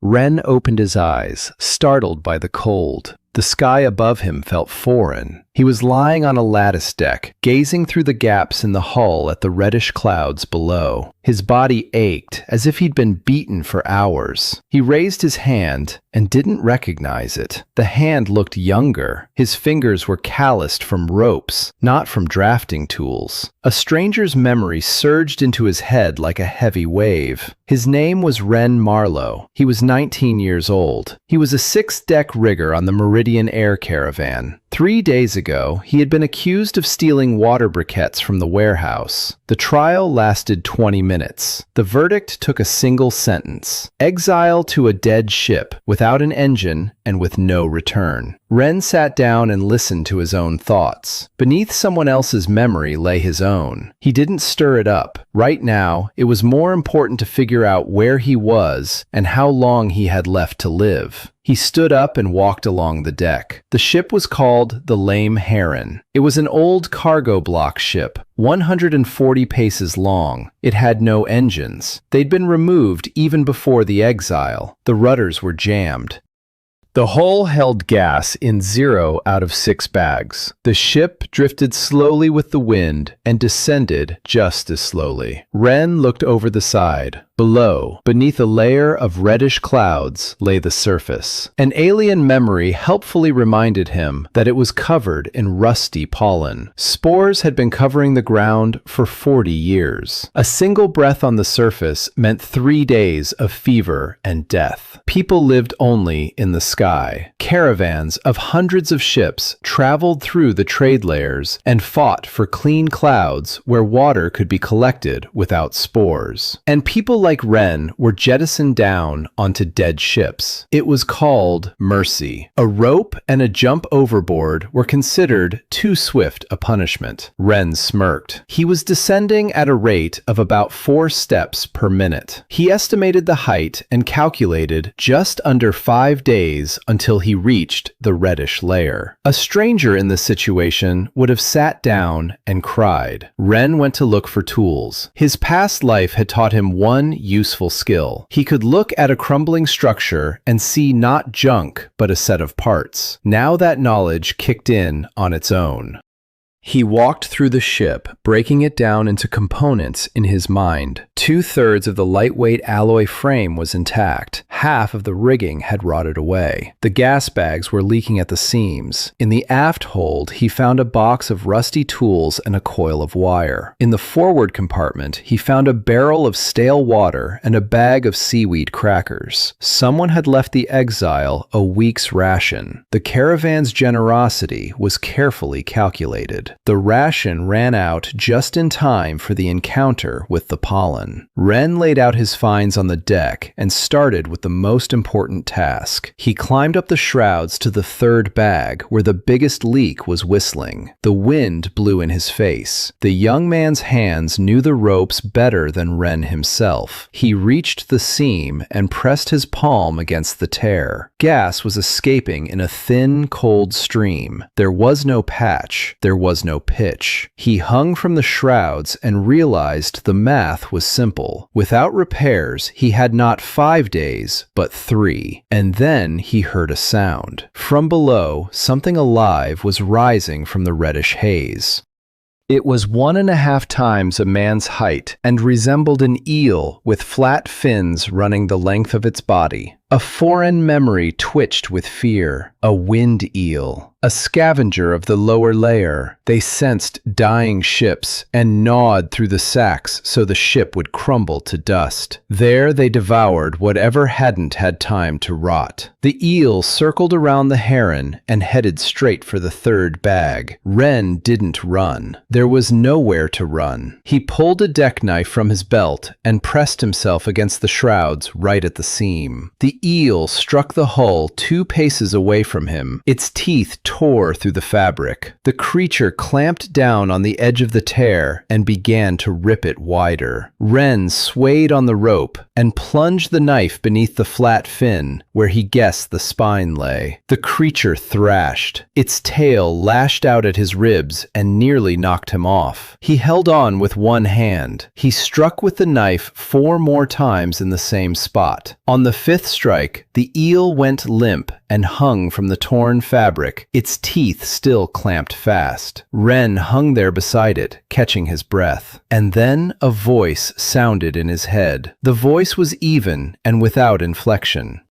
Ren opened his eyes, startled by the cold. The sky above him felt foreign. He was lying on a lattice deck, gazing through the gaps in the hull at the reddish clouds below. His body ached, as if he'd been beaten for hours. He raised his hand and didn't recognize it. The hand looked younger. His fingers were calloused from ropes, not from drafting tools. A stranger's memory surged into his head like a heavy wave. His name was Ren Marlowe. He was 19 years old. He was a six-deck rigger on the Meridian Air Caravan. 3 days ago, he had been accused of stealing water briquettes from the warehouse. The trial lasted 20 minutes. The verdict took a single sentence: exile to a dead ship, without an engine and with no return. Ren sat down and listened to his own thoughts. Beneath someone else's memory lay his own. He didn't stir it up. Right now, it was more important to figure out where he was and how long he had left to live. He stood up and walked along the deck. The ship was called the Lame Heron. It was an old cargo block ship, 140 paces long. It had no engines. They'd been removed even before the exile. The rudders were jammed. The hull held gas in 0 out of 6 bags. The ship drifted slowly with the wind and descended just as slowly. Ren looked over the side. Below, beneath a layer of reddish clouds, lay the surface. An alien memory helpfully reminded him that it was covered in rusty pollen. Spores had been covering the ground for 40 years. A single breath on the surface meant 3 days of fever and death. People lived only in the sky. Caravans of hundreds of ships traveled through the trade layers and fought for clean clouds where water could be collected without spores. And people like Ren were jettisoned down onto dead ships. It was called mercy. A rope and a jump overboard were considered too swift a punishment. Ren smirked. He was descending at a rate of about 4 steps per minute. He estimated the height and calculated just under 5 days until he reached the reddish layer. A stranger in this situation would have sat down and cried. Ren went to look for tools. His past life had taught him one useful skill. He could look at a crumbling structure and see not junk, but a set of parts. Now that knowledge kicked in on its own. He walked through the ship, breaking it down into components in his mind. 2/3 of the lightweight alloy frame was intact. Half of the rigging had rotted away. The gas bags were leaking at the seams. In the aft hold, he found a box of rusty tools and a coil of wire. In the forward compartment, he found a barrel of stale water and a bag of seaweed crackers. Someone had left the exile a week's ration. The caravan's generosity was carefully calculated. The ration ran out just in time for the encounter with the pollen. Ren laid out his finds on the deck and started with the most important task. He climbed up the shrouds to the 3rd bag, where the biggest leak was whistling. The wind blew in his face. The young man's hands knew the ropes better than Ren himself. He reached the seam and pressed his palm against the tear. Gas was escaping in a thin, cold stream. There was no patch. There was no pitch. He hung from the shrouds and realized the math was simple. Without repairs, he had not 5 days, but 3. And then he heard a sound. From below, something alive was rising from the reddish haze. It was 1.5 times a man's height and resembled an eel with flat fins running the length of its body. A foreign memory twitched with fear. A wind eel. A scavenger of the lower layer. They sensed dying ships and gnawed through the sacks so the ship would crumble to dust. There they devoured whatever hadn't had time to rot. The eel circled around the heron and headed straight for the 3rd bag. Ren didn't run. There was nowhere to run. He pulled a deck knife from his belt and pressed himself against the shrouds right at the seam. The eel struck the hull 2 paces away from him. Its teeth tore through the fabric. The creature clamped down on the edge of the tear and began to rip it wider. Ren swayed on the rope and plunged the knife beneath the flat fin, where he guessed the spine lay. The creature thrashed. Its tail lashed out at his ribs and nearly knocked him off. He held on with one hand. He struck with the knife 4 more times in the same spot. On the 5th strike, strike, the eel went limp and hung from the torn fabric, its teeth still clamped fast. Ren hung there beside it, catching his breath. And then a voice sounded in his head. The voice was even and without inflection.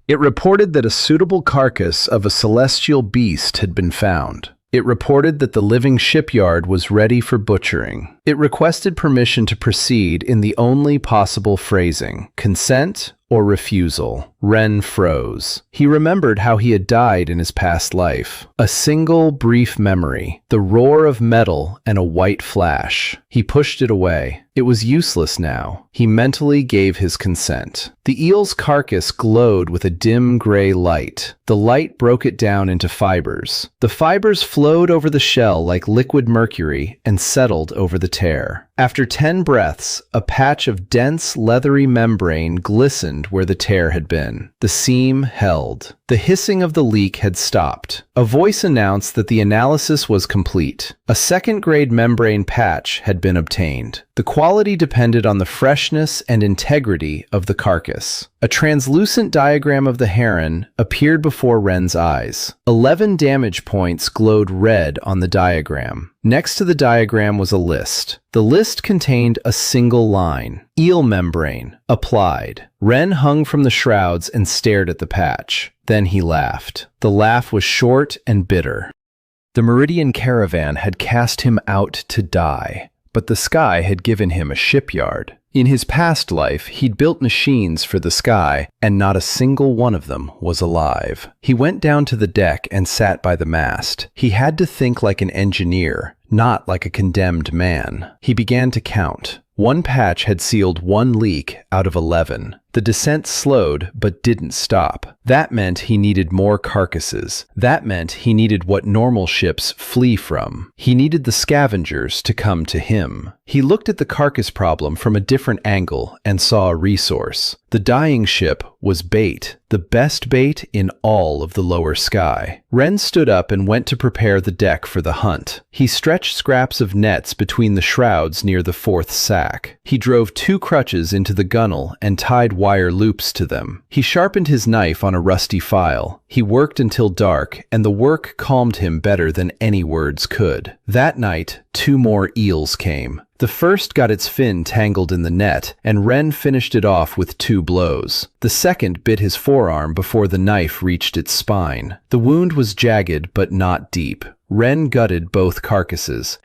It reported that a suitable carcass of a celestial beast had been found. It reported that the living shipyard was ready for butchering. It requested permission to proceed in the only possible phrasing: consent or refusal. Ren froze. He remembered how he had died in his past life. A single brief memory, the roar of metal and a white flash. He pushed it away. It was useless now. He mentally gave his consent. The eel's carcass glowed with a dim gray light. The light broke it down into fibers. The fibers flowed over the shell like liquid mercury and settled over the tear. After 10 breaths, a patch of dense, leathery membrane glistened where the tear had been. The seam held. The hissing of the leak had stopped. A voice announced that the analysis was complete. A second-grade membrane patch had been obtained. The quality depended on the freshness and integrity of the carcass. A translucent diagram of the heron appeared before Ren's eyes. 11 damage points glowed red on the diagram. Next to the diagram was a list. The list contained a single line: eel membrane, applied. Ren hung from the shrouds and stared at the patch. Then he laughed. The laugh was short and bitter. The Meridian caravan had cast him out to die, but the sky had given him a shipyard. In his past life, he'd built machines for the sky, and not a single one of them was alive. He went down to the deck and sat by the mast. He had to think like an engineer, not like a condemned man. He began to count. One patch had sealed 1 leak out of 11. The descent slowed, but didn't stop. That meant he needed more carcasses. That meant he needed what normal ships flee from. He needed the scavengers to come to him. He looked at the carcass problem from a different angle and saw a resource. The dying ship was bait, the best bait in all of the lower sky. Ren stood up and went to prepare the deck for the hunt. He stretched scraps of nets between the shrouds near the 4th sack. He drove 2 crutches into the gunwale and tied wire loops to them. He sharpened his knife on a rusty file. He worked until dark, and the work calmed him better than any words could. That night, 2 more eels came. The first got its fin tangled in the net, and Ren finished it off with 2 blows. The second bit his forearm before the knife reached its spine. The wound was jagged but not deep. Ren gutted both carcasses.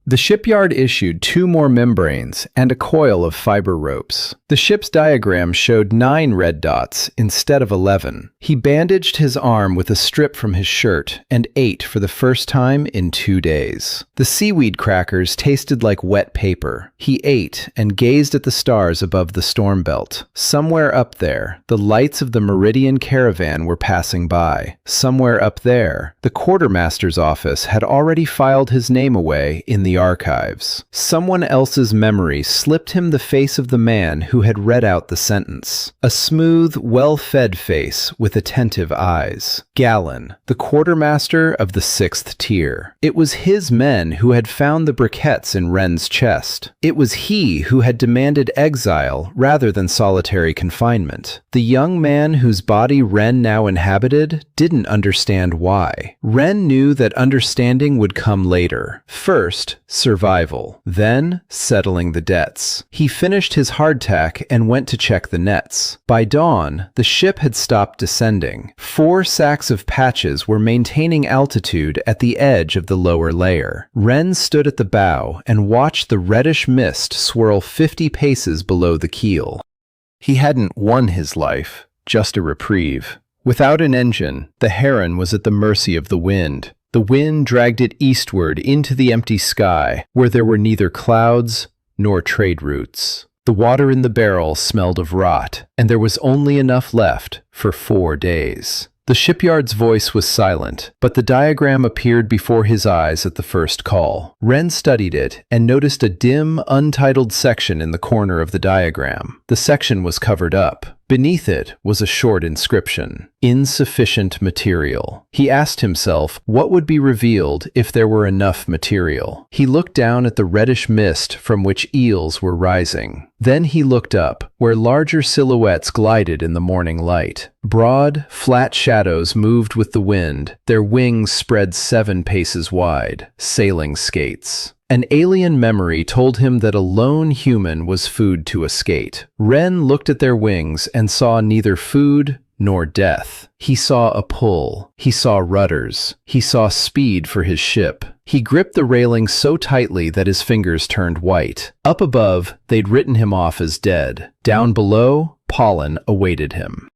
The shipyard issued 2 more membranes and a coil of fiber ropes. The ship's diagram showed 9 red dots instead of 11. He bandaged his arm with a strip from his shirt and ate for the first time in 2 days. The seaweed crackers tasted like wet paper. He ate and gazed at the stars above the storm belt. Somewhere up there, the lights of the Meridian caravan were passing by. Somewhere up there, the quartermaster's office had already filed his name away in the archives. Someone else's memory slipped him the face of the man who had read out the sentence. A smooth, well-fed face with attentive eyes. Gallon, the quartermaster of the 6th tier. It was his men who had found the briquettes in Ren's chest. It was he who had demanded exile rather than solitary confinement. The young man whose body Ren now inhabited didn't understand why. Ren knew that understanding would come later. First, survival. Then, settling the debts. He finished his hardtack and went to check the nets. By dawn, the ship had stopped descending. 4 sacks of patches were maintaining altitude at the edge of the lower layer. Ren stood at the bow and watched the reddish mist swirl 50 paces below the keel. He hadn't won his life, just a reprieve. Without an engine, the Heron was at the mercy of the wind. The wind dragged it eastward into the empty sky, where there were neither clouds nor trade routes. The water in the barrel smelled of rot, and there was only enough left for 4 days. The shipyard's voice was silent, but the diagram appeared before his eyes at the first call. Ren studied it and noticed a dim, untitled section in the corner of the diagram. The section was covered up. Beneath it was a short inscription: insufficient material. He asked himself what would be revealed if there were enough material. He looked down at the reddish mist from which eels were rising. Then he looked up, where larger silhouettes glided in the morning light. Broad, flat shadows moved with the wind, their wings spread 7 paces wide, sailing skates. An alien memory told him that a lone human was food to a skate. Ren looked at their wings and saw neither food nor death. He saw a pull. He saw rudders. He saw speed for his ship. He gripped the railing so tightly that his fingers turned white. Up above, they'd written him off as dead. Down below, pollen awaited him.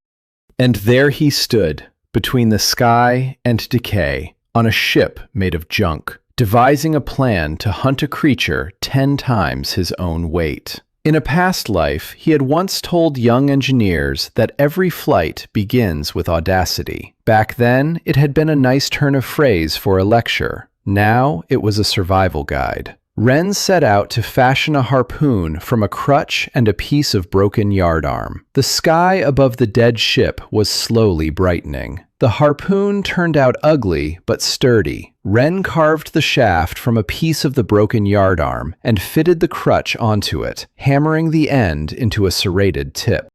And there he stood, between the sky and decay, on a ship made of junk, devising a plan to hunt a creature 10 times his own weight. In a past life, he had once told young engineers that every flight begins with audacity. Back then, it had been a nice turn of phrase for a lecture. Now, it was a survival guide. Ren set out to fashion a harpoon from a crutch and a piece of broken yardarm. The sky above the dead ship was slowly brightening. The harpoon turned out ugly but sturdy. Ren carved the shaft from a piece of the broken yardarm and fitted the crutch onto it, hammering the end into a serrated tip.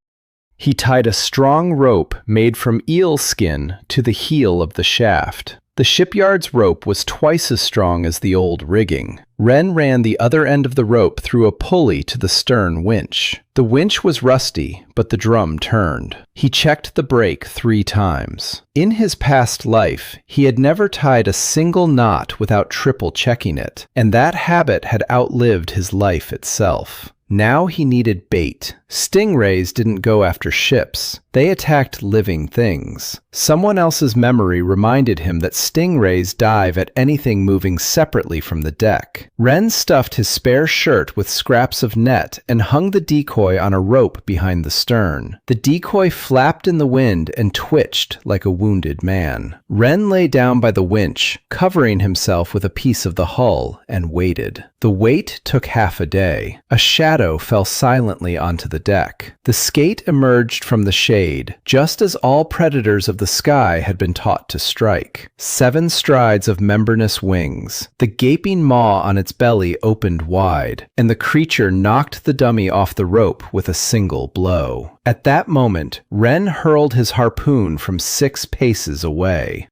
He tied a strong rope made from eel skin to the heel of the shaft. The shipyard's rope was twice as strong as the old rigging. Ren ran the other end of the rope through a pulley to the stern winch. The winch was rusty, but the drum turned. He checked the brake 3 times. In his past life, he had never tied a single knot without triple checking it, and that habit had outlived his life itself. Now he needed bait. Stingrays didn't go after ships. They attacked living things. Someone else's memory reminded him that stingrays dive at anything moving separately from the deck. Ren stuffed his spare shirt with scraps of net and hung the decoy on a rope behind the stern. The decoy flapped in the wind and twitched like a wounded man. Ren lay down by the winch, covering himself with a piece of the hull, and waited. The wait took half a day. A shadow fell silently onto the deck. The skate emerged from the shade, just as all predators of the sky had been taught to strike. 7 strides of membranous wings. The gaping maw on its belly opened wide, and the creature knocked the dummy off the rope with a single blow. At that moment, Ren hurled his harpoon from 6 paces away.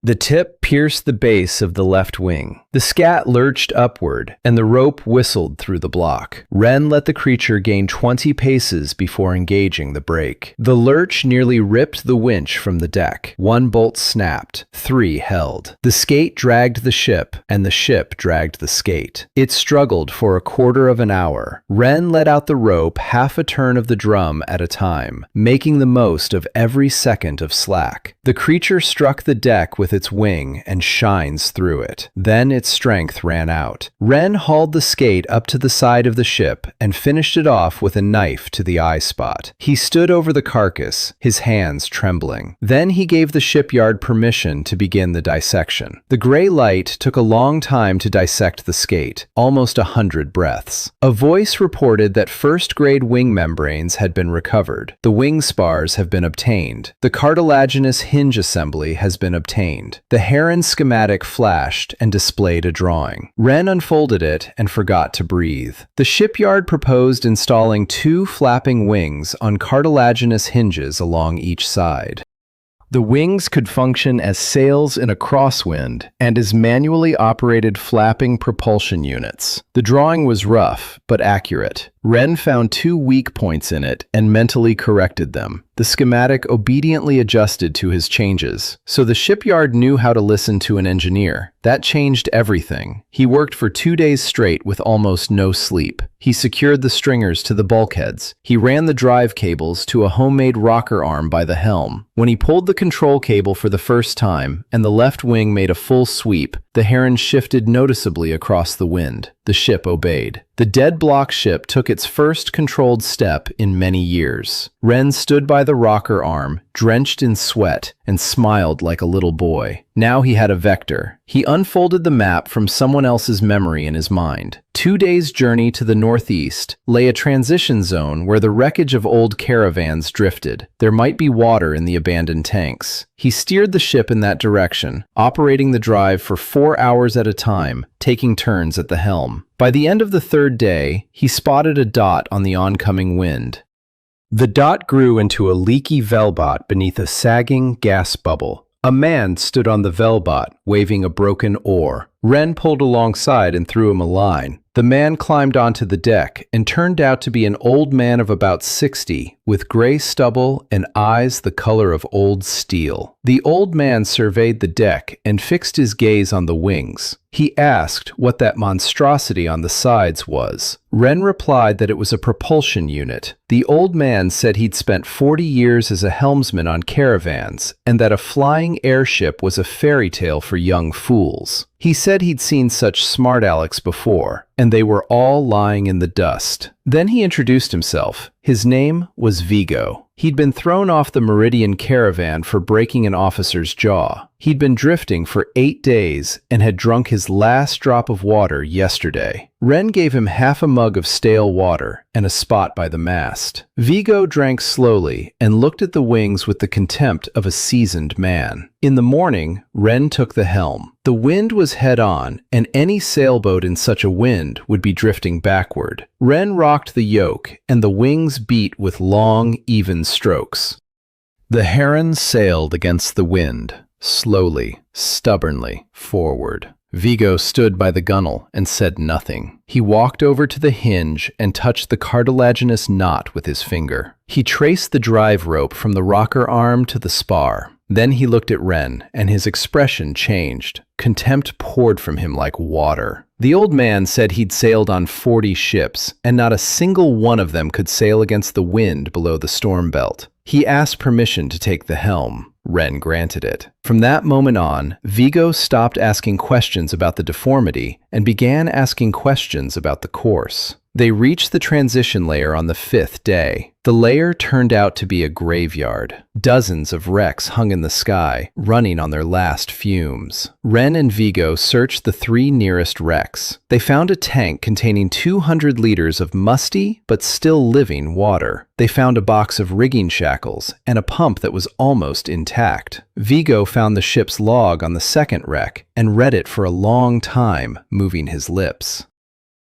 The tip pierced the base of the left wing. The scat lurched upward, and the rope whistled through the block. Ren let the creature gain 20 paces before engaging the brake. The lurch nearly ripped the winch from the deck. 1 bolt snapped, 3 held. The skate dragged the ship, and the ship dragged the skate. It struggled for a quarter of an hour. Ren let out the rope half a turn of the drum at a time, making the most of every second of slack. The creature struck the deck with its wing and shines through it. Then its strength ran out. Ren hauled the skate up to the side of the ship and finished it off with a knife to the eye spot. He stood over the carcass, his hands trembling. Then he gave the shipyard permission to begin the dissection. The gray light took a long time to dissect the skate, almost 100 breaths. A voice reported that first-grade wing membranes had been recovered. The wing spars have been obtained. The cartilaginous hinge assembly has been obtained. The Heron schematic flashed and displayed a drawing. Ren unfolded it and forgot to breathe. The shipyard proposed installing 2 flapping wings on cartilaginous hinges along each side. The wings could function as sails in a crosswind and as manually operated flapping propulsion units. The drawing was rough, but accurate. Ren found 2 weak points in it and mentally corrected them. The schematic obediently adjusted to his changes, so the shipyard knew how to listen to an engineer. That changed everything. He worked for 2 days straight with almost no sleep. He secured the stringers to the bulkheads. He ran the drive cables to a homemade rocker arm by the helm. When he pulled the control cable for the first time, and the left wing made a full sweep, the Heron shifted noticeably across the wind. The ship obeyed. The dead block ship took its first controlled step in many years. Ren stood by the rocker arm, drenched in sweat, and smiled like a little boy. Now he had a vector. He unfolded the map from someone else's memory in his mind. 2 days' journey to the northeast lay a transition zone where the wreckage of old caravans drifted. There might be water in the abandoned tanks. He steered the ship in that direction, operating the drive for 4 hours at a time, taking turns at the helm. By the end of the 3rd day, he spotted a dot on the oncoming wind. The dot grew into a leaky velbot beneath a sagging gas bubble. A man stood on the velbot, waving a broken oar. Ren pulled alongside and threw him a line. The man climbed onto the deck and turned out to be an old man of about 60, with gray stubble and eyes the color of old steel. The old man surveyed the deck and fixed his gaze on the wings. He asked what that monstrosity on the sides was. Ren replied that it was a propulsion unit. The old man said he'd spent 40 years as a helmsman on caravans, and that a flying airship was a fairy tale for young fools. He said he'd seen such smart Alecs before, and they were all lying in the dust. Then he introduced himself. His name was Vigo. He'd been thrown off the Meridian caravan for breaking an officer's jaw. He'd been drifting for 8 days and had drunk his last drop of water yesterday. Ren gave him half a mug of stale water and a spot by the mast. Vigo drank slowly and looked at the wings with the contempt of a seasoned man. In the morning, Ren took the helm. The wind was head-on, and any sailboat in such a wind would be drifting backward. Ren rocked the yoke, and the wings beat with long, even strokes. The heron sailed against the wind, slowly, stubbornly, forward. Vigo stood by the gunwale and said nothing. He walked over to the hinge and touched the cartilaginous knot with his finger. He traced the drive rope from the rocker arm to the spar. Then he looked at Ren, and his expression changed. Contempt poured from him like water. The old man said he'd sailed on 40 ships, and not a single one of them could sail against the wind below the storm belt. He asked permission to take the helm. Ren granted it. From that moment on, Vigo stopped asking questions about the deformity and began asking questions about the course. They reached the transition layer on the 5th day. The layer turned out to be a graveyard. Dozens of wrecks hung in the sky, running on their last fumes. Ren and Vigo searched the 3 nearest wrecks. They found a tank containing 200 liters of musty but still living water. They found a box of rigging shackles and a pump that was almost intact. Vigo found the ship's log on the 2nd wreck and read it for a long time, moving his lips.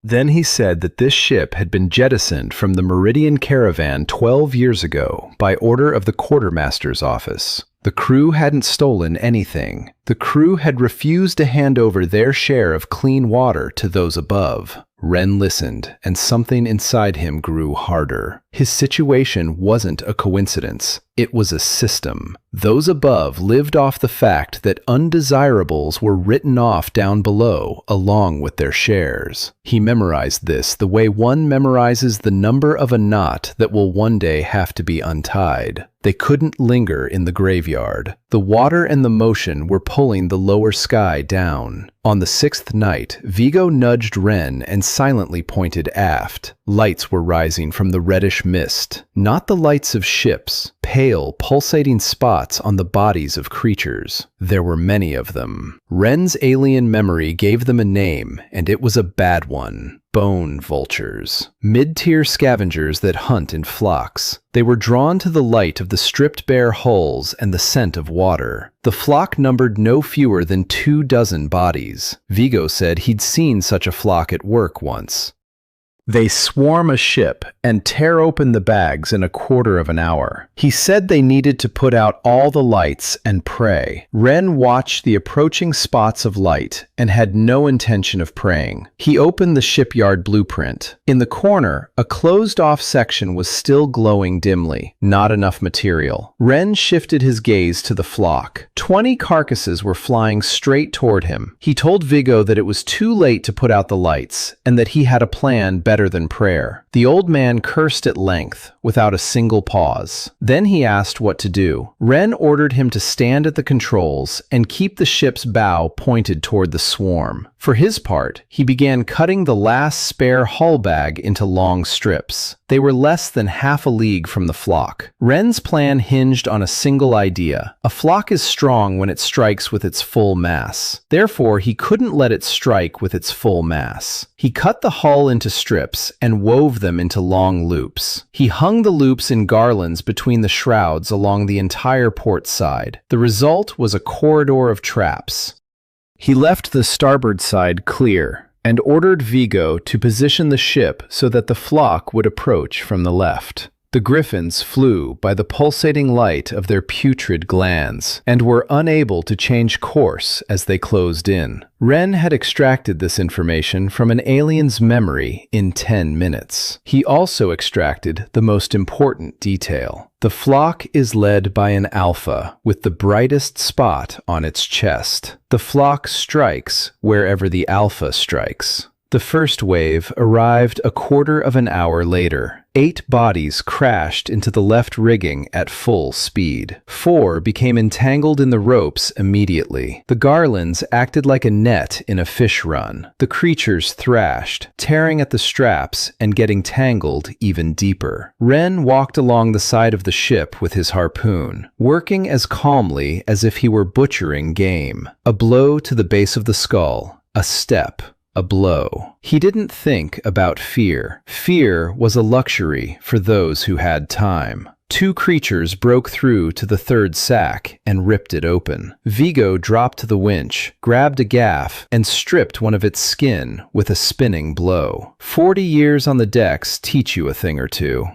Then he said that this ship had been jettisoned from the Meridian caravan 12 years ago by order of the quartermaster's office. The crew hadn't stolen anything. The crew had refused to hand over their share of clean water to those above. Ren listened, and something inside him grew harder. His situation wasn't a coincidence. It was a system. Those above lived off the fact that undesirables were written off down below along with their shares. He memorized this the way one memorizes the number of a knot that will one day have to be untied. They couldn't linger in the graveyard. The water and the motion were pulling the lower sky down. On the 6th night, Vigo nudged Ren and silently pointed aft. Lights were rising from the reddish mist, not the lights of ships, pale, pulsating spots on the bodies of creatures. There were many of them. Ren's alien memory gave them a name, and it was a bad one. Bone vultures. Mid-tier scavengers that hunt in flocks. They were drawn to the light of the stripped bare hulls and the scent of water. The flock numbered no fewer than 24 bodies. Vigo said he'd seen such a flock at work once. They swarm a ship and tear open the bags in a quarter of an hour. He said they needed to put out all the lights and pray. Ren watched the approaching spots of light and had no intention of praying. He opened the shipyard blueprint. In the corner, a closed-off section was still glowing dimly. Not enough material. Ren shifted his gaze to the flock. 20 carcasses were flying straight toward him. He told Vigo that it was too late to put out the lights and that he had a plan better than prayer. The old man cursed at length, without a single pause. Then he asked what to do. Ren ordered him to stand at the controls and keep the ship's bow pointed toward the swarm. For his part, he began cutting the last spare hull bag into long strips. They were less than half a league from the flock. Wren's plan hinged on a single idea. A flock is strong when it strikes with its full mass. Therefore, he couldn't let it strike with its full mass. He cut the hull into strips and wove them into long loops. He hung the loops in garlands between the shrouds along the entire port side. The result was a corridor of traps. He left the starboard side clear and ordered Vigo to position the ship so that the flock would approach from the left. The griffins flew by the pulsating light of their putrid glands and were unable to change course as they closed in. Wren had extracted this information from an alien's memory in 10 minutes. He also extracted the most important detail. The flock is led by an alpha with the brightest spot on its chest. The flock strikes wherever the alpha strikes. The first wave arrived a quarter of an hour later. 8 bodies crashed into the left rigging at full speed. 4 became entangled in the ropes immediately. The garlands acted like a net in a fish run. The creatures thrashed, tearing at the straps and getting tangled even deeper. Wren walked along the side of the ship with his harpoon, working as calmly as if he were butchering game. A blow to the base of the skull, a step, a blow. He didn't think about fear. Fear was a luxury for those who had time. 2 creatures broke through to the third sack and ripped it open. Vigo dropped to the winch, grabbed a gaff, and stripped one of its skin with a spinning blow. 40 years on the decks teach you a thing or two.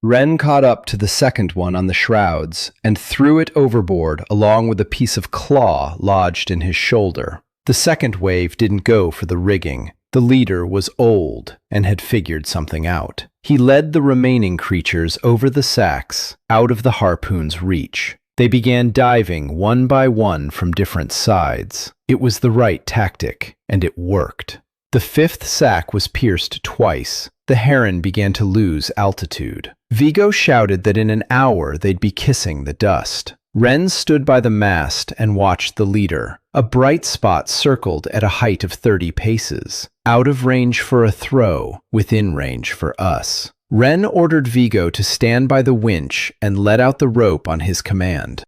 Wren caught up to the second one on the shrouds and threw it overboard along with a piece of claw lodged in his shoulder. The second wave didn't go for the rigging. The leader was old and had figured something out. He led the remaining creatures over the sacks, out of the harpoon's reach. They began diving one by one from different sides. It was the right tactic, and it worked. The 5th sack was pierced twice. The heron began to lose altitude. Vigo shouted that in an hour they'd be kissing the dust. Wren stood by the mast and watched the leader. A bright spot circled at a height of 30 paces. Out of range for a throw, within range for us. Wren ordered Vigo to stand by the winch and let out the rope on his command.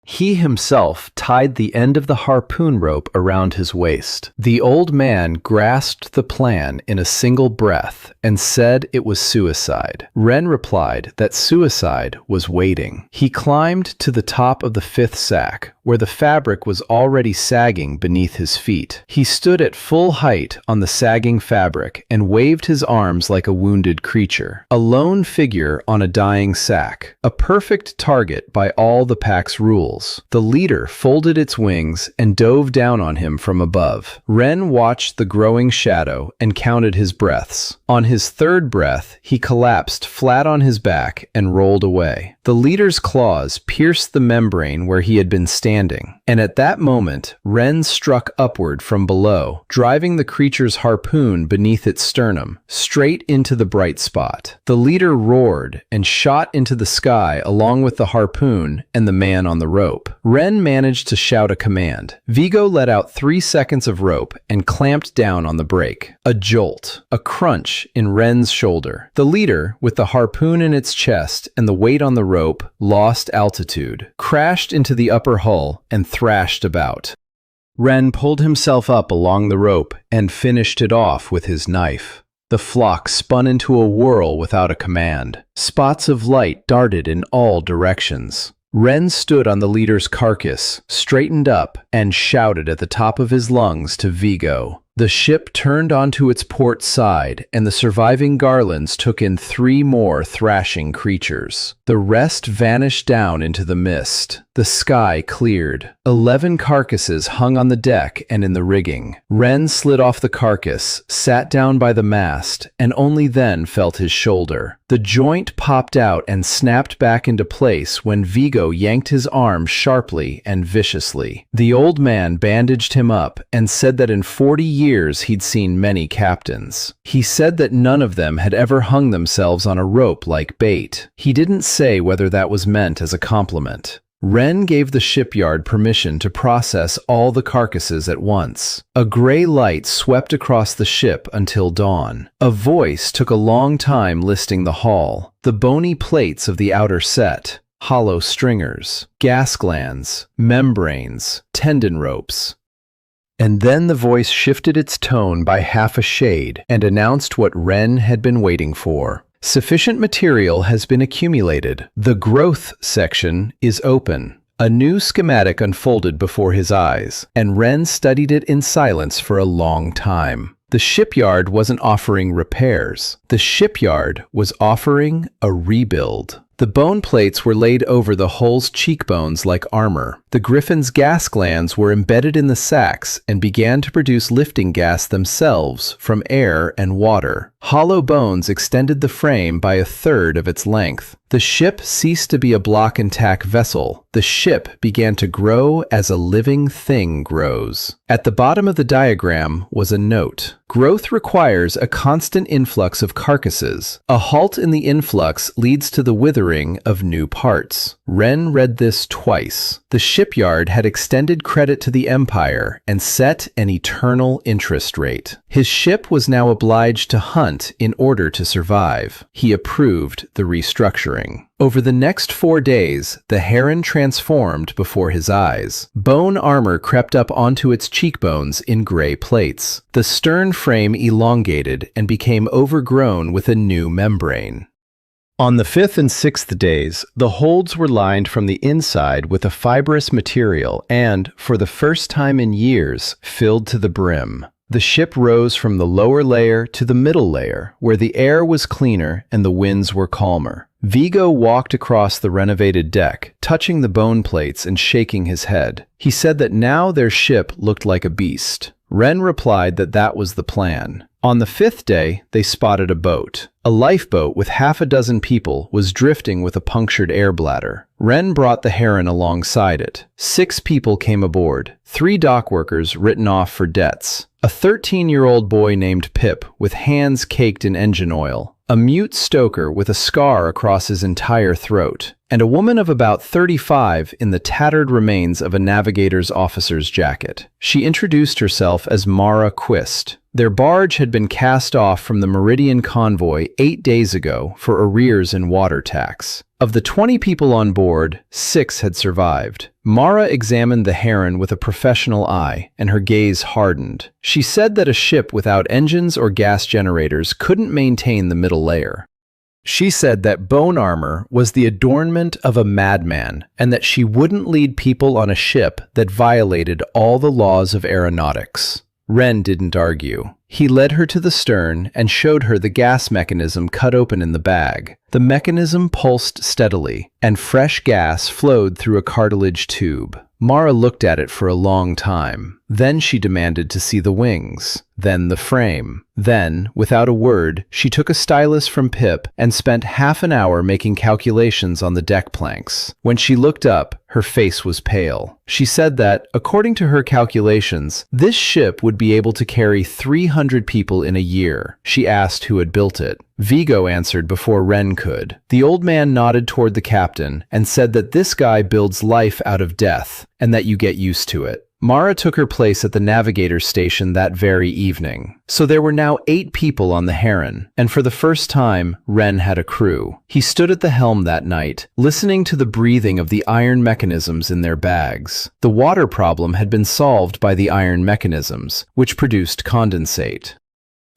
He himself tied the end of the harpoon rope around his waist. The old man grasped the plan in a single breath and said it was suicide. Wren replied that suicide was waiting. He climbed to the top of the 5th sack, where the fabric was already sagging beneath his feet. He stood at full height on the sagging fabric and waved his arms like a wounded creature. A lone figure on a dying sack. A perfect target by all the pack's rules. The leader folded its wings and dove down on him from above. Wren watched the growing shadow and counted his breaths. On his 3rd breath, he collapsed flat on his back and rolled away. The leader's claws pierced the membrane where he had been standing, and at that moment, Wren struck upward from below, driving the creature's harpoon beneath its sternum, straight into the bright spot. The leader roared and shot into the sky along with the harpoon and the man on the rope. Wren managed to shout a command. Vigo let out 3 seconds of rope and clamped down on the brake. A jolt, a crunch in Wren's shoulder. The leader, with the harpoon in its chest and the weight on the rope, lost altitude, crashed into the upper hull, and thrashed about. Wren pulled himself up along the rope and finished it off with his knife. The flock spun into a whirl without a command. Spots of light darted in all directions. Wren stood on the leader's carcass, straightened up, and shouted at the top of his lungs to Vigo. The ship turned onto its port side, and the surviving garlands took in 3 more thrashing creatures. The rest vanished down into the mist. The sky cleared. 11 carcasses hung on the deck and in the rigging. Wren slid off the carcass, sat down by the mast, and only then felt his shoulder. The joint popped out and snapped back into place when Vigo yanked his arm sharply and viciously. The old man bandaged him up and said that in 40 years he'd seen many captains. He said that none of them had ever hung themselves on a rope like bait. He didn't say whether that was meant as a compliment. Wren gave the shipyard permission to process all the carcasses at once. A gray light swept across the ship until dawn. A voice took a long time listing the hull, the bony plates of the outer set, hollow stringers, gas glands, membranes, tendon ropes. And then the voice shifted its tone by half a shade and announced what Wren had been waiting for. Sufficient material has been accumulated. The growth section is open. A new schematic unfolded before his eyes, and Wren studied it in silence for a long time. The shipyard wasn't offering repairs. The shipyard was offering a rebuild. The bone plates were laid over the hull's cheekbones like armor. The Griffin's gas glands were embedded in the sacks and began to produce lifting gas themselves from air and water. Hollow bones extended the frame by a third of its length. The ship ceased to be a block and tack vessel. The ship began to grow as a living thing grows. At the bottom of the diagram was a note. Growth requires a constant influx of carcasses. A halt in the influx leads to the withering of new parts. Wren read this twice. The shipyard had extended credit to the empire and set an eternal interest rate. His ship was now obliged to hunt in order to survive. He approved the restructuring. Over the next 4 days, the heron transformed before his eyes. Bone armor crept up onto its cheekbones in gray plates. The stern frame elongated and became overgrown with a new membrane. On the 5th and 6th days, the holds were lined from the inside with a fibrous material and, for the first time in years, filled to the brim. The ship rose from the lower layer to the middle layer, where the air was cleaner and the winds were calmer. Vigo walked across the renovated deck, touching the bone plates and shaking his head. He said that now their ship looked like a beast. Wren replied that that was the plan. On the 5th day, they spotted a boat. A lifeboat with half a dozen people was drifting with a punctured air bladder. Wren brought the heron alongside it. 6 people came aboard, 3 dock workers written off for debts, a 13-year-old boy named Pip with hands caked in engine oil, a mute stoker with a scar across his entire throat, and a woman of about 35 in the tattered remains of a navigator's officer's jacket. She introduced herself as Mara Quist. Their barge had been cast off from the Meridian convoy 8 days ago for arrears in water tax. Of the 20 people on board, 6 had survived. Mara examined the heron with a professional eye, and her gaze hardened. She said that a ship without engines or gas generators couldn't maintain the middle layer. She said that bone armor was the adornment of a madman, and that she wouldn't lead people on a ship that violated all the laws of aeronautics. Wren didn't argue. He led her to the stern and showed her the gas mechanism cut open in the bag. The mechanism pulsed steadily, and fresh gas flowed through a cartilage tube. Mara looked at it for a long time. Then she demanded to see the wings, then the frame. Then, without a word, she took a stylus from Pip and spent half an hour making calculations on the deck planks. When she looked up, her face was pale. She said that, according to her calculations, this ship would be able to carry 300 people in a year. She asked who had built it. Vigo answered before Wren could. The old man nodded toward the captain and said that this guy builds life out of death, and that you get used to it. Mara took her place at the navigator's station that very evening. So there were now 8 people on the Heron, and for the first time, Wren had a crew. He stood at the helm that night, listening to the breathing of the iron mechanisms in their bags. The water problem had been solved by the iron mechanisms, which produced condensate.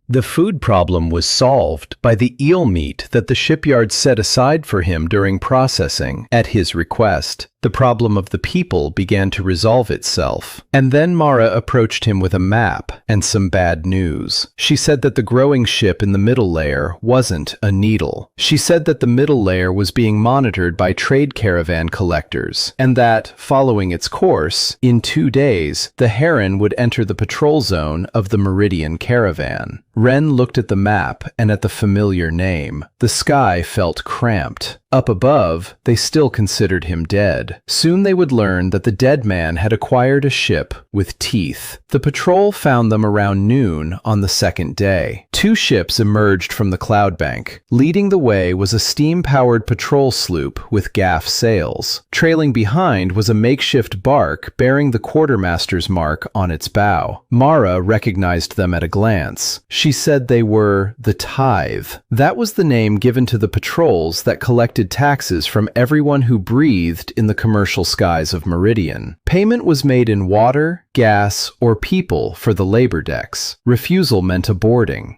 The food problem was solved by the eel meat that the shipyard set aside for him during processing, at his request. The problem of the people began to resolve itself. And then Mara approached him with a map and some bad news. She said that the growing ship in the middle layer wasn't a needle. She said that the middle layer was being monitored by trade caravan collectors, and that, following its course, in 2 days, the Heron would enter the patrol zone of the Meridian caravan. Wren looked at the map and at the familiar name. The sky felt cramped. Up above, they still considered him dead. Soon they would learn that the dead man had acquired a ship with teeth. The patrol found them around noon on the second day. Two ships emerged from the cloud bank. Leading the way was a steam-powered patrol sloop with gaff sails. Trailing behind was a makeshift bark bearing the quartermaster's mark on its bow. Mara recognized them at a glance. She said they were the Tithe. That was the name given to the patrols that collected taxes from everyone who breathed in the commercial skies of Meridian. Payment was made in water, gas, or people for the labor decks. Refusal meant a boarding.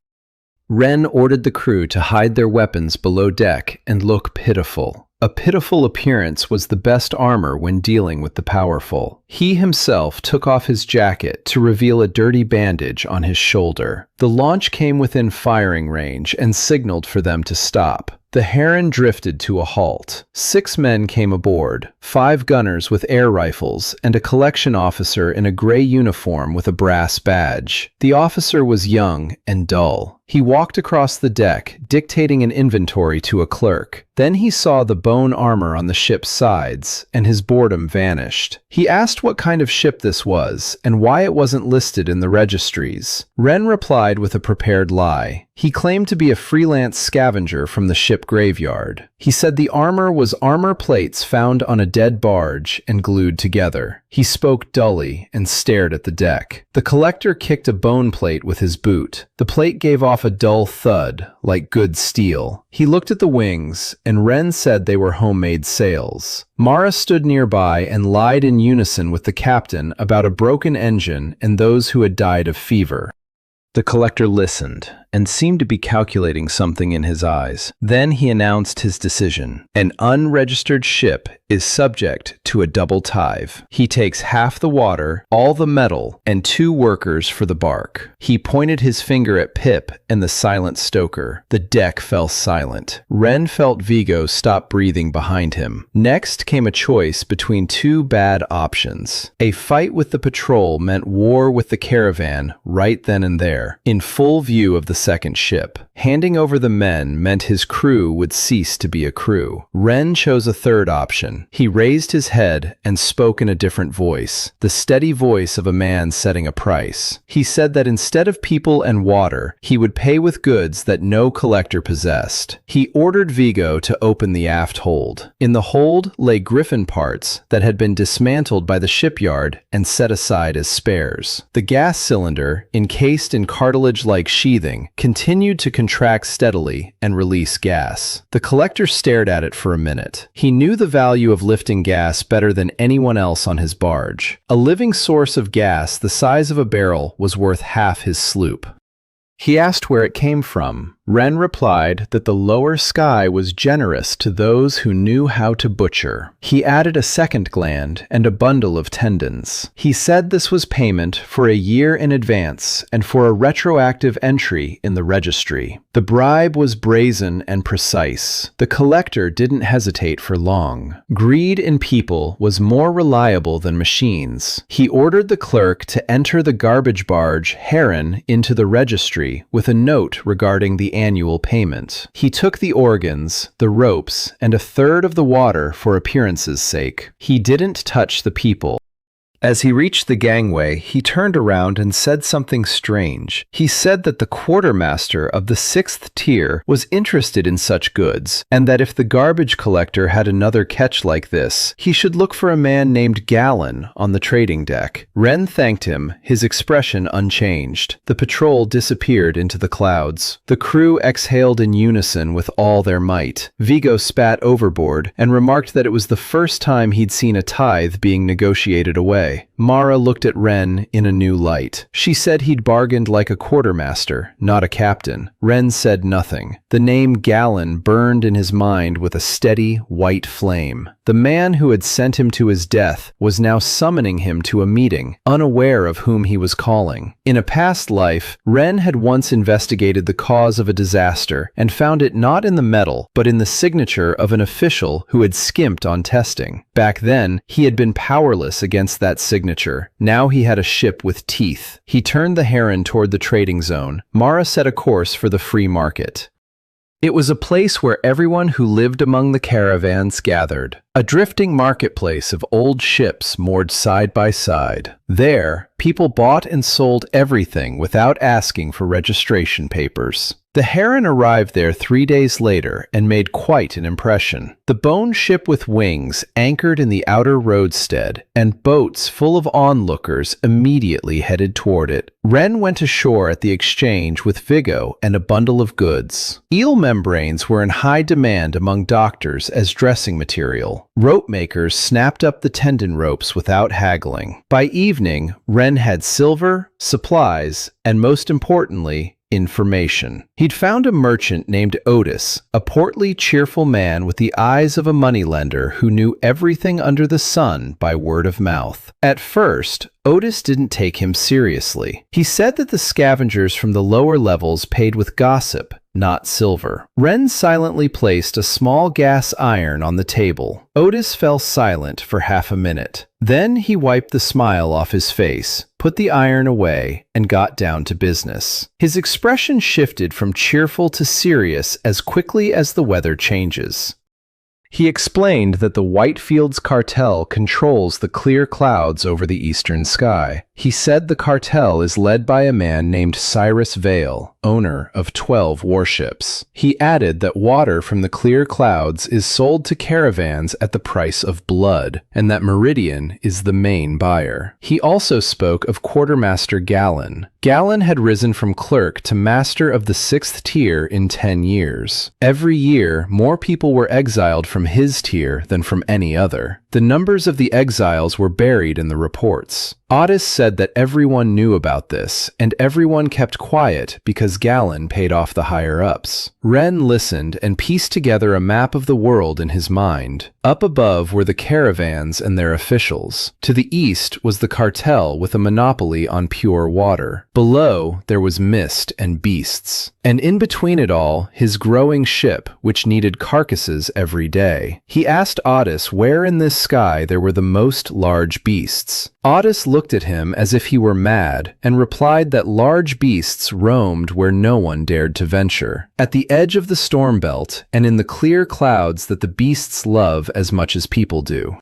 Ren ordered the crew to hide their weapons below deck and look pitiful. A pitiful appearance was the best armor when dealing with the powerful. He himself took off his jacket to reveal a dirty bandage on his shoulder. The launch came within firing range and signaled for them to stop. The Heron drifted to a halt. 6 men came aboard, 5 gunners with air rifles, and a collection officer in a gray uniform with a brass badge. The officer was young and dull. He walked across the deck, dictating an inventory to a clerk. Then he saw the bone armor on the ship's sides, and his boredom vanished. He asked what kind of ship this was, and why it wasn't listed in the registries. Ren replied with a prepared lie. He claimed to be a freelance scavenger from the ship graveyard. He said the armor was armor plates found on a dead barge and glued together. He spoke dully and stared at the deck. The collector kicked a bone plate with his boot. The plate gave off a dull thud, like good steel. He looked at the wings, and Ren said they were homemade sails. Mara stood nearby and lied in unison with the captain about a broken engine and those who had died of fever. The collector listened and seemed to be calculating something in his eyes. Then he announced his decision. An unregistered ship is subject to a double tithe. He takes half the water, all the metal, and 2 workers for the bark. He pointed his finger at Pip and the silent stoker. The deck fell silent. Ren felt Vigo stop breathing behind him. Next came a choice between 2 bad options. A fight with the patrol meant war with the caravan right then and there, in full view of the second ship. Handing over the men meant his crew would cease to be a crew. Ren chose a third option. He raised his head and spoke in a different voice, the steady voice of a man setting a price. He said that instead of people and water, he would pay with goods that no collector possessed. He ordered Vigo to open the aft hold. In the hold lay griffin parts that had been dismantled by the shipyard and set aside as spares. The gas cylinder, encased in cartilage-like sheathing, continued to contract steadily and release gas. The collector stared at it for a minute. He knew the value of lifting gas better than anyone else on his barge. A living source of gas the size of a barrel was worth half his sloop. He asked where it came from. Ren replied that the lower sky was generous to those who knew how to butcher. He added a second gland and a bundle of tendons. He said this was payment for a year in advance and for a retroactive entry in the registry. The bribe was brazen and precise. The collector didn't hesitate for long. Greed in people was more reliable than machines. He ordered the clerk to enter the garbage barge Heron into the registry with a note regarding the annual payment. He took the organs, the ropes, and a third of the water for appearance's sake. He didn't touch the people. As he reached the gangway, he turned around and said something strange. He said that the quartermaster of the 6th tier was interested in such goods, and that if the garbage collector had another catch like this, he should look for a man named Gallon on the trading deck. Ren thanked him, his expression unchanged. The patrol disappeared into the clouds. The crew exhaled in unison with all their might. Vigo spat overboard and remarked that it was the first time he'd seen a tithe being negotiated away. Mara looked at Ren in a new light. She said he'd bargained like a quartermaster, not a captain. Ren said nothing. The name Gallon burned in his mind with a steady, white flame. The man who had sent him to his death was now summoning him to a meeting, unaware of whom he was calling. In a past life, Ren had once investigated the cause of a disaster and found it not in the metal, but in the signature of an official who had skimped on testing. Back then, he had been powerless against that signature. Now he had a ship with teeth. He turned the Heron toward the trading zone. Mara set a course for the free market. It was a place where everyone who lived among the caravans gathered, a drifting marketplace of old ships moored side by side. There, people bought and sold everything without asking for registration papers. The Heron arrived there 3 days later and made quite an impression. The bone ship with wings anchored in the outer roadstead, and boats full of onlookers immediately headed toward it. Wren went ashore at the exchange with Vigo and a bundle of goods. Eel membranes were in high demand among doctors as dressing material. Rope makers snapped up the tendon ropes without haggling. By evening, Wren had silver, supplies, and most importantly, information. He'd found a merchant named Otis, a portly, cheerful man with the eyes of a moneylender who knew everything under the sun by word of mouth. At first, Otis didn't take him seriously. He said that the scavengers from the lower levels paid with gossip, not silver. Wren silently placed a small gas iron on the table. Otis fell silent for half a minute. Then he wiped the smile off his face, put the iron away, and got down to business. His expression shifted from cheerful to serious as quickly as the weather changes. He explained that the Whitefields cartel controls the clear clouds over the eastern sky. He said the cartel is led by a man named Cyrus Vale, owner of 12 warships. He added that water from the clear clouds is sold to caravans at the price of blood, and that Meridian is the main buyer. He also spoke of Quartermaster Gallon. Gallon had risen from clerk to master of the 6th tier in 10 years. Every year, more people were exiled from his tier than from any other. The numbers of the exiles were buried in the reports. Otis said that everyone knew about this, and everyone kept quiet because Gallon paid off the higher-ups. Wren listened and pieced together a map of the world in his mind. Up above were the caravans and their officials. To the east was the cartel with a monopoly on pure water. Below, there was mist and beasts. And in between it all, his growing ship, which needed carcasses every day. He asked Otis where in this sky there were the most large beasts. Otis looked at him as if he were mad, and replied that large beasts roamed where no one dared to venture. At the edge of the storm belt, and in the clear clouds that the beasts love as much as people do.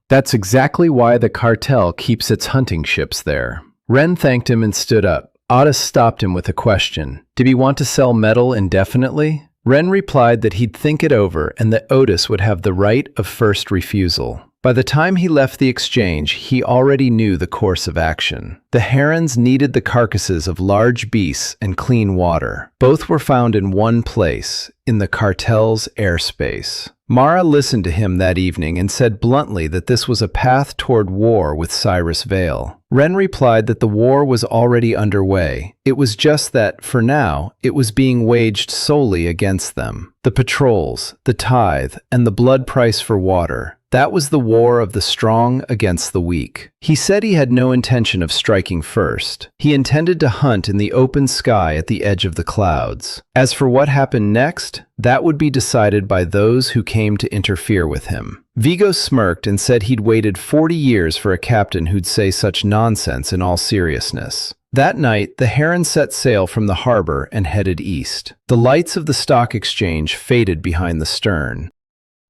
That's exactly why the cartel keeps its hunting ships there. Wren thanked him and stood up. Otis stopped him with a question. Did he want to sell metal indefinitely? Wren replied that he'd think it over and that Otis would have the right of first refusal. By the time he left the exchange, he already knew the course of action. The herons needed the carcasses of large beasts and clean water. Both were found in one place, in the cartel's airspace. Mara listened to him that evening and said bluntly that this was a path toward war with Cyrus Vale. Wren replied that the war was already underway. It was just that, for now, it was being waged solely against them. The patrols, the tithe, and the blood price for water. That was the war of the strong against the weak. He said he had no intention of striking first. He intended to hunt in the open sky at the edge of the clouds. As for what happened next, that would be decided by those who came to interfere with him. Vigo smirked and said he'd waited 40 years for a captain who'd say such nonsense in all seriousness. That night, the Heron set sail from the harbor and headed east. The lights of the stock exchange faded behind the stern.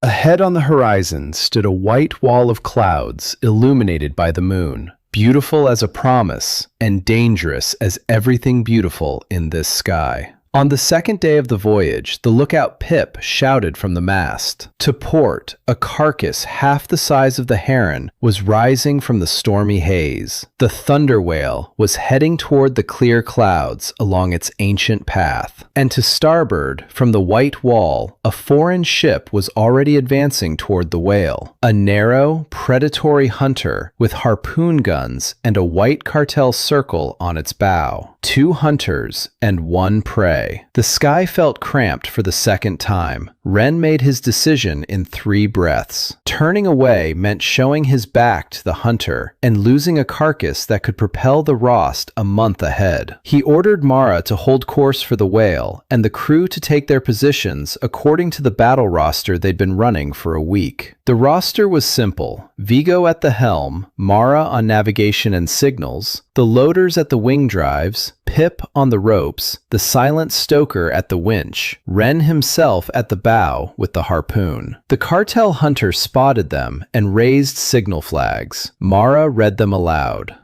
Ahead on the horizon stood a white wall of clouds illuminated by the moon, beautiful as a promise and dangerous as everything beautiful in this sky. On the second day of the voyage, the lookout Pip shouted from the mast. To port, a carcass half the size of the Heron was rising from the stormy haze. The thunder whale was heading toward the clear clouds along its ancient path. And to starboard, from the white wall, a foreign ship was already advancing toward the whale. A narrow, predatory hunter with harpoon guns and a white cartel circle on its bow. 2 hunters and 1 prey. The sky felt cramped for the second time. Wren made his decision in 3 breaths. Turning away meant showing his back to the hunter and losing a carcass that could propel the Rost a month ahead. He ordered Mara to hold course for the whale and the crew to take their positions according to the battle roster they'd been running for a week. The The roster was simple: Vigo at the helm, Mara on navigation and signals, the loaders at the wing drives, Pip on the ropes, the silent stoker at the winch, Ren himself at the bow with the harpoon. The cartel hunter spotted them and raised signal flags. Mara read them aloud.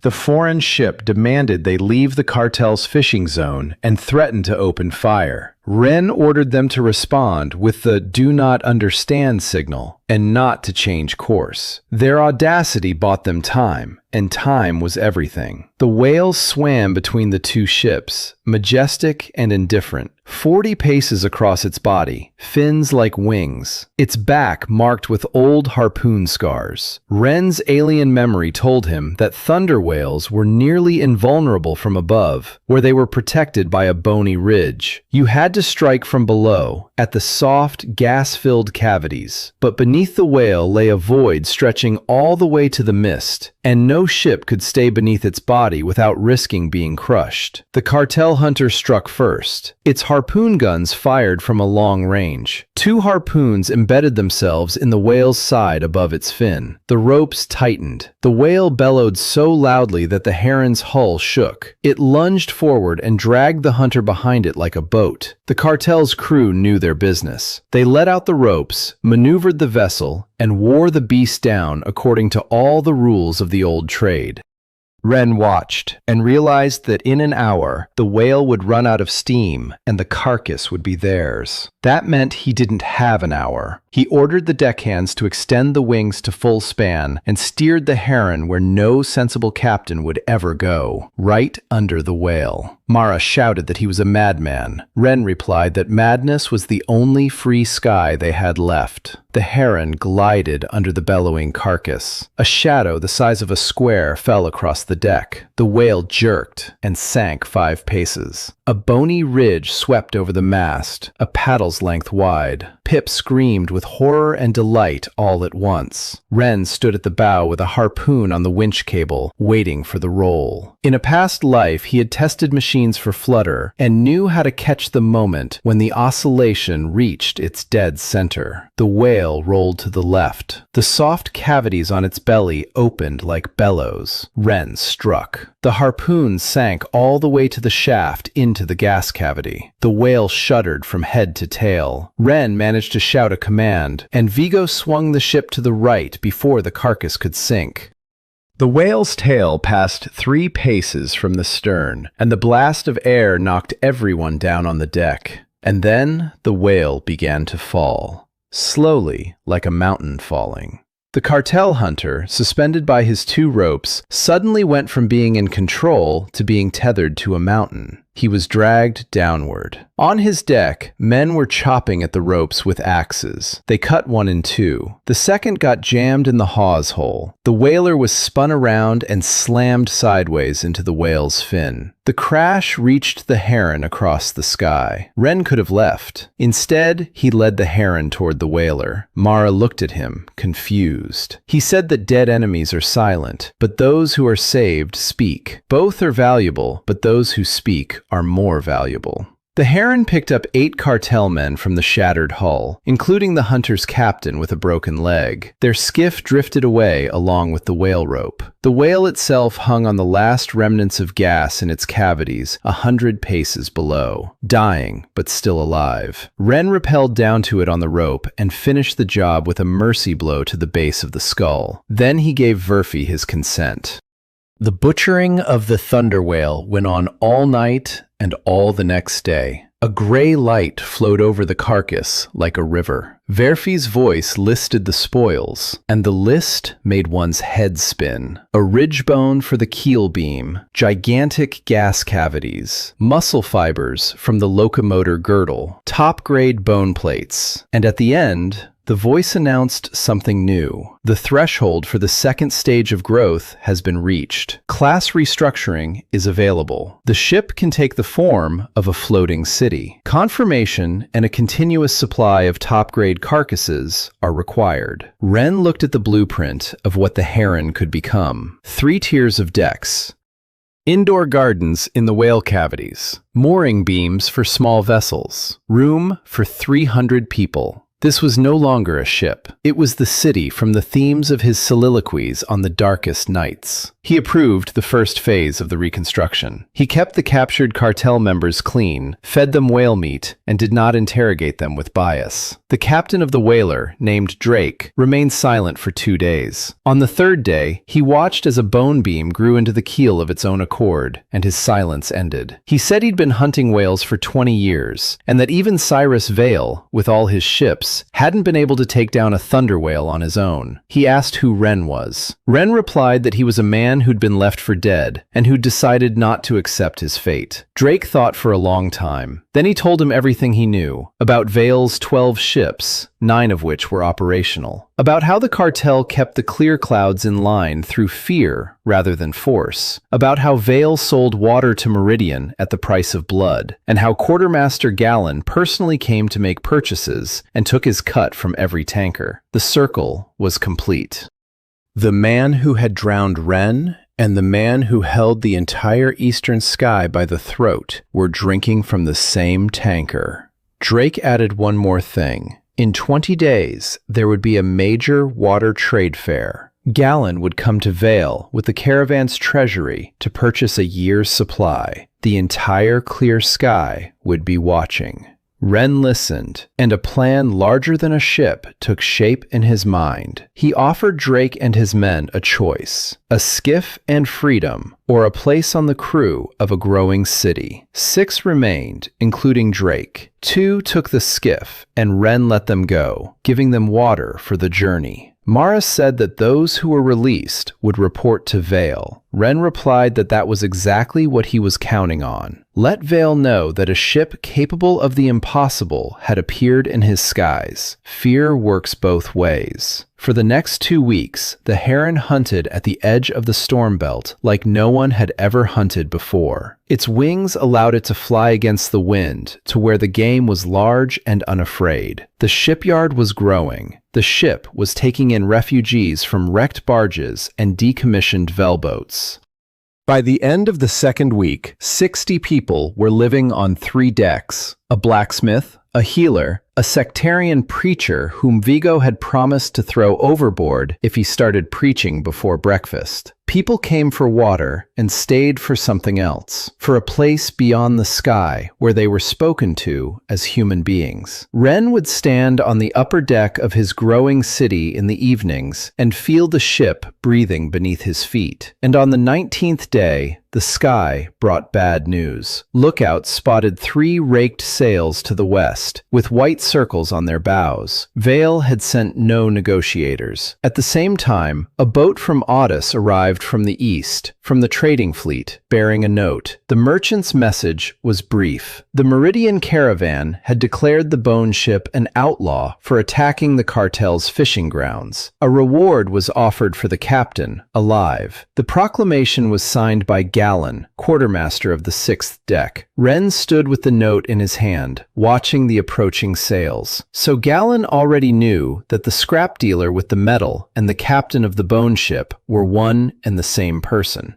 The foreign ship demanded they leave the cartel's fishing zone and threatened to open fire. Ren ordered them to respond with the "do not understand" signal and not to change course. Their audacity bought them time, and time was everything. The whale swam between the two ships, majestic and indifferent, 40 paces across its body, fins like wings, its back marked with old harpoon scars. Ren's alien memory told him that thunder whales were nearly invulnerable from above, where they were protected by a bony ridge. You had to strike from below, at the soft, gas-filled cavities. But beneath the whale lay a void stretching all the way to the mist, and no ship could stay beneath its body without risking being crushed. The cartel hunter struck first. Its harpoon guns fired from a long range. 2 harpoons embedded themselves in the whale's side above its fin. The ropes tightened. The whale bellowed so loudly that the heron's hull shook. It lunged forward and dragged the hunter behind it like a boat. The cartel's crew knew their business. They let out the ropes, maneuvered the vessel, and wore the beast down according to all the rules of the old trade. Ren watched and realized that in an hour, the whale would run out of steam and the carcass would be theirs. That meant he didn't have an hour. He ordered the deckhands to extend the wings to full span and steered the heron where no sensible captain would ever go, right under the whale. Mara shouted that he was a madman. Ren replied that madness was the only free sky they had left. The heron glided under the bellowing carcass. A shadow the size of a square fell across the deck. The whale jerked and sank 5 paces. A bony ridge swept over the mast, a paddle's length wide. Pip screamed with horror and delight all at once. Ren stood at the bow with a harpoon on the winch cable, waiting for the roll. In a past life, he had tested machines for flutter and knew how to catch the moment when the oscillation reached its dead center. The whale rolled to the left. The soft cavities on its belly opened like bellows. Ren struck. The harpoon sank all the way to the shaft into the gas cavity. The whale shuddered from head to tail. Ren managed to shout a command, and Vigo swung the ship to the right before the carcass could sink. The whale's tail passed 3 paces from the stern, and the blast of air knocked everyone down on the deck. And then the whale began to fall, slowly like a mountain falling. The cartel hunter, suspended by his 2 ropes, suddenly went from being in control to being tethered to a mountain. He was dragged downward. On his deck, men were chopping at the ropes with axes. They cut one in 2. The second got jammed in the hawse hole. The whaler was spun around and slammed sideways into the whale's fin. The crash reached the heron across the sky. Ren could have left. Instead, he led the heron toward the whaler. Mara looked at him, confused. He said that dead enemies are silent, but those who are saved speak. Both are valuable, but those who speak are more valuable. The heron picked up 8 cartel men from the shattered hull, including the hunter's captain with a broken leg. Their skiff drifted away along with the whale rope. The whale itself hung on the last remnants of gas in its cavities 100 paces below, dying but still alive. Ren rappelled down to it on the rope and finished the job with a mercy blow to the base of the skull. Then he gave Verfi his consent. The butchering of the thunder whale went on all night and all the next day. A gray light flowed over the carcass like a river. Verfi's voice listed the spoils, and the list made one's head spin. A ridge bone for the keel beam, gigantic gas cavities, muscle fibers from the locomotor girdle, top-grade bone plates, and at the end, the voice announced something new. The threshold for the second stage of growth has been reached. Class restructuring is available. The ship can take the form of a floating city. Confirmation and a continuous supply of top-grade carcasses are required. Ren looked at the blueprint of what the heron could become. 3 tiers of decks. Indoor gardens in the whale cavities. Mooring beams for small vessels. Room for 300 people. This was no longer a ship. It was the city from the themes of his soliloquies on the darkest nights. He approved the first phase of the reconstruction. He kept the captured cartel members clean, fed them whale meat, and did not interrogate them with bias. The captain of the whaler, named Drake, remained silent for 2 days. On the third day, he watched as a bone beam grew into the keel of its own accord, and his silence ended. He said he'd been hunting whales for 20 years, and that even Cyrus Vale, with all his ships, hadn't been able to take down a thunder whale on his own. He asked who Wren was. Wren replied that he was a man who'd been left for dead, and who'd decided not to accept his fate. Drake thought for a long time. Then he told him everything he knew, about Vale's 12 ships, 9 of which were operational, about how the cartel kept the clear clouds in line through fear rather than force, about how Vale sold water to Meridian at the price of blood, and how Quartermaster Gallon personally came to make purchases and took his cut from every tanker. The circle was complete. The man who had drowned Wren and the man who held the entire eastern sky by the throat were drinking from the same tanker. Drake added one more thing. In 20 days, there would be a major water trade fair. Gallon would come to Vale with the caravan's treasury to purchase a year's supply. The entire clear sky would be watching. Wren listened, and a plan larger than a ship took shape in his mind. He offered Drake and his men a choice: a skiff and freedom, or a place on the crew of a growing city. 6 remained, including Drake. 2 took the skiff, and Wren let them go, giving them water for the journey. Mara said that those who were released would report to Vale. Wren replied that that was exactly what he was counting on. Let Vale know that a ship capable of the impossible had appeared in his skies. Fear works both ways. For the next 2 weeks, the heron hunted at the edge of the storm belt like no one had ever hunted before. Its wings allowed it to fly against the wind to where the game was large and unafraid. The shipyard was growing. The ship was taking in refugees from wrecked barges and decommissioned Velboats. By the end of the second week, 60 people were living on 3 decks: a blacksmith, a healer, a sectarian preacher whom Vigo had promised to throw overboard if he started preaching before breakfast. People came for water and stayed for something else, for a place beyond the sky where they were spoken to as human beings. Wren would stand on the upper deck of his growing city in the evenings and feel the ship breathing beneath his feet. And on the 19th day, the sky brought bad news. Lookouts spotted 3 raked sails to the west, with white circles on their bows. Vale had sent no negotiators. At the same time, a boat from Audis arrived from the east, from the trading fleet, bearing a note. The merchant's message was brief. The Meridian caravan had declared the bone ship an outlaw for attacking the cartel's fishing grounds. A reward was offered for the captain, alive. The proclamation was signed by Gallon, quartermaster of the 6th deck. Wren stood with the note in his hand, watching the approaching sails. So Gallon already knew that the scrap dealer with the metal and the captain of the bone ship were one and the same person.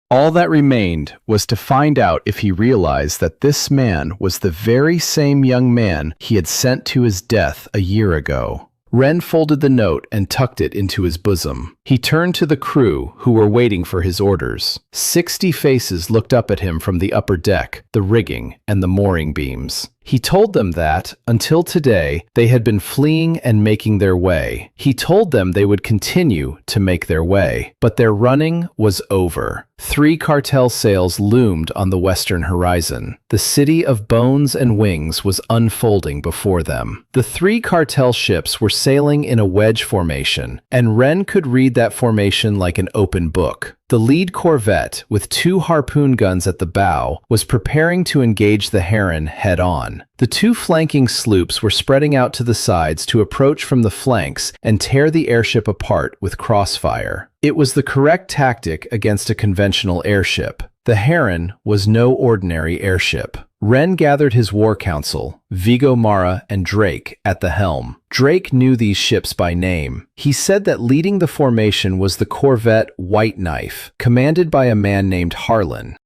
All that remained was to find out if he realized that this man was the very same young man he had sent to his death a year ago. Wren folded the note and tucked it into his bosom. He turned to the crew, who were waiting for his orders. 60 faces looked up at him from the upper deck, the rigging, and the mooring beams. He told them that, until today, they had been fleeing and making their way. He told them they would continue to make their way, but their running was over. 3 cartel sails loomed on the western horizon. The city of bones and wings was unfolding before them. The 3 cartel ships were sailing in a wedge formation, and Wren could read that formation like an open book. The lead corvette, with 2 harpoon guns at the bow, was preparing to engage the Heron head-on. The 2 flanking sloops were spreading out to the sides to approach from the flanks and tear the airship apart with crossfire. It was the correct tactic against a conventional airship. The Heron was no ordinary airship. Wren gathered his war council, Vigo, Mara, and Drake, at the helm. Drake knew these ships by name. He said that leading the formation was the corvette White Knife, commanded by a man named Harlan.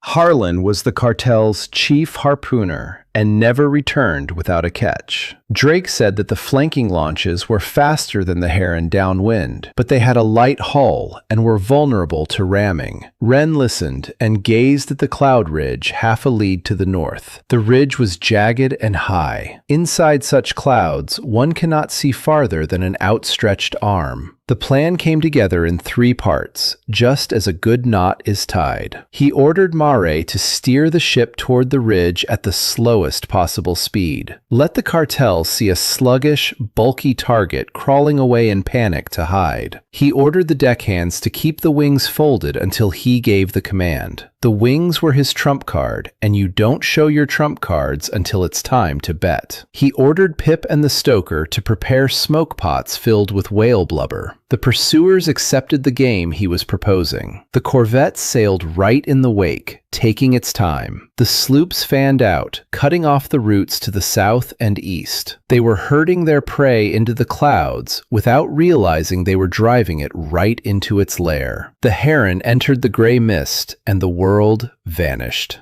Harlan was the cartel's chief harpooner and never returned without a catch. Drake said that the flanking launches were faster than the Heron downwind, but they had a light hull and were vulnerable to ramming. Wren listened and gazed at the cloud ridge half a league to the north. The ridge was jagged and high. Inside such clouds, one cannot see farther than an outstretched arm. The plan came together in 3 parts, just as a good knot is tied. He ordered Mare to steer the ship toward the ridge at the slowest possible speed. Let the cartel see a sluggish, bulky target crawling away in panic to hide. He ordered the deckhands to keep the wings folded until he gave the command. The wings were his trump card, and you don't show your trump cards until it's time to bet. He ordered Pip and the stoker to prepare smoke pots filled with whale blubber. The pursuers accepted the game he was proposing. The corvette sailed right in the wake, taking its time. The sloops fanned out, cutting off the routes to the south and east. They were herding their prey into the clouds without realizing they were driving it right into its lair. The Heron entered the gray mist, and the world vanished.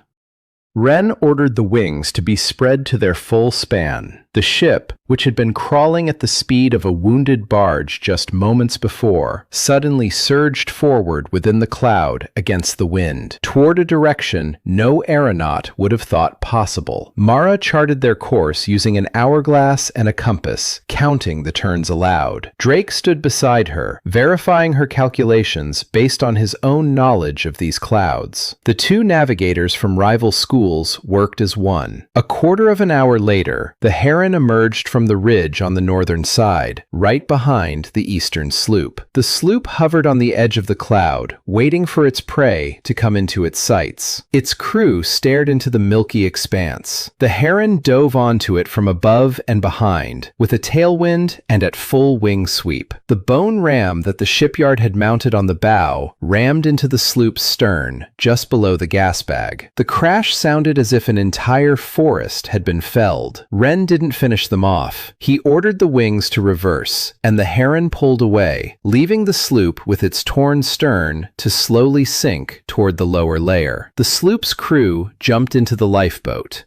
Wren ordered the wings to be spread to their full span. The ship, which had been crawling at the speed of a wounded barge just moments before, suddenly surged forward within the cloud against the wind, toward a direction no aeronaut would have thought possible. Mara charted their course using an hourglass and a compass, counting the turns aloud. Drake stood beside her, verifying her calculations based on his own knowledge of these clouds. The 2 navigators from rival schools worked as one. A quarter of an hour later, the Heron emerged from the ridge on the northern side, right behind the eastern sloop. The sloop hovered on the edge of the cloud, waiting for its prey to come into its sights. Its crew stared into the milky expanse. The Heron dove onto it from above and behind, with a tailwind and at full wing sweep. The bone ram that the shipyard had mounted on the bow rammed into the sloop's stern, just below the gas bag. The crash sounded as if an entire forest had been felled. Wren didn't finish them off. He ordered the wings to reverse, and the Heron pulled away, leaving the sloop with its torn stern to slowly sink toward the lower layer. The sloop's crew jumped into the lifeboat.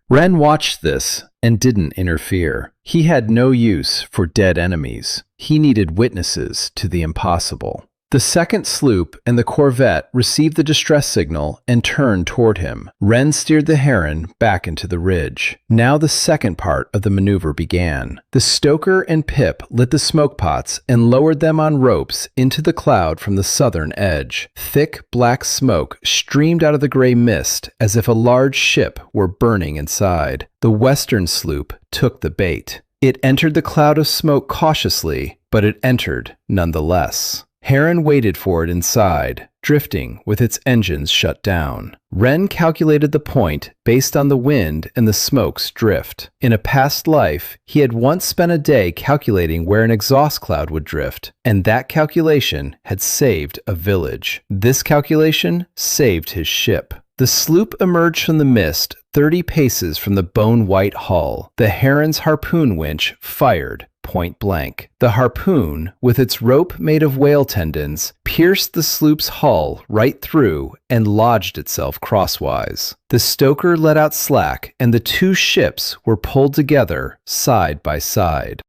Wren watched this and didn't interfere. He had no use for dead enemies. He needed witnesses to the impossible. The second sloop and the corvette received the distress signal and turned toward him. Wren steered the Heron back into the ridge. Now the second part of the maneuver began. The stoker and Pip lit the smoke pots and lowered them on ropes into the cloud from the southern edge. Thick black smoke streamed out of the gray mist as if a large ship were burning inside. The western sloop took the bait. It entered the cloud of smoke cautiously, but it entered nonetheless. Heron waited for it inside, drifting with its engines shut down. Wren calculated the point based on the wind and the smoke's drift. In a past life, he had once spent a day calculating where an exhaust cloud would drift, and that calculation had saved a village. This calculation saved his ship. The sloop emerged from the mist 30 paces from the bone-white hull. The Heron's harpoon winch fired point blank. The harpoon, with its rope made of whale tendons, pierced the sloop's hull right through and lodged itself crosswise. The stoker let out slack, and the 2 ships were pulled together side by side.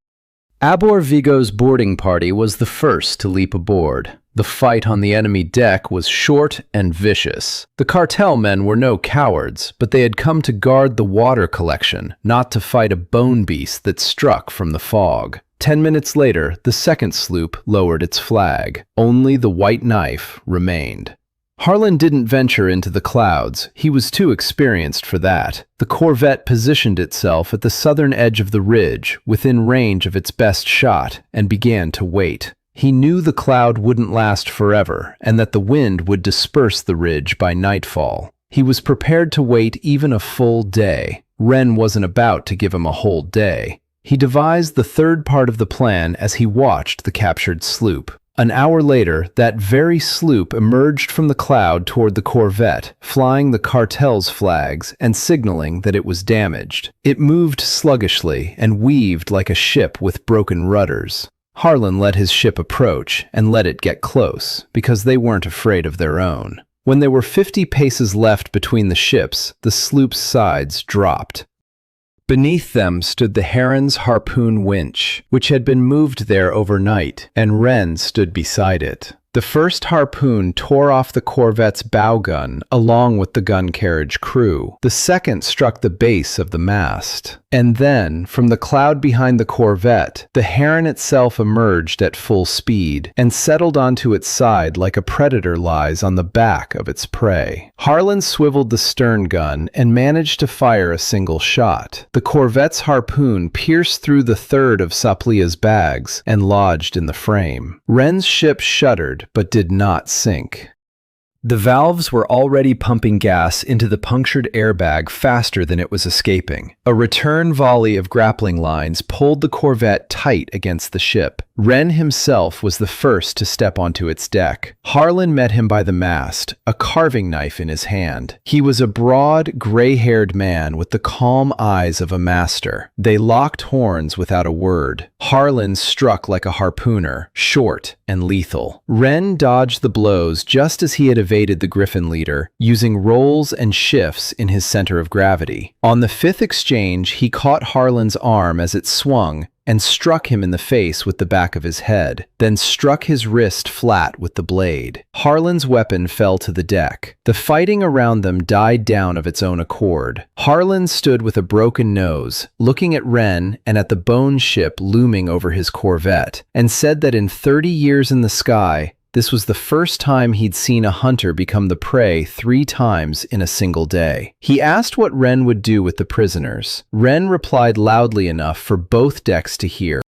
Abor Vigo's boarding party was the first to leap aboard. The fight on the enemy deck was short and vicious. The cartel men were no cowards, but they had come to guard the water collection, not to fight a bone beast that struck from the fog. 10 minutes later, the second sloop lowered its flag. Only the white knife remained. Harlan didn't venture into the clouds. He was too experienced for that. The corvette positioned itself at the southern edge of the ridge, within range of its best shot, and began to wait. He knew the cloud wouldn't last forever, and that the wind would disperse the ridge by nightfall. He was prepared to wait even a full day. Wren wasn't about to give him a whole day. He devised the third part of the plan as he watched the captured sloop. An hour later, that very sloop emerged from the cloud toward the corvette, flying the cartel's flags and signaling that it was damaged. It moved sluggishly and weaved like a ship with broken rudders. Harlan let his ship approach and let it get close, because they weren't afraid of their own. When there were 50 paces left between the ships, the sloop's sides dropped. Beneath them stood the Heron's harpoon winch, which had been moved there overnight, and Wren stood beside it. The first harpoon tore off the corvette's bow gun along with the gun carriage crew. The second struck the base of the mast. And then, from the cloud behind the corvette, the Heron itself emerged at full speed and settled onto its side like a predator lies on the back of its prey. Harlan swiveled the stern gun and managed to fire a single shot. The corvette's harpoon pierced through the third of Saplia's bags and lodged in the frame. Wren's ship shuddered but did not sink. The valves were already pumping gas into the punctured airbag faster than it was escaping. A return volley of grappling lines pulled the corvette tight against the ship. Wren himself was the first to step onto its deck. Harlan met him by the mast, a carving knife in his hand. He was a broad, gray-haired man with the calm eyes of a master. They locked horns without a word. Harlan struck like a harpooner, short and lethal. Wren dodged the blows just as he had evaded the Griffin leader, using rolls and shifts in his center of gravity. On the fifth exchange, he caught Harlan's arm as it swung and struck him in the face with the back of his head, then struck his wrist flat with the blade. Harlan's weapon fell to the deck. The fighting around them died down of its own accord. Harlan stood with a broken nose, looking at Wren and at the bone ship looming over his corvette, and said that in 30 years in the sky, this was the first time he'd seen a hunter become the prey 3 times in a single day. He asked what Wren would do with the prisoners. Wren replied loudly enough for both decks to hear.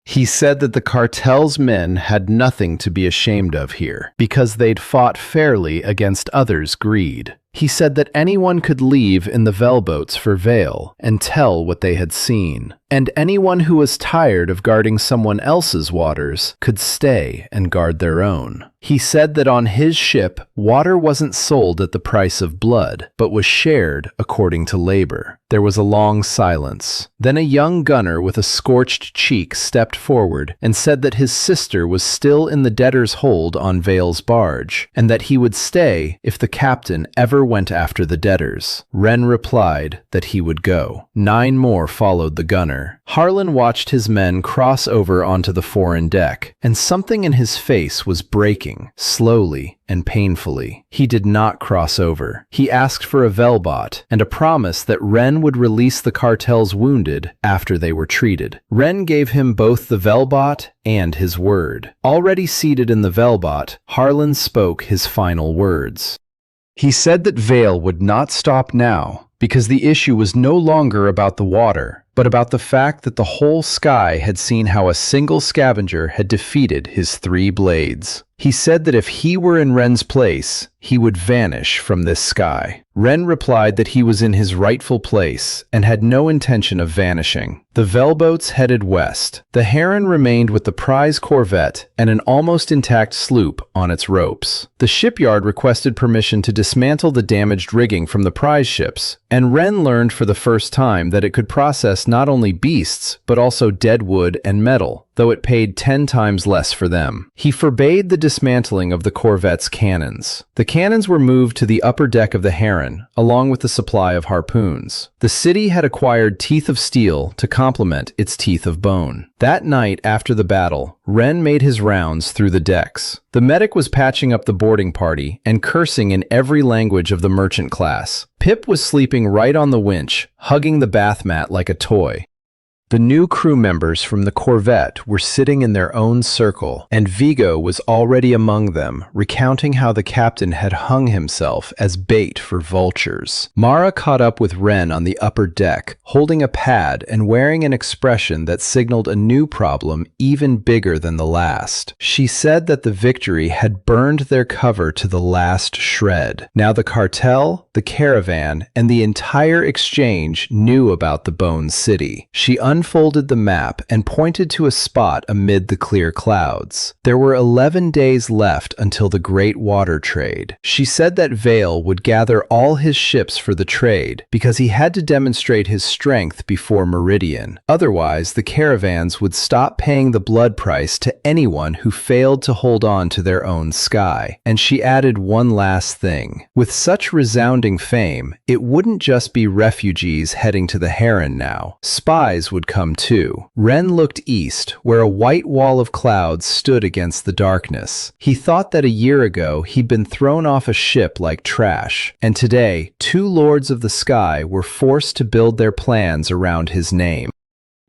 He said that the cartel's men had nothing to be ashamed of here, because they'd fought fairly against others' greed. He said that anyone could leave in the Velboats for Vale and tell what they had seen, and anyone who was tired of guarding someone else's waters could stay and guard their own. He said that on his ship, water wasn't sold at the price of blood, but was shared according to labor. There was a long silence. Then a young gunner with a scorched cheek stepped forward and said that his sister was still in the debtor's hold on Vale's barge, and that he would stay if the captain ever went after the debtors. Wren replied that he would go. 9 more followed the gunner. Harlan watched his men cross over onto the foreign deck, and something in his face was breaking, slowly and painfully. He did not cross over. He asked for a Velbot and a promise that Wren would release the cartel's wounded after they were treated. Wren gave him both the Velbot and his word. Already seated in the Velbot, Harlan spoke his final words. He said that Vale would not stop now, because the issue was no longer about the water, but about the fact that the whole sky had seen how a single scavenger had defeated his 3 blades. He said that if he were in Wren's place, he would vanish from this sky. Wren replied that he was in his rightful place and had no intention of vanishing. The Velboats headed west. The Heron remained with the prize corvette and an almost intact sloop on its ropes. The shipyard requested permission to dismantle the damaged rigging from the prize ships, and Wren learned for the first time that it could process not only beasts, but also dead wood and metal, though it paid 10 times less for them. He forbade the dismantling of the corvette's cannons. The cannons were moved to the upper deck of the Heron, along with the supply of harpoons. The city had acquired teeth of steel to complement its teeth of bone. That night after the battle, Wren made his rounds through the decks. The medic was patching up the boarding party and cursing in every language of the merchant class. Pip was sleeping right on the winch, hugging the bath mat like a toy. The new crew members from the corvette were sitting in their own circle, and Vigo was already among them, recounting how the captain had hung himself as bait for vultures. Mara caught up with Wren on the upper deck, holding a pad and wearing an expression that signaled a new problem even bigger than the last. She said that the victory had burned their cover to the last shred. Now the cartel, the caravan, and the entire exchange knew about the Bone City. She unfolded the map and pointed to a spot amid the clear clouds. There were 11 days left until the Great Water Trade. She said that Vale would gather all his ships for the trade because he had to demonstrate his strength before Meridian. Otherwise, the caravans would stop paying the blood price to anyone who failed to hold on to their own sky. And she added one last thing. With such resounding fame, it wouldn't just be refugees heading to the Heron now. Spies would come too. Ren looked east, where a white wall of clouds stood against the darkness. He thought that a year ago he'd been thrown off a ship like trash, and today, two lords of the sky were forced to build their plans around his name.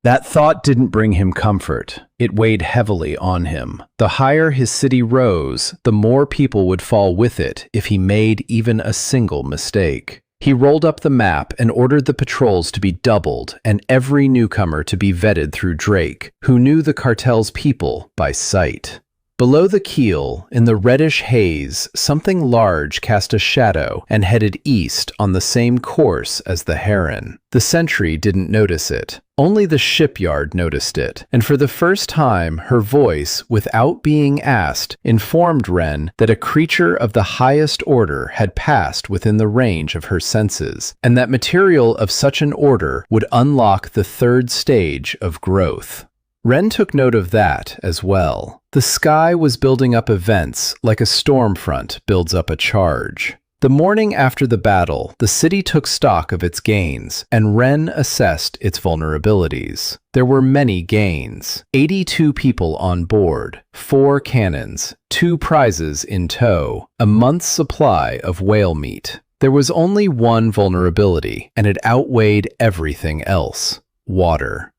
That thought didn't bring him comfort. It weighed heavily on him. The higher his city rose, the more people would fall with it if he made even a single mistake. He rolled up the map and ordered the patrols to be doubled and every newcomer to be vetted through Drake, who knew the cartel's people by sight. Below the keel, in the reddish haze, something large cast a shadow and headed east on the same course as the Heron. The sentry didn't notice it. Only the shipyard noticed it, and for the first time, her voice, without being asked, informed Ren that a creature of the highest order had passed within the range of her senses, and that material of such an order would unlock the third stage of growth. Ren took note of that as well. The sky was building up events like a storm front builds up a charge. The morning after the battle, the city took stock of its gains, and Ren assessed its vulnerabilities. There were many gains. 82 people on board, 4 cannons, 2 prizes in tow, a month's supply of whale meat. There was only one vulnerability, and it outweighed everything else: water.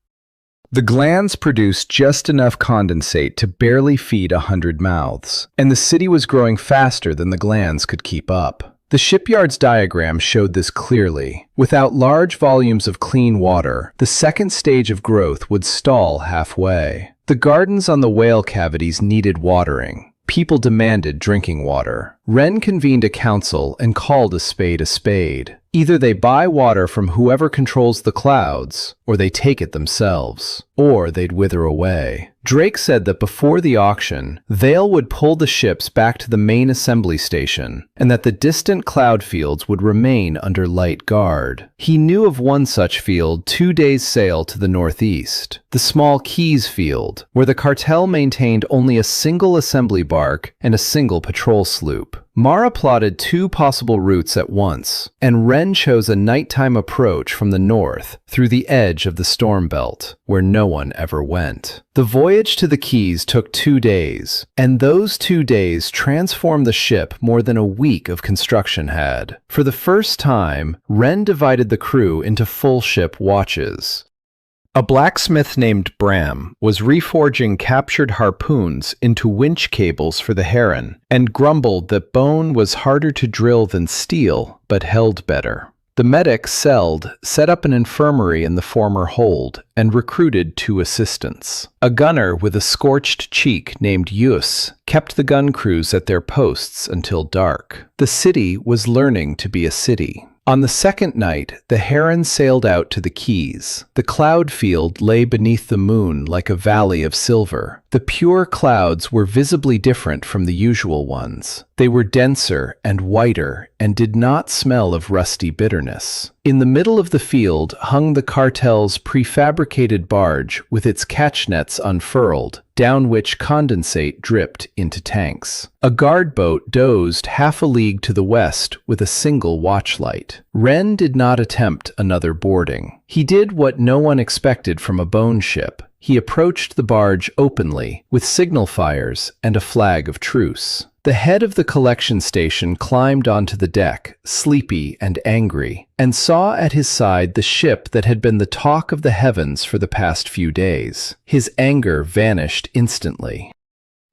The glands produced just enough condensate to barely feed 100 mouths, and the city was growing faster than the glands could keep up. The shipyard's diagram showed this clearly. Without large volumes of clean water, the second stage of growth would stall halfway. The gardens on the whale cavities needed watering. People demanded drinking water. Ren convened a council and called a spade a spade. Either they buy water from whoever controls the clouds, or they take it themselves, or they'd wither away. Drake said that before the auction, Vale would pull the ships back to the main assembly station, and that the distant cloud fields would remain under light guard. He knew of one such field 2 days' sail to the northeast, the small Keys field, where the cartel maintained only a single assembly bark and a single patrol sloop. Mara plotted 2 possible routes at once, and Ren chose a nighttime approach from the north through the edge of the storm belt, where no one ever went. The voyage to the Keys took 2 days, and those 2 days transformed the ship more than a week of construction had. For the first time, Ren divided the crew into full ship watches. A blacksmith named Bram was reforging captured harpoons into winch cables for the Heron, and grumbled that bone was harder to drill than steel, but held better. The medic, Seld, set up an infirmary in the former hold and recruited 2 assistants. A gunner with a scorched cheek named Yus kept the gun crews at their posts until dark. The city was learning to be a city. On the second night, the Heron sailed out to the Keys. The cloud field lay beneath the moon like a valley of silver. The pure clouds were visibly different from the usual ones. They were denser and whiter and did not smell of rusty bitterness. In the middle of the field hung the cartel's prefabricated barge with its catch nets unfurled, down which condensate dripped into tanks. A guard boat dozed half a league to the west with a single watchlight. Ren did not attempt another boarding. He did what no one expected from a bone ship. He approached the barge openly, with signal fires and a flag of truce. The head of the collection station climbed onto the deck, sleepy and angry, and saw at his side the ship that had been the talk of the heavens for the past few days. His anger vanished instantly.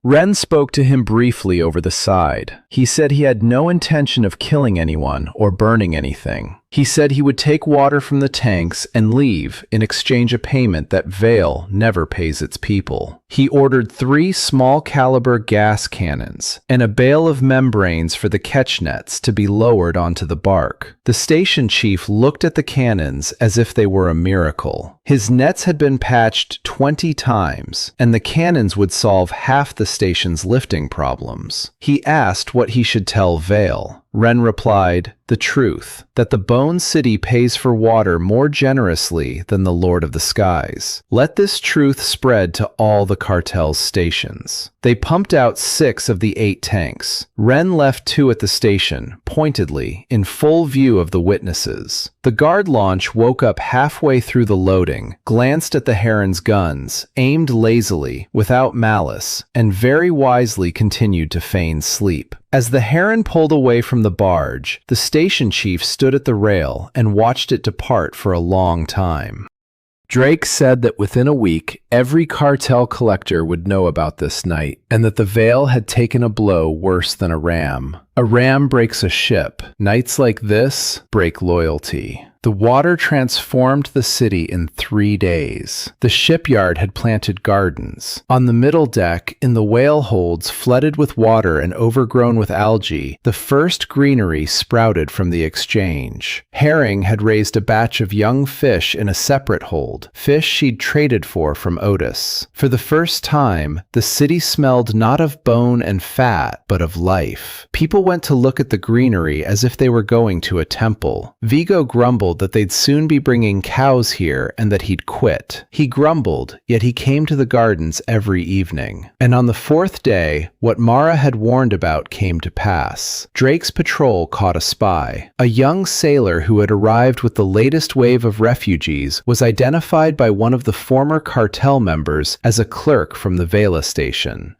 Ren spoke to him briefly over the side. He said he had no intention of killing anyone or burning anything. He said he would take water from the tanks and leave in exchange a payment that Vale never pays its people. He ordered 3 small-caliber gas cannons and a bale of membranes for the catch nets to be lowered onto the bark. The station chief looked at the cannons as if they were a miracle. His nets had been patched 20 times, and the cannons would solve half the station's lifting problems. He asked what he should tell Vale. Wren replied, "The truth, that the Bone City pays for water more generously than the Lord of the Skies. Let this truth spread to all the cartel's stations." They pumped out 6 of the 8 tanks. Wren left 2 at the station, pointedly, in full view of the witnesses. The guard launch woke up halfway through the loading, glanced at the Heron's guns, aimed lazily, without malice, and very wisely continued to feign sleep. As the Heron pulled away from the barge, the station chief stood at the rail and watched it depart for a long time. Drake said that within a week, every cartel collector would know about this night, and that the Vale had taken a blow worse than a ram. A ram breaks a ship. Nights like this break loyalty. The water transformed the city in 3 days. The shipyard had planted gardens. On the middle deck, in the whale holds flooded with water and overgrown with algae, the first greenery sprouted from the exchange. Herring had raised a batch of young fish in a separate hold, fish she'd traded for from Otis. For the first time, the city smelled not of bone and fat, but of life. People went to look at the greenery as if they were going to a temple. Vigo grumbled that they'd soon be bringing cows here and that he'd quit. He grumbled, yet he came to the gardens every evening. And on the 4th day, what Mara had warned about came to pass. Drake's patrol caught a spy. A young sailor who had arrived with the latest wave of refugees was identified by one of the former cartel members as a clerk from the Vela station.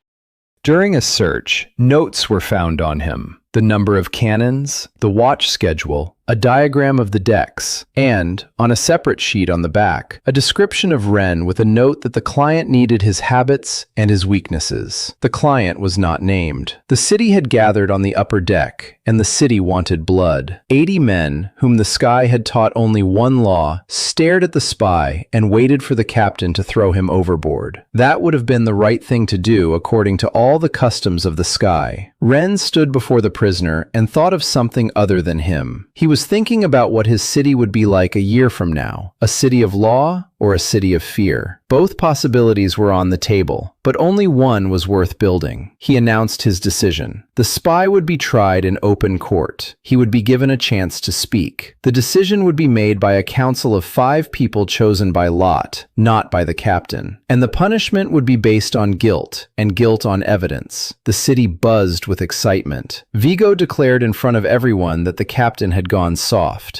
During a search, notes were found on him. The number of cannons, the watch schedule, a diagram of the decks, and, on a separate sheet on the back, a description of Wren with a note that the client needed his habits and his weaknesses. The client was not named. The city had gathered on the upper deck, and the city wanted blood. 80 men, whom the sky had taught only one law, stared at the spy and waited for the captain to throw him overboard. That would have been the right thing to do according to all the customs of the sky. Wren stood before the prisoner and thought of something other than him. He was thinking about what his city would be like a year from now, a city of law or a city of fear. Both possibilities were on the table, but only one was worth building. He announced his decision. The spy would be tried in open court. He would be given a chance to speak. The decision would be made by a council of 5 people chosen by lot, not by the captain. And the punishment would be based on guilt, and guilt on evidence. The city buzzed with excitement. Vigo declared in front of everyone that the captain had gone soft.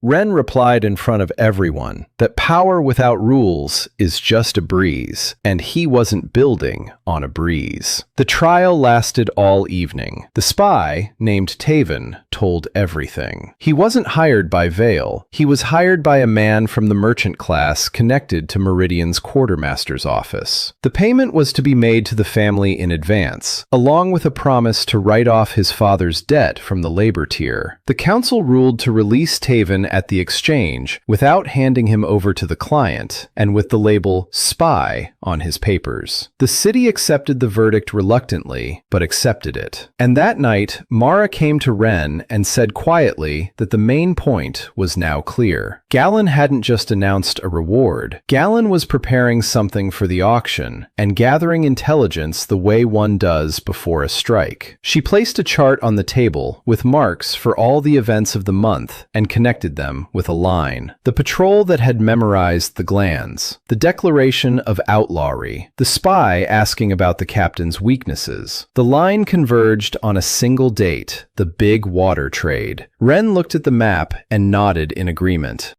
Wren replied in front of everyone that power without rules is just a breeze, and he wasn't building on a breeze. The trial lasted all evening. The spy, named Taven, told everything. He wasn't hired by Vale. He was hired by a man from the merchant class connected to Meridian's quartermaster's office. The payment was to be made to the family in advance, along with a promise to write off his father's debt from the labor tier. The council ruled to release Taven at the exchange without handing him over to the client, and with the label spy on his papers. The city accepted the verdict reluctantly, but accepted it. And that night, Mara came to Wren and said quietly that the main point was now clear. Gallon hadn't just announced a reward. Gallon was preparing something for the auction and gathering intelligence the way one does before a strike. She placed a chart on the table with marks for all the events of the month and connected them with a line. The patrol that had memorized the glands, the declaration of outlawry, the spy asking about the captain's weaknesses. The line converged on a single date, the big water trade. Wren looked at the map and nodded in agreement.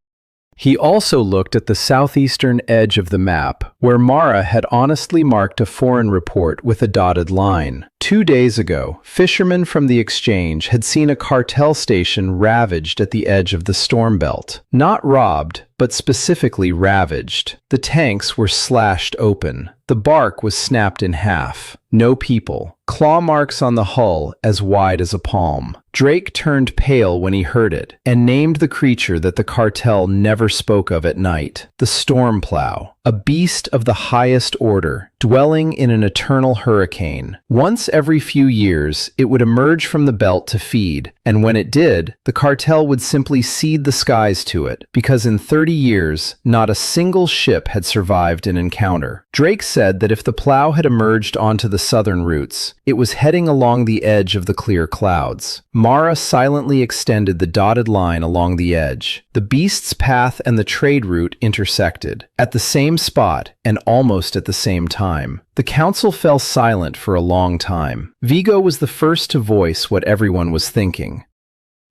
He also looked at the southeastern edge of the map, where Mara had honestly marked a foreign report with a dotted line. 2 days ago, fishermen from the exchange had seen a cartel station ravaged at the edge of the storm belt. Not robbed, but specifically ravaged. The tanks were slashed open. The bark was snapped in half. No people. Claw marks on the hull as wide as a palm. Drake turned pale when he heard it, and named the creature that the cartel never spoke of at night, the storm plow, a beast of the highest order, dwelling in an eternal hurricane. Once every few years, it would emerge from the belt to feed, and when it did, the cartel would simply cede the skies to it, because in 30 years, not a single ship had survived an encounter. Drake said that if the plow had emerged onto the southern routes, it was heading along the edge of the clear clouds. Mara silently extended the dotted line along the edge. The beast's path and the trade route intersected, at the same spot and almost at the same time. The council fell silent for a long time. Vigo was the first to voice what everyone was thinking.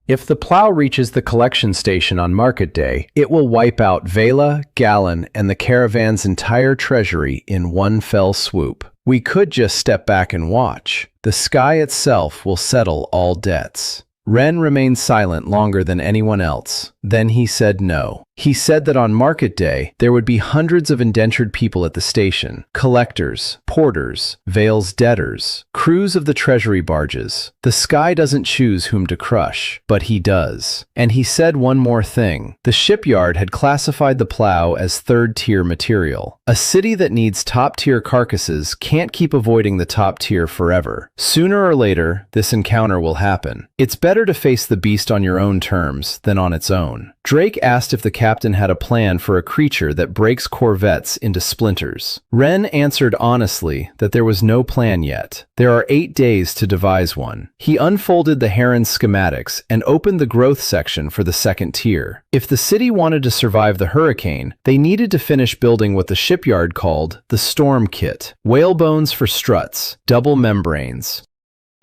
If the plow reaches the collection station on market day, it will wipe out Vela, Gallon, and the caravan's entire treasury in one fell swoop. We could just step back and watch. The sky itself will settle all debts. Ren remained silent longer than anyone else. Then he said no. He said that on market day, there would be hundreds of indentured people at the station, collectors, porters, Vale's debtors, crews of the treasury barges. The sky doesn't choose whom to crush, but he does. And he said one more thing. The shipyard had classified the plow as third-tier material. A city that needs top-tier carcasses can't keep avoiding the top tier forever. Sooner or later, this encounter will happen. It's better to face the beast on your own terms than on its own. Drake asked if the captain had a plan for a creature that breaks corvettes into splinters. Ren answered honestly that there was no plan yet. There are 8 days to devise one. He unfolded the Heron's schematics and opened the growth section for the second tier. If the city wanted to survive the hurricane, they needed to finish building what the shipyard called the Storm Kit. Whalebones for struts, double membranes,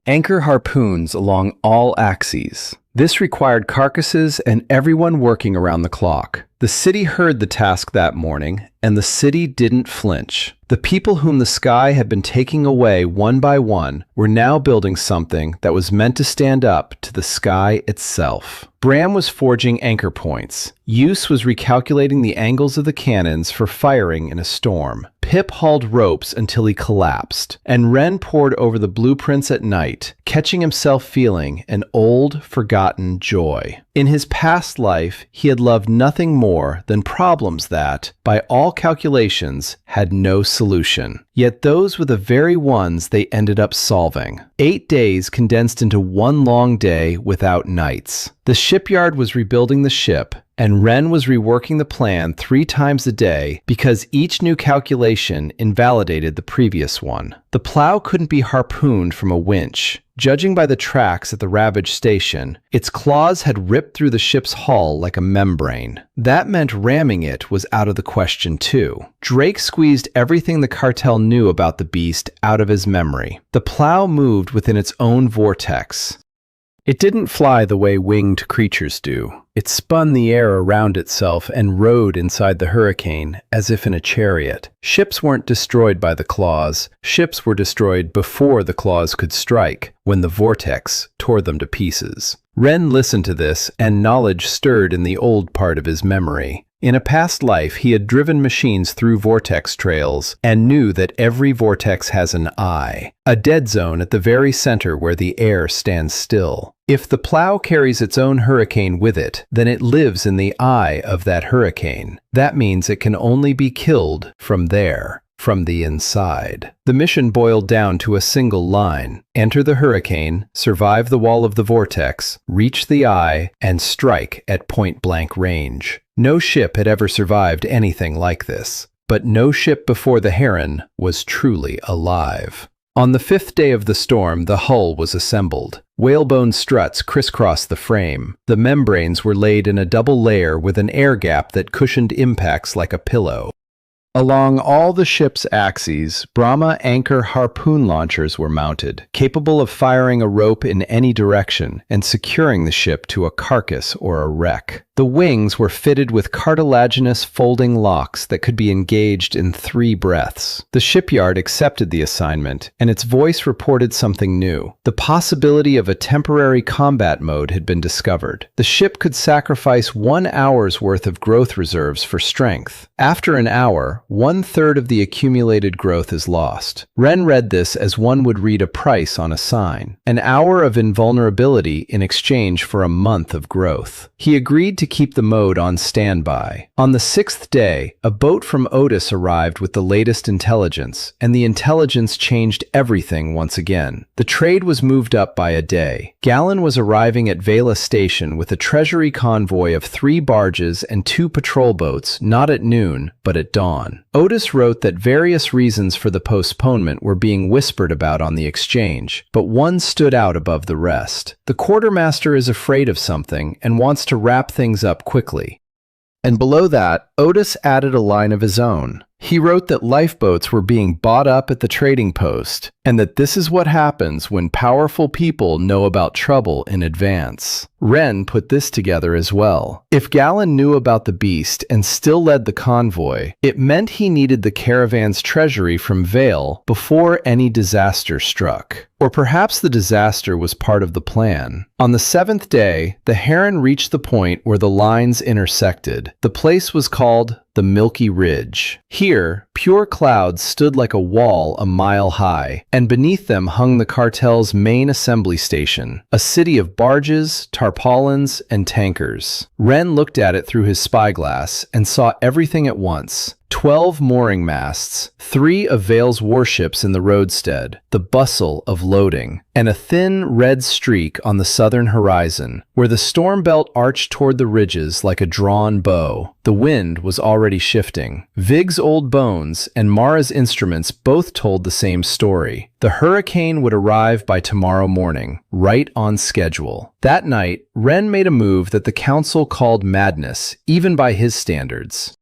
anchor harpoons along all axes. This required carcasses and everyone working around the clock. The city heard the task that morning, and the city didn't flinch. The people whom the sky had been taking away one by one were now building something that was meant to stand up to the sky itself. Bram was forging anchor points. Use was recalculating the angles of the cannons for firing in a storm. Pip hauled ropes until he collapsed, and Ren pored over the blueprints at night, catching himself feeling an old, forgotten joy. In his past life, he had loved nothing more than problems that, by all calculations, had no solution. Yet those were the very ones they ended up solving. 8 days condensed into one long day without nights. The shipyard was rebuilding the ship, and Ren was reworking the plan 3 times a day because each new calculation invalidated the previous one. The plow couldn't be harpooned from a winch. Judging by the tracks at the ravaged station, its claws had ripped through the ship's hull like a membrane. That meant ramming it was out of the question too. Drake squeezed everything the cartel knew about the beast out of his memory. The plow moved within its own vortex. It didn't fly the way winged creatures do. It spun the air around itself and rode inside the hurricane as if in a chariot. Ships weren't destroyed by the claws. Ships were destroyed before the claws could strike, when the vortex tore them to pieces. Ren listened to this, and knowledge stirred in the old part of his memory. In a past life, he had driven machines through vortex trails and knew that every vortex has an eye, a dead zone at the very center where the air stands still. If the plow carries its own hurricane with it, then it lives in the eye of that hurricane. That means it can only be killed from there, from the inside. The mission boiled down to a single line: enter the hurricane, survive the wall of the vortex, reach the eye, and strike at point-blank range. No ship had ever survived anything like this, but no ship before the Heron was truly alive. On the 5th day of the storm, the hull was assembled. Whalebone struts crisscrossed the frame. The membranes were laid in a double layer with an air gap that cushioned impacts like a pillow. Along all the ship's axes, Brahma anchor harpoon launchers were mounted, capable of firing a rope in any direction and securing the ship to a carcass or a wreck. The wings were fitted with cartilaginous folding locks that could be engaged in 3 breaths. The shipyard accepted the assignment, and its voice reported something new. The possibility of a temporary combat mode had been discovered. The ship could sacrifice 1 hour's worth of growth reserves for strength. After an hour, 1/3 of the accumulated growth is lost. Ren read this as one would read a price on a sign. An hour of invulnerability in exchange for a month of growth. He agreed to keep the mode on standby. On the 6th day, a boat from Otis arrived with the latest intelligence, and the intelligence changed everything once again. The trade was moved up by a day. Gallon was arriving at Vela Station with a treasury convoy of 3 barges and 2 patrol boats, not at noon, but at dawn. Otis wrote that various reasons for the postponement were being whispered about on the exchange, but one stood out above the rest. The quartermaster is afraid of something and wants to wrap things up quickly. And below that, Otis added a line of his own. He wrote that lifeboats were being bought up at the trading post, and that this is what happens when powerful people know about trouble in advance. Ren put this together as well. If Gallon knew about the beast and still led the convoy, it meant he needed the caravan's treasury from Vale before any disaster struck. Or perhaps the disaster was part of the plan. On the 7th day, the Heron reached the point where the lines intersected. The place was called the Milky Ridge. Here, pure clouds stood like a wall a mile high, and beneath them hung the cartel's main assembly station, a city of barges, tarpaulins, and tankers. Ren looked at it through his spyglass and saw everything at once. 12 mooring masts, 3 of Vale's warships in the roadstead, the bustle of loading, and a thin red streak on the southern horizon, where the storm belt arched toward the ridges like a drawn bow. The wind was already shifting. Vig's old bones and Mara's instruments both told the same story. The hurricane would arrive by tomorrow morning, right on schedule. That night, Ren made a move that the council called madness, even by his standards.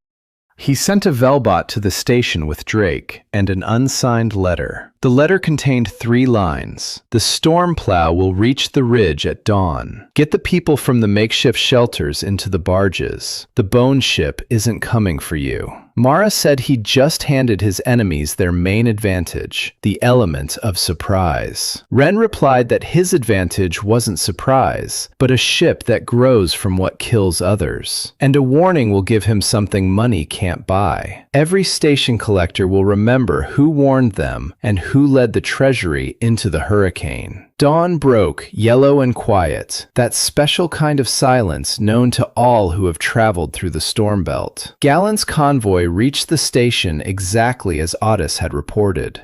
He sent a Velbot to the station with Drake and an unsigned letter. The letter contained 3 lines. The storm plow will reach the ridge at dawn. Get the people from the makeshift shelters into the barges. The bone ship isn't coming for you. Mara said he'd just handed his enemies their main advantage, the element of surprise. Ren replied that his advantage wasn't surprise, but a ship that grows from what kills others. And a warning will give him something money can't buy. Every station collector will remember who warned them and who led the treasury into the hurricane. Dawn broke, yellow and quiet, that special kind of silence known to all who have traveled through the storm belt. Gallon's convoy reached the station exactly as Otis had reported.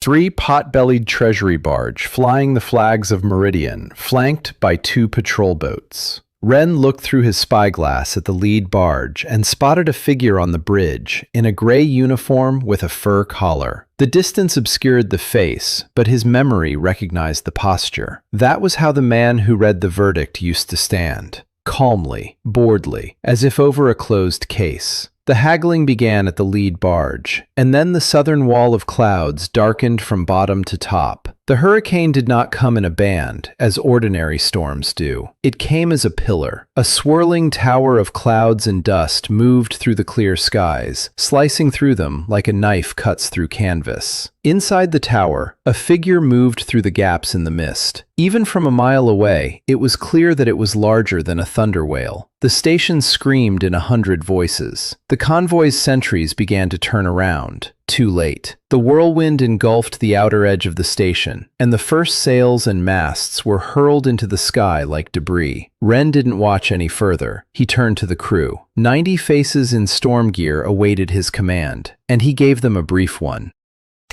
3 pot-bellied treasury barge flying the flags of Meridian, flanked by 2 patrol boats. Ren looked through his spyglass at the lead barge and spotted a figure on the bridge, in a gray uniform with a fur collar. The distance obscured the face, but his memory recognized the posture. That was how the man who read the verdict used to stand. Calmly, boredly, as if over a closed case. The haggling began at the lead barge, and then the southern wall of clouds darkened from bottom to top. The hurricane did not come in a band, as ordinary storms do. It came as a pillar. A swirling tower of clouds and dust moved through the clear skies, slicing through them like a knife cuts through canvas. Inside the tower, a figure moved through the gaps in the mist. Even from a mile away, it was clear that it was larger than a thunder whale. The station screamed in 100 voices. The convoy's sentries began to turn around. Too late. The whirlwind engulfed the outer edge of the station, and the first sails and masts were hurled into the sky like debris. Ren didn't watch any further. He turned to the crew. 90 faces in storm gear awaited his command, and he gave them a brief one.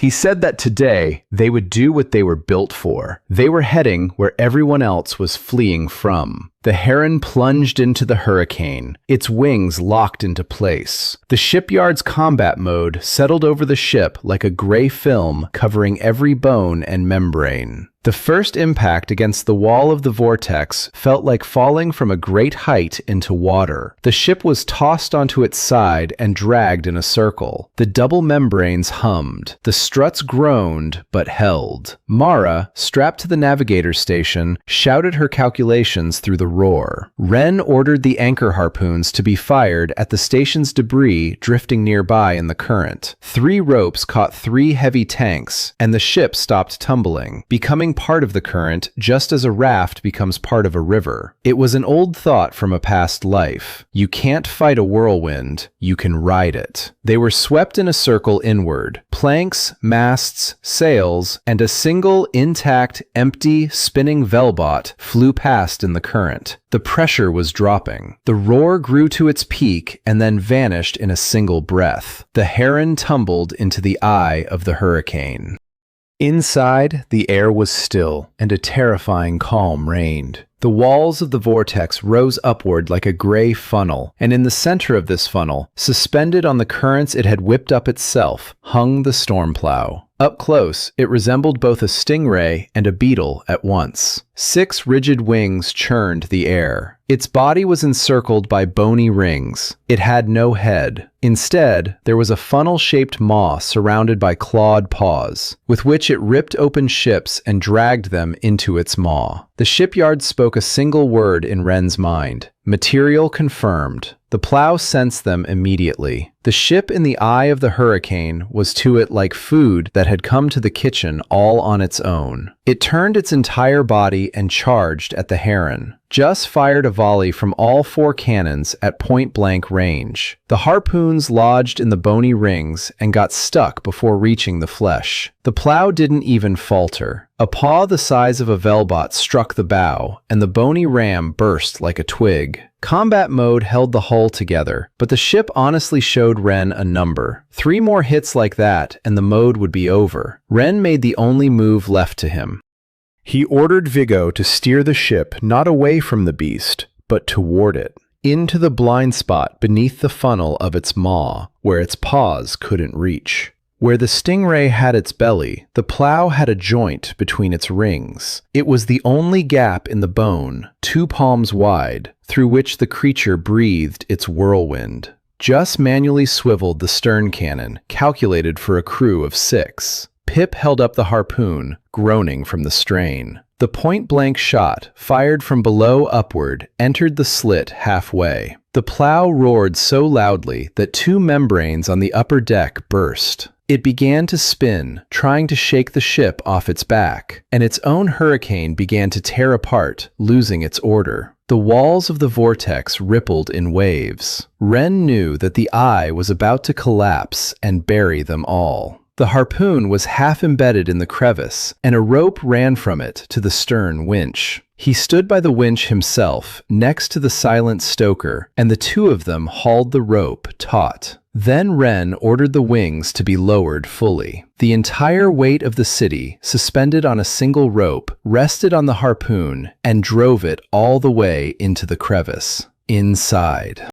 He said that today they would do what they were built for. They were heading where everyone else was fleeing from. The Heron plunged into the hurricane, its wings locked into place. The shipyard's combat mode settled over the ship like a gray film covering every bone and membrane. The The first impact against the wall of the vortex felt like falling from a great height into water. The ship was tossed onto its side and dragged in a circle. The double membranes hummed. The struts groaned but held. Mara, strapped to the navigator station, shouted her calculations through the roar. Ren ordered the anchor harpoons to be fired at the station's debris drifting nearby in the current. 3 ropes caught 3 heavy tanks, and the ship stopped tumbling, becoming part of the current just as a raft becomes part of a river. It was an old thought from a past life. You can't fight a whirlwind, you can ride it. They were swept in a circle inward. Planks, masts, sails, and a single, intact, empty, spinning Velbot flew past in the current. The pressure was dropping. The roar grew to its peak and then vanished in a single breath. The heron tumbled into the eye of the hurricane. Inside, the air was still, and a terrifying calm reigned. The walls of the vortex rose upward like a gray funnel, and in the center of this funnel, suspended on the currents it had whipped up itself, hung the storm plow. Up close, it resembled both a stingray and a beetle at once. 6 rigid wings churned the air. Its body was encircled by bony rings. It had no head. Instead, there was a funnel-shaped maw surrounded by clawed paws, with which it ripped open ships and dragged them into its maw. The shipyard spoke a single word in Ren's mind: material confirmed. The plow sensed them immediately. The ship in the eye of the hurricane was to it like food that had come to the kitchen all on its own. It turned its entire body and charged at the heron. Juss fired a volley from all 4 cannons at point-blank range. The harpoons lodged in the bony rings and got stuck before reaching the flesh. The plow didn't even falter. A paw the size of a Velbot struck the bow, and the bony ram burst like a twig. Combat mode held the hull together, but the ship honestly showed Ren a number. 3 more hits like that, and the mode would be over. Ren made the only move left to him. He ordered Viggo to steer the ship not away from the beast, but toward it, into the blind spot beneath the funnel of its maw, where its paws couldn't reach. Where the stingray had its belly, the plow had a joint between its rings. It was the only gap in the bone, 2 palms wide, through which the creature breathed its whirlwind. Juss manually swiveled the stern cannon, calculated for a crew of 6. Pip held up the harpoon, groaning from the strain. The point-blank shot, fired from below upward, entered the slit halfway. The plow roared so loudly that 2 membranes on the upper deck burst. It began to spin, trying to shake the ship off its back, and its own hurricane began to tear apart, losing its order. The walls of the vortex rippled in waves. Ren knew that the eye was about to collapse and bury them all. The harpoon was half embedded in the crevice, and a rope ran from it to the stern winch. He stood by the winch himself, next to the silent stoker, and the 2 of them hauled the rope taut. Then Ren ordered the wings to be lowered fully. The entire weight of the city, suspended on a single rope, rested on the harpoon and drove it all the way into the crevice. Inside.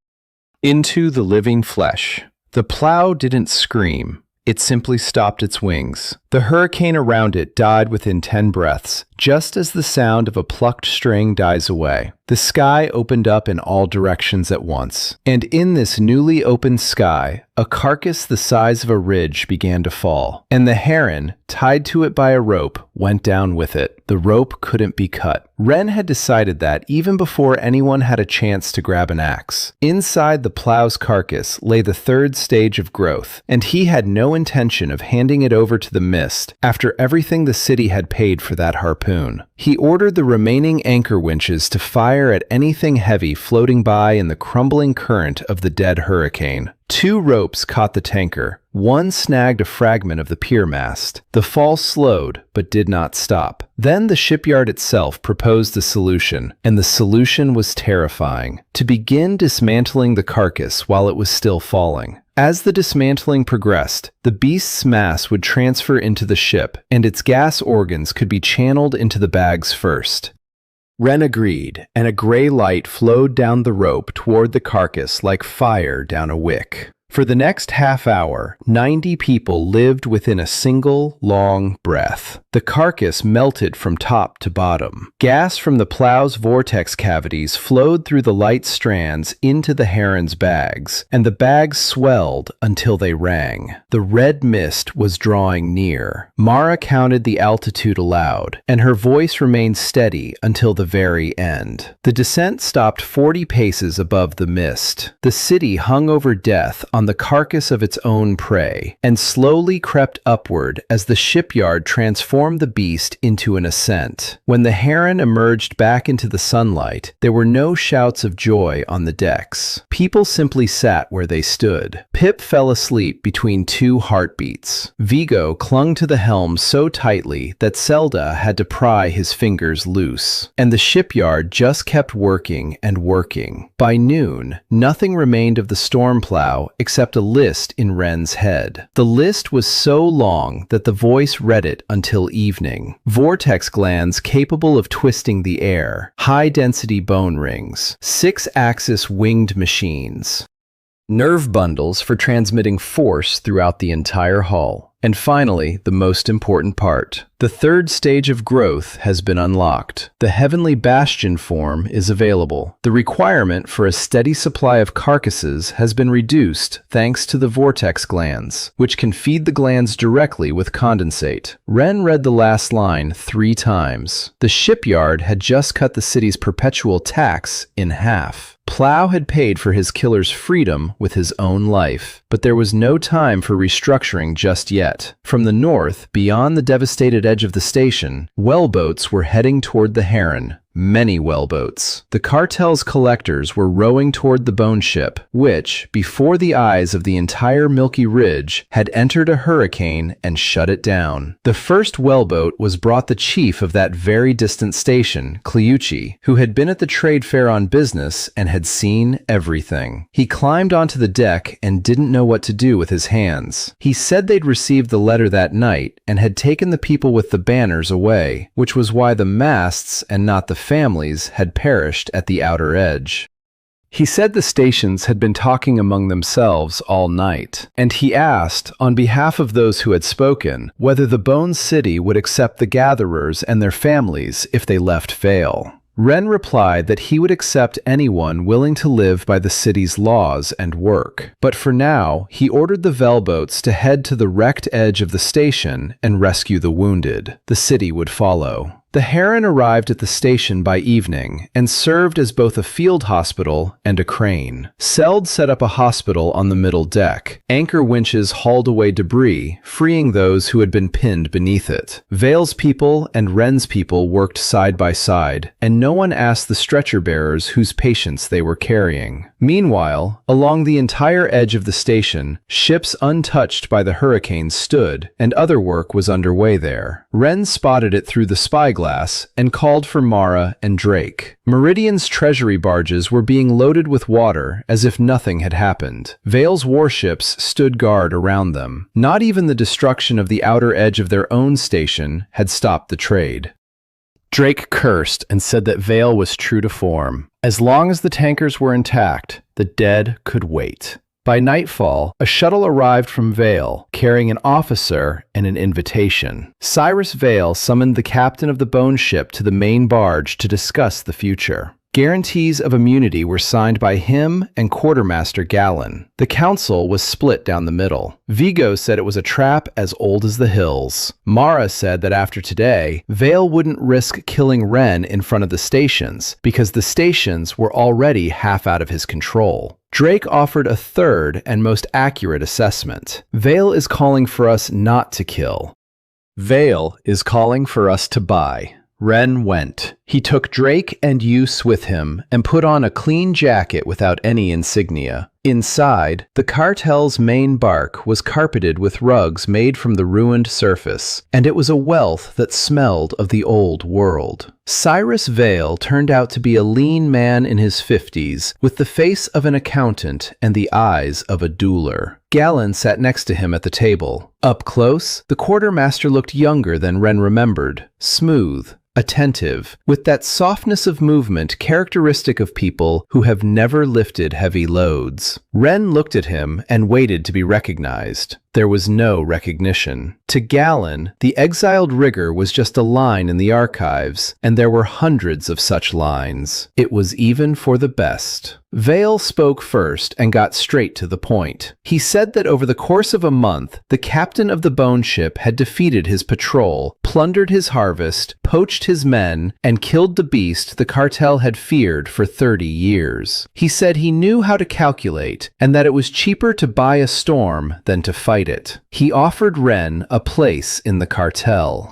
Into the living flesh. The plow didn't scream. It simply stopped its wings. The hurricane around it died within 10 breaths, just as the sound of a plucked string dies away. The sky opened up in all directions at once, and in this newly opened sky, a carcass the size of a ridge began to fall, and the heron, tied to it by a rope, went down with it. The rope couldn't be cut. Ren had decided that even before anyone had a chance to grab an axe. Inside the plow's carcass lay the 3rd stage of growth, and he had no intention of handing it over to the mist after everything the city had paid for that harpoon. He ordered the remaining anchor winches to fire at anything heavy floating by in the crumbling current of the dead hurricane. 2 ropes caught the tanker. 1 snagged a fragment of the pier mast. The fall slowed, but did not stop. Then the shipyard itself proposed a solution, and the solution was terrifying: to begin dismantling the carcass while it was still falling. As the dismantling progressed, the beast's mass would transfer into the ship, and its gas organs could be channeled into the bags first. Ren agreed, and a gray light flowed down the rope toward the carcass like fire down a wick. For the next half hour, 90 people lived within a single, long breath. The carcass melted from top to bottom. Gas from the plow's vortex cavities flowed through the light strands into the heron's bags, and the bags swelled until they rang. The red mist was drawing near. Mara counted the altitude aloud, and her voice remained steady until the very end. The descent stopped 40 paces above the mist. The city hung over death on the carcass of its own prey, and slowly crept upward as the shipyard transformed the beast into an ascent. When the heron emerged back into the sunlight, there were no shouts of joy on the decks. People simply sat where they stood. Pip fell asleep between two heartbeats. Vigo clung to the helm so tightly that Zelda had to pry his fingers loose. And the shipyard just kept working and working. By noon, nothing remained of the storm plow except a list in Ren's head. The list was so long that the voice read it until evening. Vortex glands capable of twisting the air, high-density bone rings, 6-axis winged machines, nerve bundles for transmitting force throughout the entire hull. And finally, the most important part. The third stage of growth has been unlocked. The heavenly bastion form is available. The requirement for a steady supply of carcasses has been reduced thanks to the vortex glands, which can feed the glands directly with condensate. Ren read the last line 3 times. The shipyard had just cut the city's perpetual tax in half. Plow had paid for his killer's freedom with his own life, but there was no time for restructuring just yet. From the north, beyond the devastated edge of the station, wellboats were heading toward the Heron. Many wellboats. The cartel's collectors were rowing toward the bone ship, which, before the eyes of the entire Milky Ridge, had entered a hurricane and shut it down. The first wellboat was brought the chief of that very distant station, Cleuchi, who had been at the trade fair on business and had seen everything. He climbed onto the deck and didn't know what to do with his hands. He said they'd received the letter that night and had taken the people with the banners away, which was why the masts and not the families had perished at the outer edge. He said the stations had been talking among themselves all night, and he asked, on behalf of those who had spoken, whether the Bone City would accept the gatherers and their families if they left Vale. Ren replied that he would accept anyone willing to live by the city's laws and work. But for now, he ordered the Velboats to head to the wrecked edge of the station and rescue the wounded. The city would follow. The Heron arrived at the station by evening and served as both a field hospital and a crane. Seld set up a hospital on the middle deck. Anchor winches hauled away debris, freeing those who had been pinned beneath it. Vale's people and Ren's people worked side by side, and no one asked the stretcher bearers whose patients they were carrying. Meanwhile, along the entire edge of the station, ships untouched by the hurricane stood, and other work was underway there. Ren spotted it through the spyglass and called for Mara and Drake. Meridian's treasury barges were being loaded with water as if nothing had happened. Vale's warships stood guard around them. Not even the destruction of the outer edge of their own station had stopped the trade. Drake cursed and said that Vale was true to form. As long as the tankers were intact, the dead could wait. By nightfall, a shuttle arrived from Vale, carrying an officer and an invitation. Cyrus Vale summoned the captain of the bone ship to the main barge to discuss the future. Guarantees of immunity were signed by him and Quartermaster Gallon. The council was split down the middle. Vigo said it was a trap as old as the hills. Mara said that after today, Vale wouldn't risk killing Ren in front of the stations, because the stations were already half out of his control. Drake offered a third and most accurate assessment. Vale is calling for us not to kill. Vale is calling for us to buy. Ren went. He took Drake and Use with him and put on a clean jacket without any insignia. Inside, the cartel's main bark was carpeted with rugs made from the ruined surface, and it was a wealth that smelled of the old world. Cyrus Vale turned out to be a lean man in his 50s, with the face of an accountant and the eyes of a jeweler. Gallon sat next to him at the table. Up close, the quartermaster looked younger than Ren remembered, smooth, attentive, with with that softness of movement characteristic of people who have never lifted heavy loads. Wren looked at him and waited to be recognized. There was no recognition. To Galen, the exiled rigger was just a line in the archives, and there were hundreds of such lines. It was even for the best. Vale spoke first and got straight to the point. He said that over the course of a month, the captain of the bone ship had defeated his patrol, plundered his harvest, poached his men, and killed the beast the cartel had feared for 30 years. He said he knew how to calculate, and that it was cheaper to buy a storm than to fight it. He offered Wren a place in the cartel.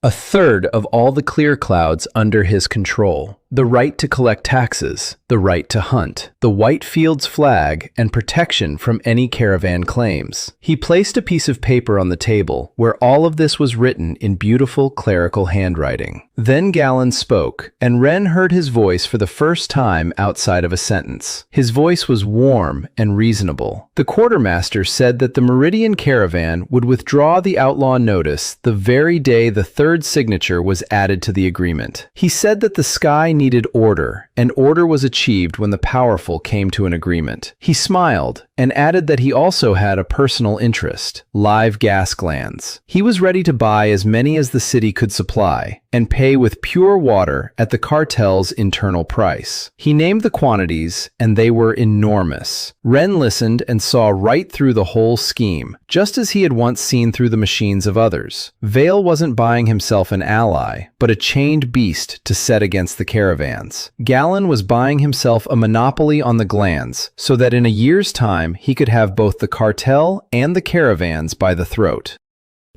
A third of all the clear clouds under his control, the right to collect taxes, the right to hunt, the Whitefields flag, and protection from any caravan claims. He placed a piece of paper on the table where all of this was written in beautiful clerical handwriting. Then Galen spoke, and Wren heard his voice for the first time outside of a sentence. His voice was warm and reasonable. The quartermaster said that the Meridian caravan would withdraw the outlaw notice the very day the third signature was added to the agreement. He said that the sky needed order, and order was achieved when the powerful came to an agreement. He smiled and added that he also had a personal interest: live gas glands. He was ready to buy as many as the city could supply and pay with pure water at the cartel's internal price. He named the quantities, and they were enormous. Wren listened and saw right through the whole scheme, just as he had once seen through the machines of others. Vale wasn't buying himself an ally, but a chained beast to set against the caravans. Galen was buying himself a monopoly on the glands, so that in a year's time he could have both the cartel and the caravans by the throat.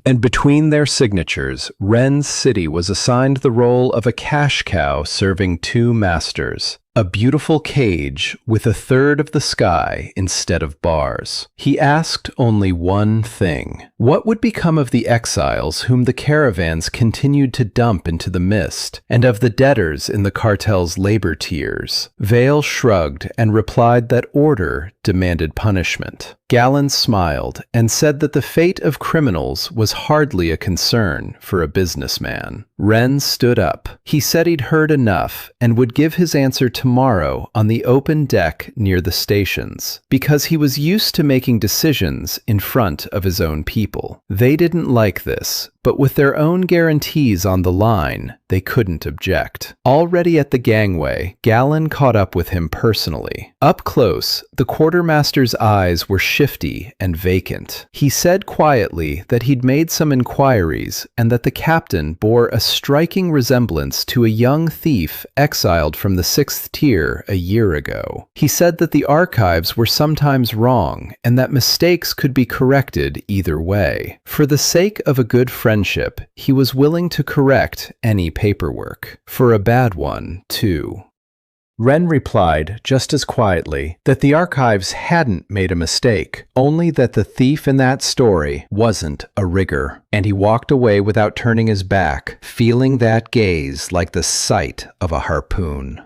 And between their signatures, Wren's city was assigned the role of a cash cow serving two masters. A beautiful cage with a third of the sky instead of bars. He asked only one thing. What would become of the exiles whom the caravans continued to dump into the mist, and of the debtors in the cartel's labor tiers? Vale shrugged and replied that order demanded punishment. Galen smiled and said that the fate of criminals was hardly a concern for a businessman. Wren stood up. He said he'd heard enough and would give his answer tomorrow on the open deck near the stations, because he was used to making decisions in front of his own people. They didn't like this, but with their own guarantees on the line, they couldn't object. Already at the gangway, Galen caught up with him personally. Up close, the quartermaster's eyes were shifty and vacant. He said quietly that he'd made some inquiries and that the captain bore a striking resemblance to a young thief exiled from the 6th tier a year ago. He said that the archives were sometimes wrong and that mistakes could be corrected either way. For the sake of a good friendship, he was willing to correct any paperwork. For a bad one, too. Wren replied, just as quietly, that the archives hadn't made a mistake, only that the thief in that story wasn't a rigger. And he walked away without turning his back, feeling that gaze like the sight of a harpoon.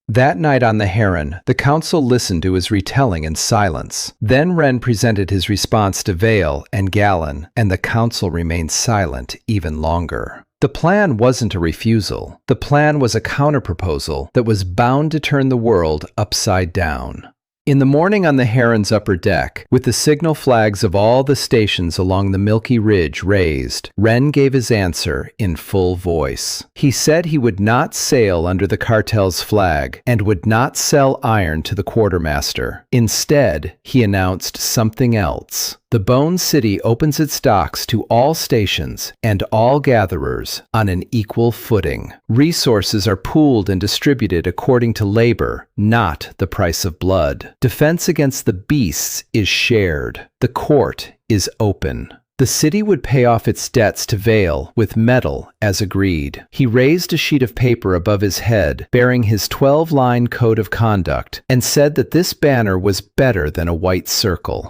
That night on the Heron, the council listened to his retelling in silence. Then Wren presented his response to Vale and Galen, and the council remained silent even longer. The plan wasn't a refusal. The plan was a counterproposal that was bound to turn the world upside down. In the morning on the Heron's upper deck, with the signal flags of all the stations along the Milky Ridge raised, Wren gave his answer in full voice. He said he would not sail under the cartel's flag and would not sell iron to the quartermaster. Instead, he announced something else. The Bone City opens its docks to all stations and all gatherers on an equal footing. Resources are pooled and distributed according to labor, not the price of blood. Defense against the beasts is shared. The court is open. The city would pay off its debts to Vale with metal as agreed. He raised a sheet of paper above his head bearing his 12-line code of conduct and said that this banner was better than a white circle.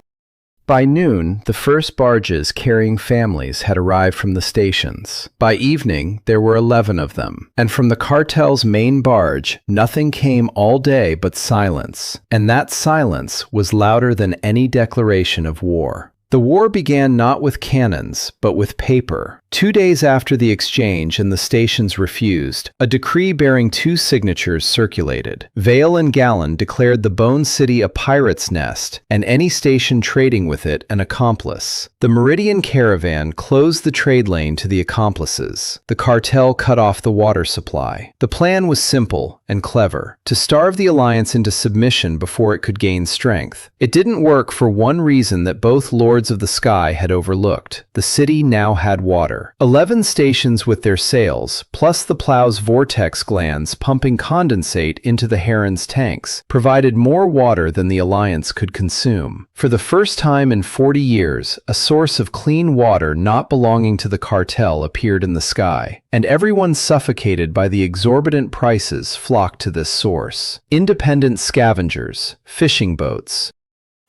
By noon, the first barges carrying families had arrived from the stations. By evening, there were 11 of them. And from the cartel's main barge, nothing came all day but silence. And that silence was louder than any declaration of war. The war began not with cannons, but with paper. 2 days after the exchange and the stations refused, a decree bearing 2 signatures circulated. Vale and Gallon declared the Bone City a pirate's nest, and any station trading with it an accomplice. The Meridian caravan closed the trade lane to the accomplices. The cartel cut off the water supply. The plan was simple and clever: to starve the alliance into submission before it could gain strength. It didn't work for one reason that both Lords of the Sky had overlooked: the city now had water. 11 stations with their sails, plus the plow's vortex glands pumping condensate into the Heron's tanks, provided more water than the alliance could consume. For the first time in 40 years, a source of clean water not belonging to the cartel appeared in the sky, and everyone suffocated by the exorbitant prices flocked to this source. Independent scavengers, fishing boats,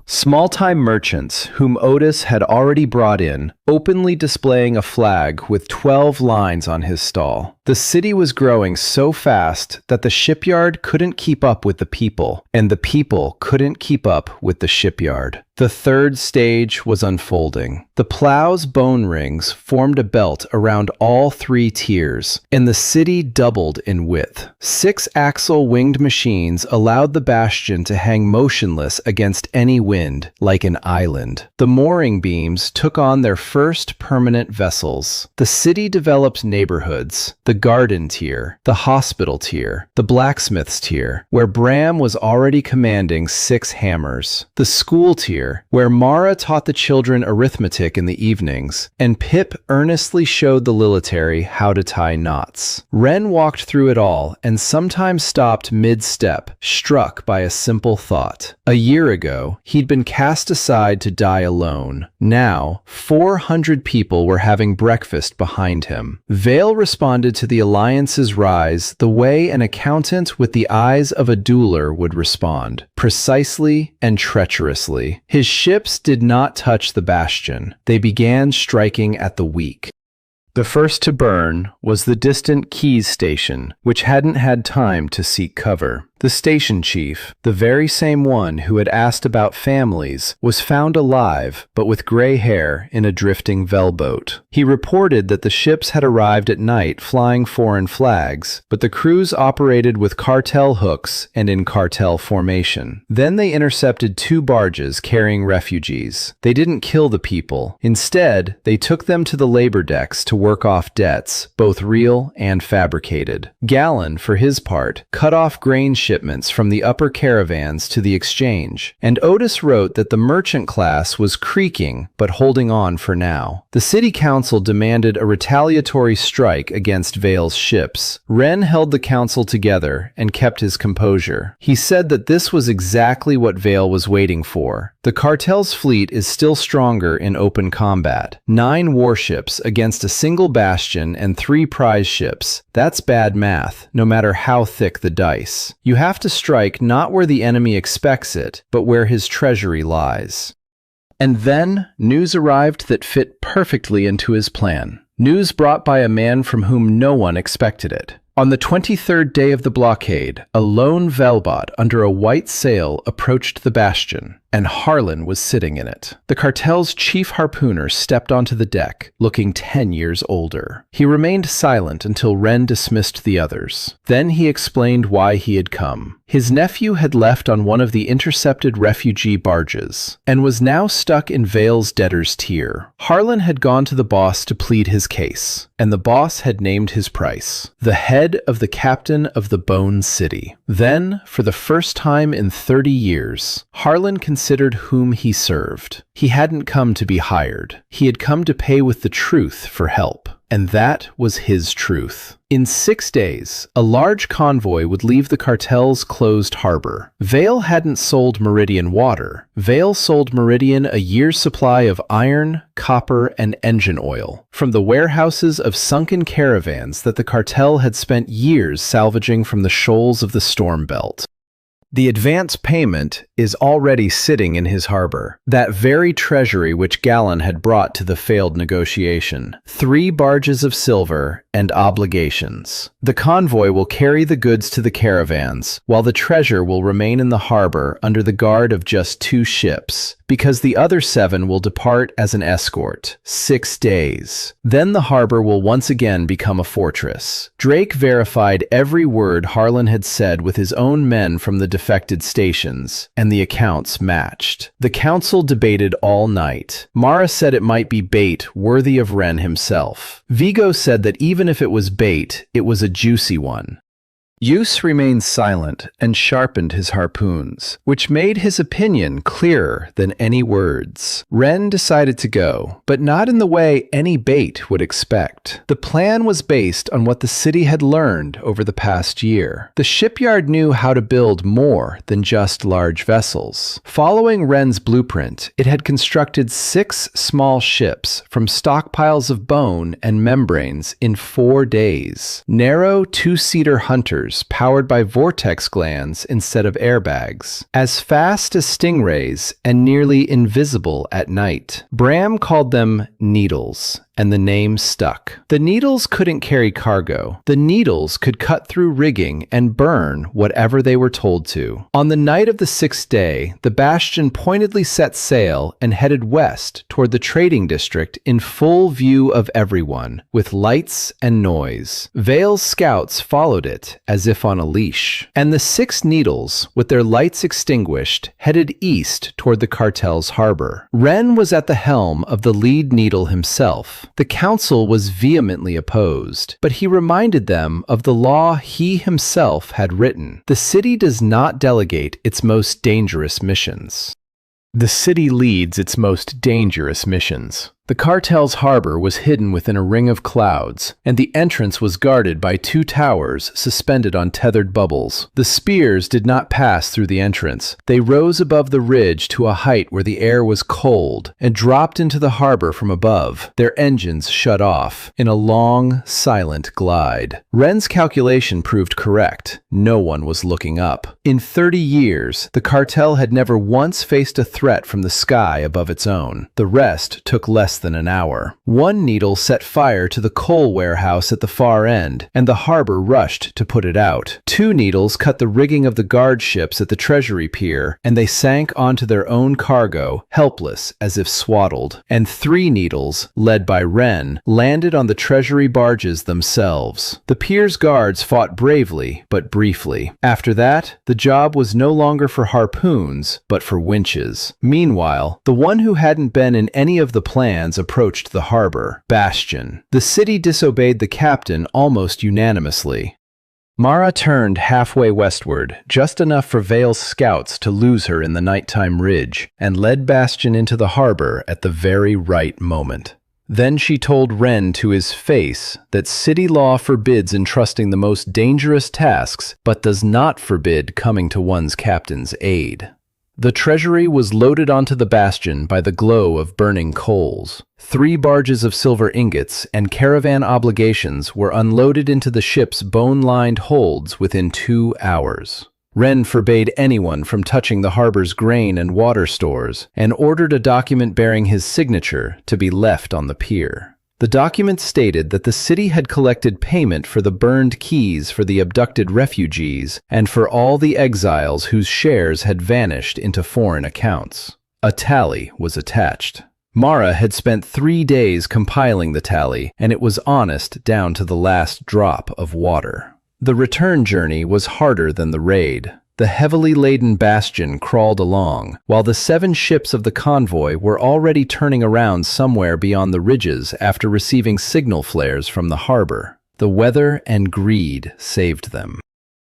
small-time merchants whom Otis had already brought in, openly displaying a flag with 12 lines on his stall. The city was growing so fast that the shipyard couldn't keep up with the people, and the people couldn't keep up with the shipyard. The third stage was unfolding. The plow's bone rings formed a belt around all 3 tiers, and the city doubled in width. 6-axle winged machines allowed the bastion to hang motionless against any wind, like an island. The mooring beams took on their first permanent vessels. The city developed neighborhoods: the garden tier, the hospital tier, the blacksmith's tier, where Bram was already commanding 6 hammers, the school tier, where Mara taught the children arithmetic in the evenings, and Pip earnestly showed the Lilitary how to tie knots. Ren walked through it all and sometimes stopped mid-step, struck by a simple thought. A year ago, he'd been cast aside to die alone. Now, 400 people were having breakfast behind him. Vale responded to the Alliance's rise the way an accountant with the eyes of a dueler would respond: precisely and treacherously. His ships did not touch the bastion. They began striking at the weak. The first to burn was the distant Keys station, which hadn't had time to seek cover. The station chief, the very same one who had asked about families, was found alive, but with gray hair, in a drifting boat. He reported that the ships had arrived at night flying foreign flags, but the crews operated with cartel hooks and in cartel formation. Then they intercepted 2 barges carrying refugees. They didn't kill the people. Instead, they took them to the labor decks to work off debts, both real and fabricated. Gallon, for his part, cut off grain shipments from the upper caravans to the exchange, and Otis wrote that the merchant class was creaking but holding on for now. The city council demanded a retaliatory strike against Vale's ships. Ren held the council together and kept his composure. He said that this was exactly what Vale was waiting for. The cartel's fleet is still stronger in open combat. 9 warships against a single bastion and 3 prize ships. That's bad math, no matter how thick the dice. You have to strike not where the enemy expects it, but where his treasury lies. And then, news arrived that fit perfectly into his plan. News brought by a man from whom no one expected it. On the 23rd day of the blockade, a lone Velbot under a white sail approached the bastion, and Harlan was sitting in it. The cartel's chief harpooner stepped onto the deck, looking 10 years older. He remained silent until Ren dismissed the others. Then he explained why he had come. His nephew had left on one of the intercepted refugee barges, and was now stuck in Vale's debtor's tier. Harlan had gone to the boss to plead his case, and the boss had named his price: the head of the captain of the Bone City. Then, for the first time in 30 years, Harlan considered whom he served. He hadn't come to be hired. He had come to pay with the truth for help. And that was his truth. In 6 days, a large convoy would leave the cartel's closed harbor. Vale hadn't sold Meridian water. Vale sold Meridian a year's supply of iron, copper, and engine oil from the warehouses of sunken caravans that the cartel had spent years salvaging from the shoals of the Storm Belt. The advance payment is already sitting in his harbor, that very treasury which Gallon had brought to the failed negotiation. 3 barges of silver and obligations. The convoy will carry the goods to the caravans, while the treasure will remain in the harbor under the guard of just 2 ships, because the other 7 will depart as an escort. 6 days. Then the harbor will once again become a fortress. Drake verified every word Harlan had said with his own men from the defected stations, and the accounts matched. The council debated all night. Mara said it might be bait worthy of Wren himself. Vigo said that even if it was bait, it was a juicy one. Use remained silent and sharpened his harpoons, which made his opinion clearer than any words. Wren decided to go, but not in the way any bait would expect. The plan was based on what the city had learned over the past year. The shipyard knew how to build more than just large vessels. Following Wren's blueprint, it had constructed 6 small ships from stockpiles of bone and membranes in 4 days. Narrow 2-seater hunters powered by vortex glands instead of airbags, as fast as stingrays and nearly invisible at night. Bram called them needles, and the name stuck. The needles couldn't carry cargo. The needles could cut through rigging and burn whatever they were told to. On the night of the 6th day, the Bastion pointedly set sail and headed west toward the trading district in full view of everyone, with lights and noise. Vale's scouts followed it as if on a leash. And the 6 needles, with their lights extinguished, headed east toward the cartel's harbor. Wren was at the helm of the lead needle himself. The council was vehemently opposed, but he reminded them of the law he himself had written. The city does not delegate its most dangerous missions. The city leads its most dangerous missions. The cartel's harbor was hidden within a ring of clouds, and the entrance was guarded by 2 towers suspended on tethered bubbles. The spears did not pass through the entrance. They rose above the ridge to a height where the air was cold and dropped into the harbor from above, their engines shut off, in a long, silent glide. Wren's calculation proved correct. No one was looking up. In 30 years, the cartel had never once faced a threat from the sky above its own. The rest took less than an hour. 1 needle set fire to the coal warehouse at the far end, and the harbor rushed to put it out. 2 needles cut the rigging of the guard ships at the Treasury Pier, and they sank onto their own cargo, helpless as if swaddled. And 3 needles, led by Wren, landed on the Treasury barges themselves. The pier's guards fought bravely, but briefly. After that, the job was no longer for harpoons, but for winches. Meanwhile, the one who hadn't been in any of the plans approached the harbor, Bastion. The city disobeyed the captain almost unanimously. Mara turned halfway westward, just enough for Vale's scouts to lose her in the nighttime ridge, and led Bastion into the harbor at the very right moment. Then she told Wren to his face that city law forbids entrusting the most dangerous tasks, but does not forbid coming to one's captain's aid. The treasury was loaded onto the Bastion by the glow of burning coals. 3 barges of silver ingots and caravan obligations were unloaded into the ship's bone-lined holds within 2 hours. Wren forbade anyone from touching the harbor's grain and water stores and ordered a document bearing his signature to be left on the pier. The document stated that the city had collected payment for the burned keys for the abducted refugees and for all the exiles whose shares had vanished into foreign accounts. A tally was attached. Mara had spent 3 days compiling the tally, and it was honest down to the last drop of water. The return journey was harder than the raid. The heavily laden Bastion crawled along, while the 7 ships of the convoy were already turning around somewhere beyond the ridges after receiving signal flares from the harbor. The weather and greed saved them.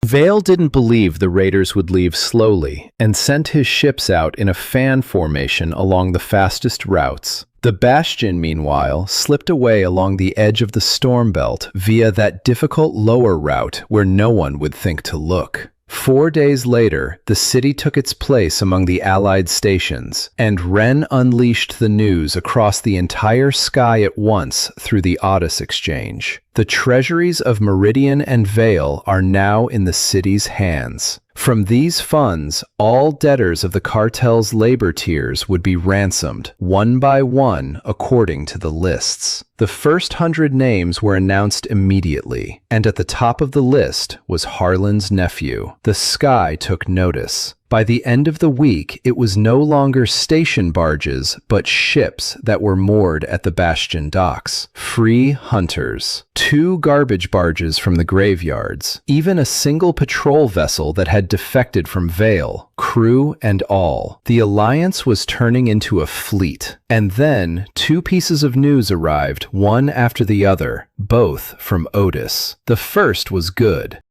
Vale didn't believe the raiders would leave slowly, and sent his ships out in a fan formation along the fastest routes. The Bastion, meanwhile, slipped away along the edge of the storm belt via that difficult lower route where no one would think to look. 4 days later, the city took its place among the Allied stations, and Wren unleashed the news across the entire sky at once through the Otis Exchange. The treasuries of Meridian and Vale are now in the city's hands. From these funds, all debtors of the cartel's labor tiers would be ransomed, one by one, according to the lists. The first 100 names were announced immediately, and at the top of the list was Harlan's nephew. The sky took notice. By the end of the week, it was no longer station barges, but ships that were moored at the Bastion docks. Free hunters. 2 garbage barges from the graveyards. Even a single patrol vessel that had defected from Vale, crew and all. The Alliance was turning into a fleet. And then 2 pieces of news arrived, one after the other, both from Otis. The first was good.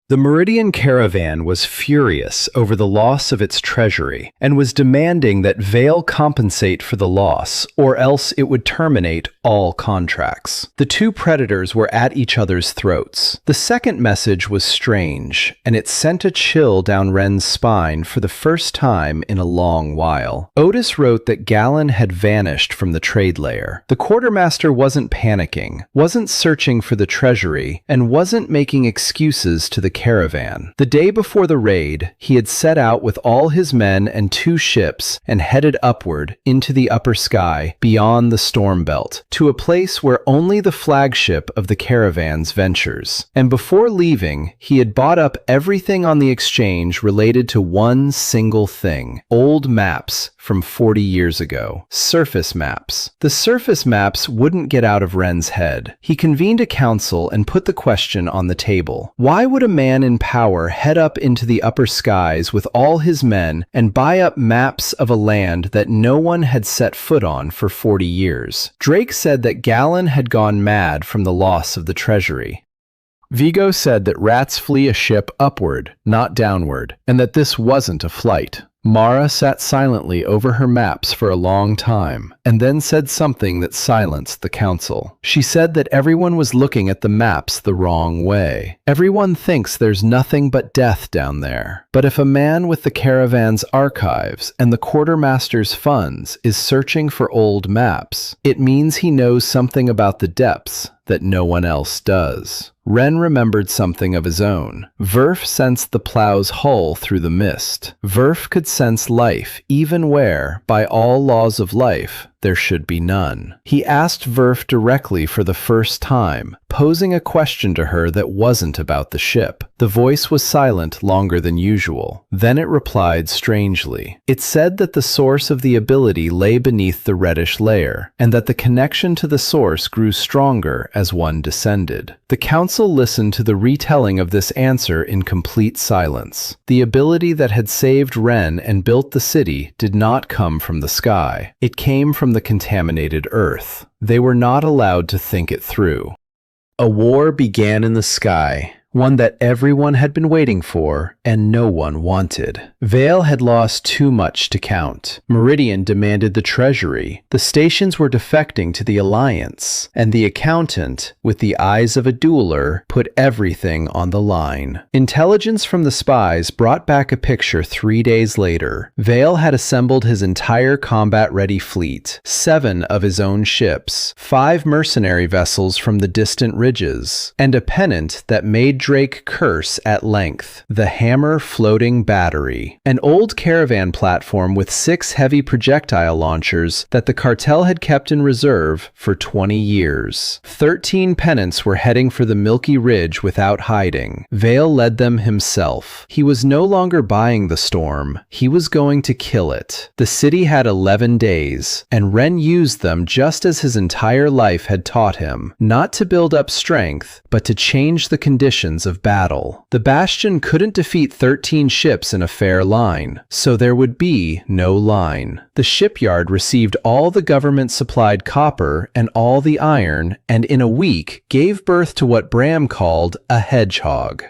The Meridian caravan was furious over the loss of its treasury and was demanding that Vale compensate for the loss, or else it would terminate all contracts. The 2 predators were at each other's throats. The second message was strange, and it sent a chill down Wren's spine for the first time in a long while. Otis wrote that Gallon had vanished from the trade layer. The quartermaster wasn't panicking, wasn't searching for the treasury, and wasn't making excuses to the caravan. The day before the raid, he had set out with all his men and 2 ships and headed upward into the upper sky beyond the storm belt to a place where only the flagship of the caravan's ventures. And before leaving, he had bought up everything on the exchange related to one single thing: old maps from 40 years ago. Surface maps. The surface maps wouldn't get out of Wren's head. He convened a council and put the question on the table. Why would a man in power head up into the upper skies with all his men and buy up maps of a land that no one had set foot on for 40 years? Drake said that Gallon had gone mad from the loss of the treasury. Vigo said that rats flee a ship upward, not downward, and that this wasn't a flight. Mara sat silently over her maps for a long time, and then said something that silenced the council. She said that everyone was looking at the maps the wrong way. Everyone thinks there's nothing but death down there. But if a man with the caravan's archives and the quartermaster's funds is searching for old maps, it means he knows something about the depths that no one else does. Wren remembered something of his own. Verf sensed the plow's hull through the mist. Verf could sense life, even where, by all laws of life, there should be none. He asked Verf directly for the first time, posing a question to her that wasn't about the ship. The voice was silent longer than usual. Then it replied strangely. It said that the source of the ability lay beneath the reddish layer, and that the connection to the source grew stronger as one descended. The council listened to the retelling of this answer in complete silence. The ability that had saved Wren and built the city did not come from the sky. It came from the contaminated earth. They were not allowed to think it through. A war began in the sky, one that everyone had been waiting for and no one wanted. Vale had lost too much to count. Meridian demanded the treasury. The stations were defecting to the Alliance, and the accountant, with the eyes of a dueler, put everything on the line. Intelligence from the spies brought back a picture 3 days later. Vale had assembled his entire combat-ready fleet, 7 of his own ships, 5 mercenary vessels from the distant ridges, and a pennant that made Drake curse at length: the Hammer Floating Battery, an old caravan platform with 6 heavy projectile launchers that the cartel had kept in reserve for 20 years. 13 pennants were heading for the Milky Ridge without hiding. Vale led them himself. He was no longer buying the storm. He was going to kill it. The city had 11 days, and Wren used them just as his entire life had taught him, not to build up strength, but to change the conditions of battle. The Bastion couldn't defeat 13 ships in a fair line, so there would be no line. The shipyard received all the government-supplied copper and all the iron, and in a week gave birth to what Bram called a hedgehog.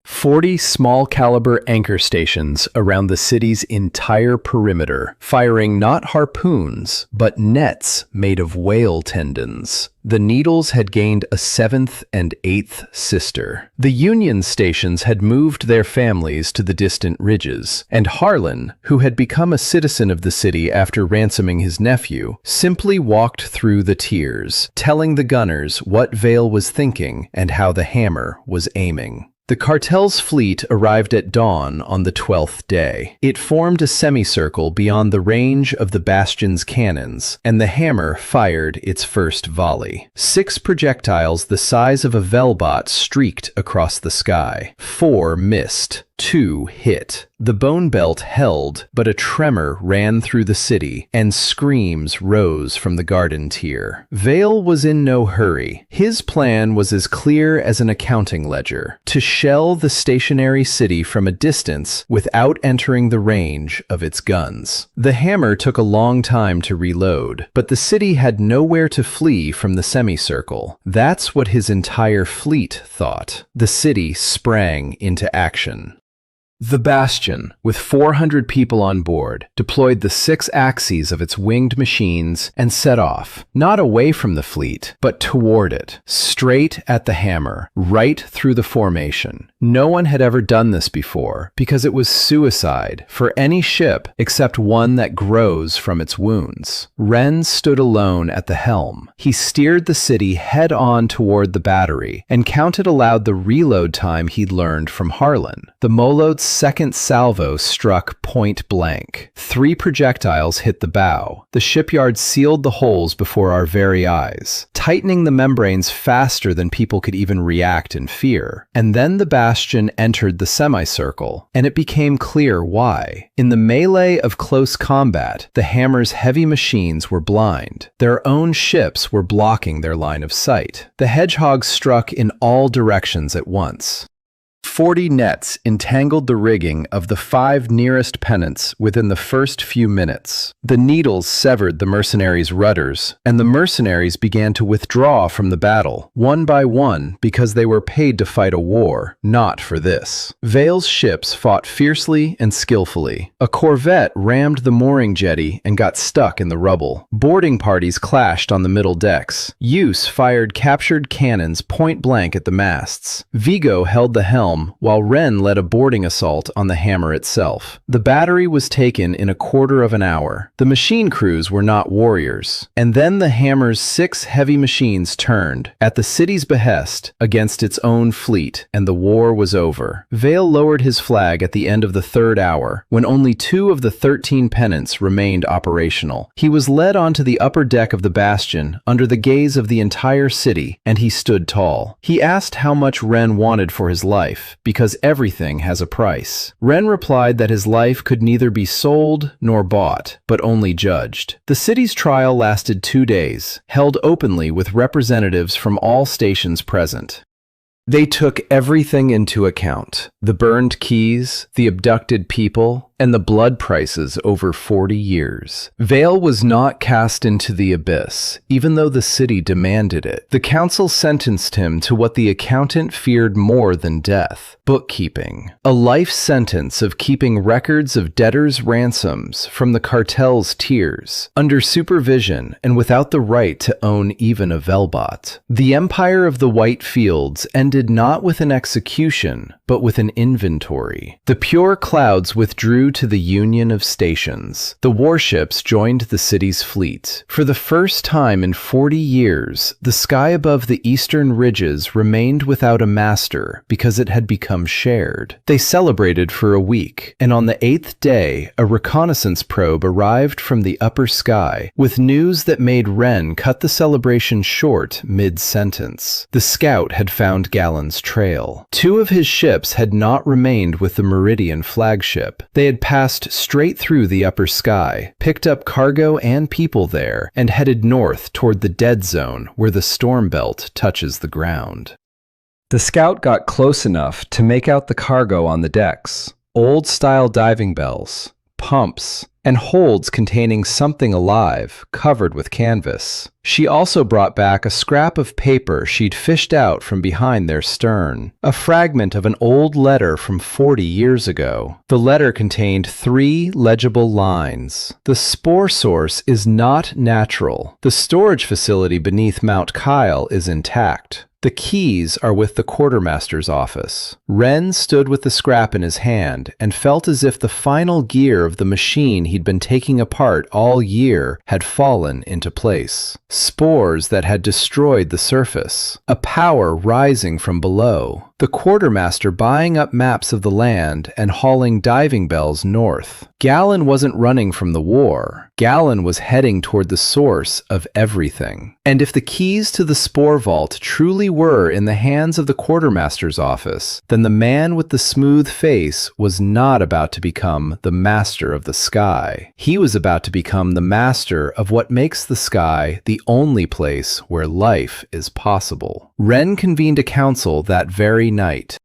40 small-caliber anchor stations around the city's entire perimeter, firing not harpoons, but nets made of whale tendons. The Needles had gained a 7th and 8th sister. The Union stations had moved their families to the distant ridges, and Harlan, who had become a citizen of the city after ransoming his nephew, simply walked through the tiers, telling the gunners what Vale was thinking and how the hammer was aiming. The cartel's fleet arrived at dawn on the 12th day. It formed a semicircle beyond the range of the Bastion's cannons, and the hammer fired its first volley. 6 projectiles the size of a Velbot streaked across the sky. 4 missed. 2 hit. The bone belt held, but a tremor ran through the city, and screams rose from the garden tier. Vale was in no hurry. His plan was as clear as an accounting ledger: to shell the stationary city from a distance without entering the range of its guns. The hammer took a long time to reload, but the city had nowhere to flee from the semicircle. That's what his entire fleet thought. The city sprang into action. The Bastion, with 400 people on board, deployed the 6 axes of its winged machines and set off, not away from the fleet, but toward it, straight at the hammer, right through the formation. No one had ever done this before, because it was suicide for any ship except one that grows from its wounds. Ren stood alone at the helm. He steered the city head-on toward the battery, and counted aloud the reload time he'd learned from Harlan. The Molo's second salvo struck point blank. 3 projectiles hit the bow. The shipyard sealed the holes before our very eyes, tightening the membranes faster than people could even react in fear. And then the Bastion entered the semicircle, and it became clear why. In the melee of close combat, the hammer's heavy machines were blind. Their own ships were blocking their line of sight. The hedgehogs struck in all directions at once. 40 nets entangled the rigging of the 5 nearest pennants within the first few minutes. The needles severed the mercenaries' rudders, and the mercenaries began to withdraw from the battle, one by one, because they were paid to fight a war, not for this. Vale's ships fought fiercely and skillfully. A corvette rammed the mooring jetty and got stuck in the rubble. Boarding parties clashed on the middle decks. Use fired captured cannons point blank at the masts. Vigo held the helm, while Ren led a boarding assault on the hammer itself. The battery was taken in a quarter of an hour. The machine crews were not warriors. And then the hammer's 6 heavy machines turned, at the city's behest, against its own fleet, and the war was over. Vale lowered his flag at the end of the 3rd hour, when only 2 of the 13 pennants remained operational. He was led onto the upper deck of the Bastion, under the gaze of the entire city, and he stood tall. He asked how much Ren wanted for his life, because everything has a price. Ren replied that his life could neither be sold nor bought, but only judged. The city's trial lasted 2 days, held openly with representatives from all stations present. They took everything into account: the burned keys, the abducted people, and the blood prices over 40 years. Vale was not cast into the abyss, even though the city demanded it. The council sentenced him to what the accountant feared more than death: bookkeeping. A life sentence of keeping records of debtors' ransoms from the cartel's tiers, under supervision and without the right to own even a Velbot. The Empire of the White Fields ended not with an execution, but with an inventory. The pure clouds withdrew to the union of stations. The warships joined the city's fleet. For the first time in 40 years, the sky above the eastern ridges remained without a master because it had become shared. They celebrated for a week, and on the 8th day, a reconnaissance probe arrived from the upper sky with news that made Ren cut the celebration short mid-sentence. The scout had found Gallon's trail. 2 of his ships had not remained with the Meridian flagship. They had passed straight through the upper sky, picked up cargo and people there, and headed north toward the dead zone where the storm belt touches the ground. The scout got close enough to make out the cargo on the decks: old-style diving bells, pumps, and holds containing something alive, covered with canvas. She also brought back a scrap of paper she'd fished out from behind their stern, a fragment of an old letter from 40 years ago. The letter contained 3 legible lines. "The spore source is not natural. The storage facility beneath Mount Kyle is intact. The keys are with the quartermaster's office." Ren stood with the scrap in his hand and felt as if the final gear of the machine he'd been taking apart all year had fallen into place. Spores that had destroyed the surface. A power rising from below. the quartermaster buying up maps of the land and hauling diving bells north. Galen wasn't running from the war. Galen was heading toward the source of everything. And if the keys to the spore vault truly were in the hands of the quartermaster's office, then the man with the smooth face was not about to become the master of the sky. He was about to become the master of what makes the sky the only place where life is possible. Ren convened a council that very night.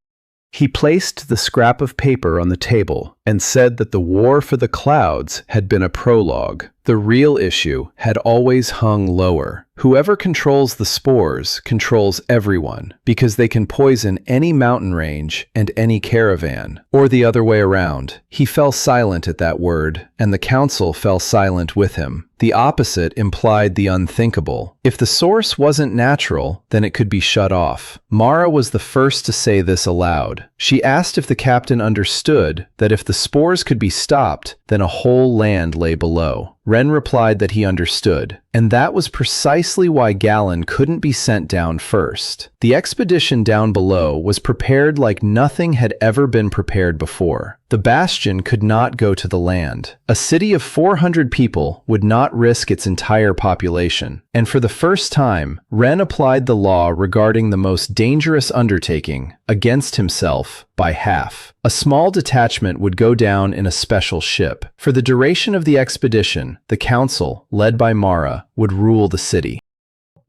He placed the scrap of paper on the table and said that the war for the clouds had been a prologue. The real issue had always hung lower. Whoever controls the spores controls everyone, because they can poison any mountain range and any caravan, or the other way around. He fell silent at that word, and the council fell silent with him. The opposite implied the unthinkable. If the source wasn't natural, then it could be shut off. Mara was the first to say this aloud. She asked if the captain understood that if the spores could be stopped, then a whole land lay below. Ren replied that he understood, and that was precisely why Galen couldn't be sent down first. The expedition down below was prepared like nothing had ever been prepared before. The bastion could not go to the land. A city of 400 people would not risk its entire population. And for the first time, Ren applied the law regarding the most dangerous undertaking against himself by half. A small detachment would go down in a special ship. For the duration of the expedition, the council, led by Mara, would rule the city.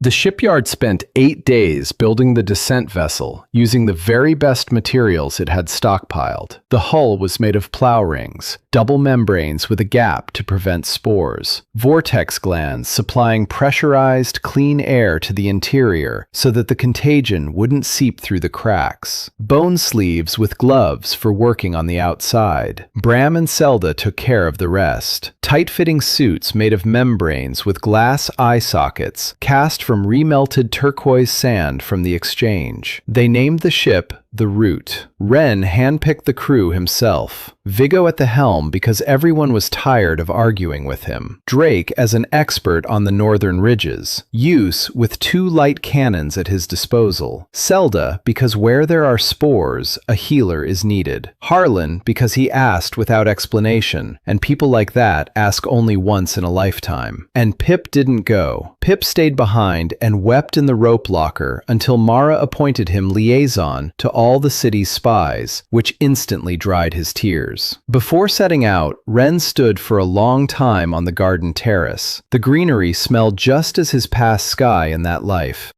The shipyard spent 8 days building the descent vessel using the very best materials it had stockpiled. The hull was made of plow rings, double membranes with a gap to prevent spores, vortex glands supplying pressurized, clean air to the interior so that the contagion wouldn't seep through the cracks, bone sleeves with gloves for working on the outside. Bram and Zelda took care of the rest. Tight-fitting suits made of membranes with glass eye sockets cast from remelted turquoise sand from the exchange. They named the ship the Root. Ren handpicked the crew himself. Viggo at the helm because everyone was tired of arguing with him. Drake as an expert on the northern ridges. Use with 2 light cannons at his disposal. Zelda because where there are spores, a healer is needed. Harlan because he asked without explanation, and people like that ask only once in a lifetime. And Pip didn't go. Pip stayed behind and wept in the rope locker until Mara appointed him liaison to all the city's spies, which instantly dried his tears. Before setting out, Ren stood for a long time on the garden terrace. The greenery smelled just as his past sky in that life.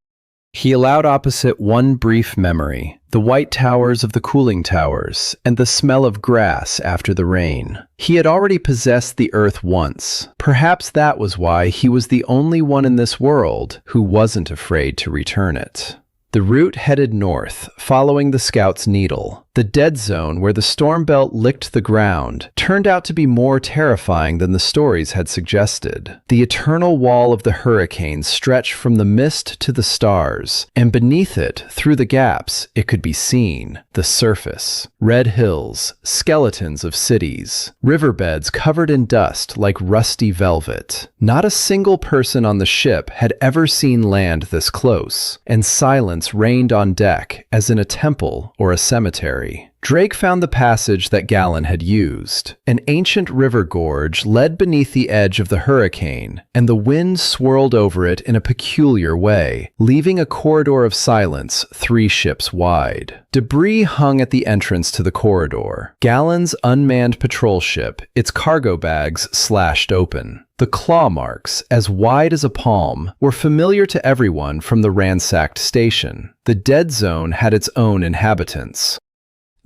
He allowed opposite one brief memory, the white towers of the cooling towers, and the smell of grass after the rain. He had already possessed the earth once. Perhaps that was why he was the only one in this world who wasn't afraid to return it. The route headed north, following the scout's needle. The dead zone where the storm belt licked the ground turned out to be more terrifying than the stories had suggested. The eternal wall of the hurricane stretched from the mist to the stars, and beneath it, through the gaps, it could be seen. The surface. Red hills, skeletons of cities, riverbeds covered in dust like rusty velvet. Not a single person on the ship had ever seen land this close, and silence reigned on deck as in a temple or a cemetery. Drake found the passage that Galen had used. An ancient river gorge led beneath the edge of the hurricane, and the wind swirled over it in a peculiar way, leaving a corridor of silence 3 ships wide. Debris hung at the entrance to the corridor. Galen's unmanned patrol ship, its cargo bags slashed open. The claw marks, as wide as a palm, were familiar to everyone from the ransacked station. The dead zone had its own inhabitants.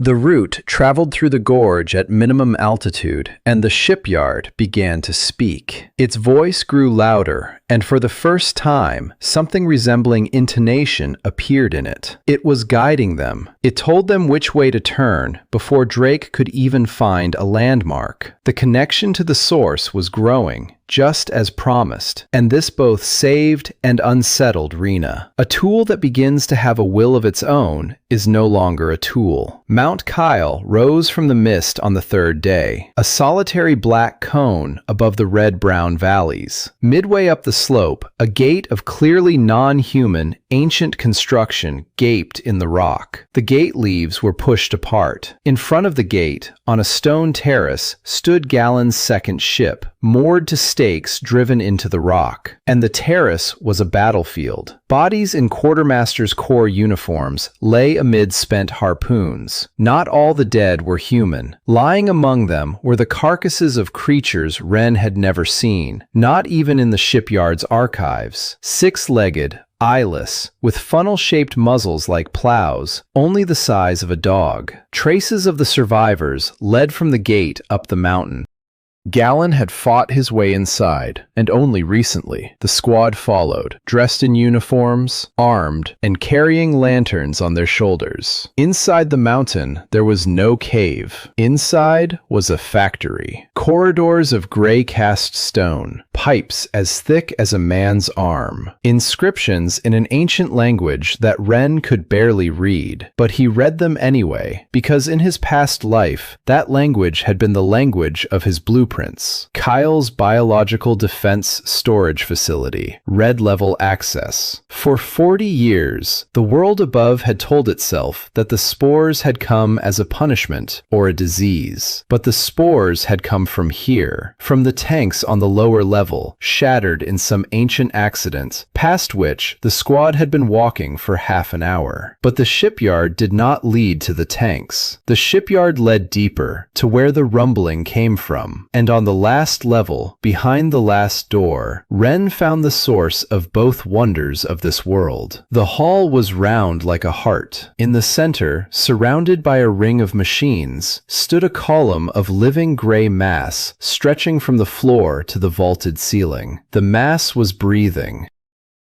The route traveled through the gorge at minimum altitude, and the shipyard began to speak. Its voice grew louder, and for the first time, something resembling intonation appeared in it. It was guiding them. It told them which way to turn before Drake could even find a landmark. The connection to the source was growing, just as promised, and this both saved and unsettled Rena. A tool that begins to have a will of its own is no longer a tool. Mount Kyle rose from the mist on the third day, a solitary black cone above the red-brown valleys. Midway up the slope, a gate of clearly non-human, ancient construction gaped in the rock. The gate leaves were pushed apart. In front of the gate, on a stone terrace, stood Gallon's second ship, moored to stakes driven into the rock. And the terrace was a battlefield. Bodies in Quartermaster's Corps uniforms lay amid spent harpoons. Not all the dead were human. Lying among them were the carcasses of creatures Wren had never seen, not even in the shipyard's archives. Six-legged, eyeless, with funnel-shaped muzzles like plows, only the size of a dog. Traces of the survivors led from the gate up the mountain. Gallon had fought his way inside, and only recently. The squad followed, dressed in uniforms, armed, and carrying lanterns on their shoulders. Inside the mountain, there was no cave. Inside was a factory. Corridors of gray cast stone, pipes as thick as a man's arm. Inscriptions in an ancient language that Wren could barely read, but he read them anyway, because in his past life, that language had been the language of his blueprints. Kyle's Biological Defense Storage Facility, red-level access. For 40 years, the world above had told itself that the spores had come as a punishment or a disease. But the spores had come from here, from the tanks on the lower level, shattered in some ancient accident, past which the squad had been walking for half an hour. But the shipyard did not lead to the tanks. The shipyard led deeper, to where the rumbling came from. And on the last level, behind the last door, Wren found the source of both wonders of this world. The hall was round like a heart. In the center, surrounded by a ring of machines, stood a column of living gray mass stretching from the floor to the vaulted ceiling. The mass was breathing.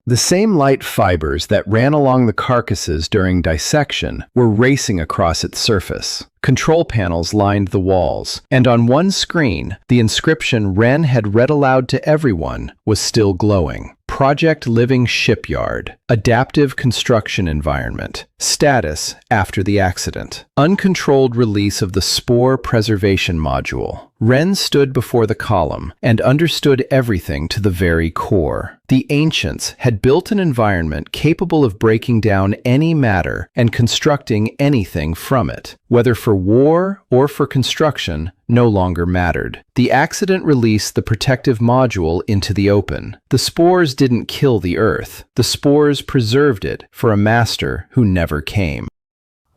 The same light fibers that ran along the carcasses during dissection were racing across its surface. Control panels lined the walls, and on one screen, the inscription Wren had read aloud to everyone was still glowing. Project Living Shipyard. Adaptive Construction Environment. Status after the accident. Uncontrolled release of the Spore Preservation Module. Wren stood before the column and understood everything to the very core. The ancients had built an environment capable of breaking down any matter and constructing anything from it. Whether for war or for construction, no longer mattered. The accident released the protective module into the open. The spores didn't kill the Earth. The spores preserved it for a master who never came.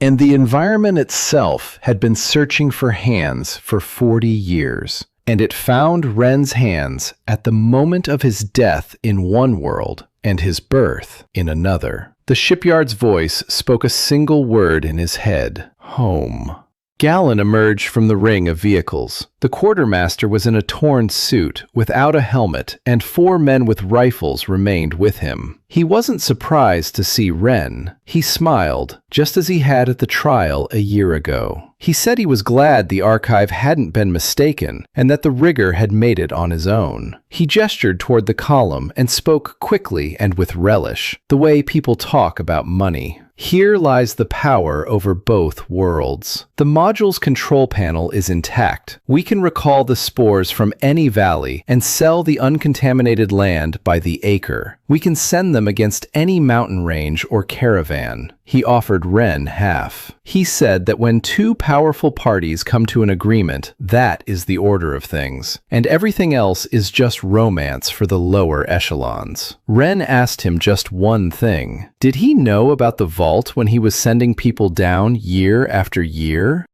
And the environment itself had been searching for hands for 40 years. And it found Wren's hands at the moment of his death in one world and his birth in another. The shipyard's voice spoke a single word in his head: home. Gallon emerged from the ring of vehicles. The quartermaster was in a torn suit, without a helmet, and 4 men with rifles remained with him. He wasn't surprised to see Wren. He smiled, just as he had at the trial a year ago. He said he was glad the archive hadn't been mistaken, and that the rigger had made it on his own. He gestured toward the column and spoke quickly and with relish, the way people talk about money. Here lies the power over both worlds. The module's control panel is intact. We can recall the spores from any valley and sell the uncontaminated land by the acre. We can send them against any mountain range or caravan. He offered Wren half. He said that when 2 powerful parties come to an agreement, that is the order of things, and everything else is just romance for the lower echelons. Wren asked him just one thing. Did he know about the vault when he was sending people down year after year?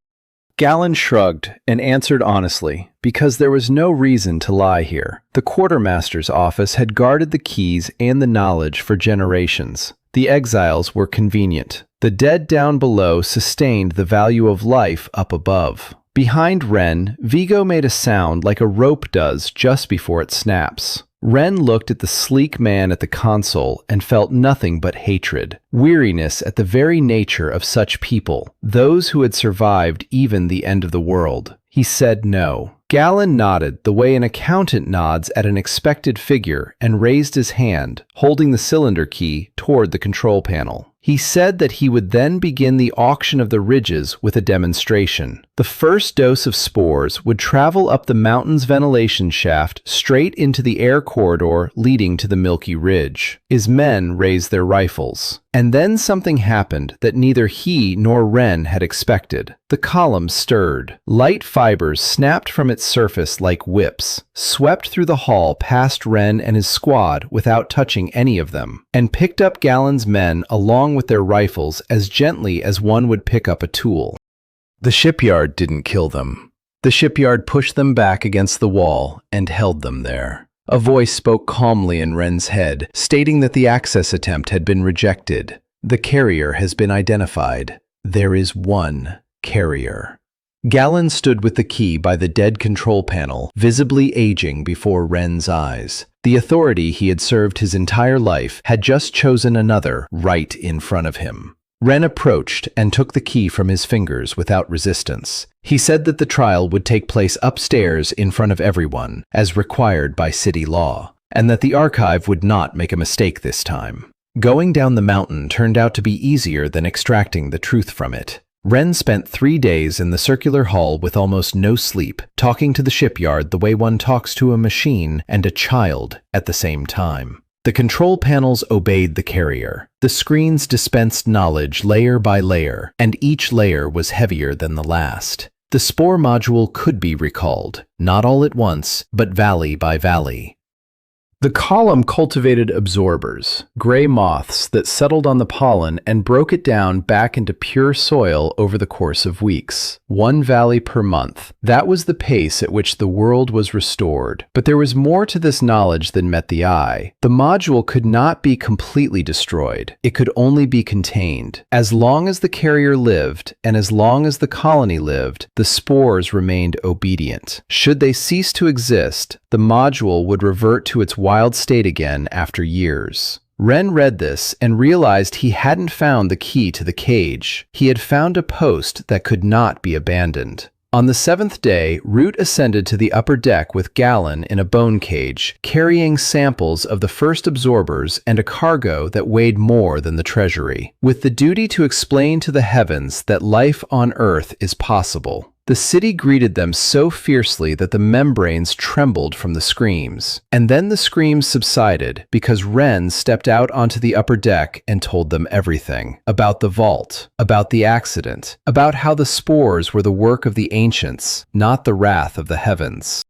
Gallon shrugged and answered honestly, because there was no reason to lie here. The quartermaster's office had guarded the keys and the knowledge for generations. The exiles were convenient. The dead down below sustained the value of life up above. Behind Wren, Vigo made a sound like a rope does just before it snaps. Wren looked at the sleek man at the console and felt nothing but hatred, weariness at the very nature of such people, those who had survived even the end of the world. He said no. Galen nodded the way an accountant nods at an expected figure and raised his hand, holding the cylinder key toward the control panel. He said that he would then begin the auction of the ridges with a demonstration. The first dose of spores would travel up the mountain's ventilation shaft straight into the air corridor leading to the Milky Ridge. His men raised their rifles. And then something happened that neither he nor Wren had expected. The column stirred. Light fibers snapped from its surface like whips, swept through the hall past Wren and his squad without touching any of them, and picked up Galen's men along with their rifles as gently as one would pick up a tool. The shipyard didn't kill them. The shipyard pushed them back against the wall and held them there. A voice spoke calmly in Wren's head, stating that the access attempt had been rejected. The carrier has been identified. There is one carrier. Galen stood with the key by the dead control panel, visibly aging before Wren's eyes. The authority he had served his entire life had just chosen another right in front of him. Wren approached and took the key from his fingers without resistance. He said that the trial would take place upstairs in front of everyone, as required by city law, and that the archive would not make a mistake this time. Going down the mountain turned out to be easier than extracting the truth from it. Wren spent 3 days in the circular hall with almost no sleep, talking to the shipyard the way one talks to a machine and a child at the same time. The control panels obeyed the carrier. The screens dispensed knowledge layer by layer, and each layer was heavier than the last. The spore module could be recalled, not all at once, but valley by valley. The column cultivated absorbers, gray moths that settled on the pollen and broke it down back into pure soil over the course of weeks. 1 valley per month. That was the pace at which the world was restored. But there was more to this knowledge than met the eye. The module could not be completely destroyed. It could only be contained. As long as the carrier lived, and as long as the colony lived, the spores remained obedient. Should they cease to exist, the module would revert to its wild state again after years. Wren read this and realized he hadn't found the key to the cage. He had found a post that could not be abandoned. On the 7th day, Root ascended to the upper deck with Galen in a bone cage, carrying samples of the first absorbers and a cargo that weighed more than the treasury, with the duty to explain to the heavens that life on Earth is possible. The city greeted them so fiercely that the membranes trembled from the screams. And then the screams subsided because Wren stepped out onto the upper deck and told them everything. About the vault, about the accident, about how the spores were the work of the ancients, not the wrath of the heavens.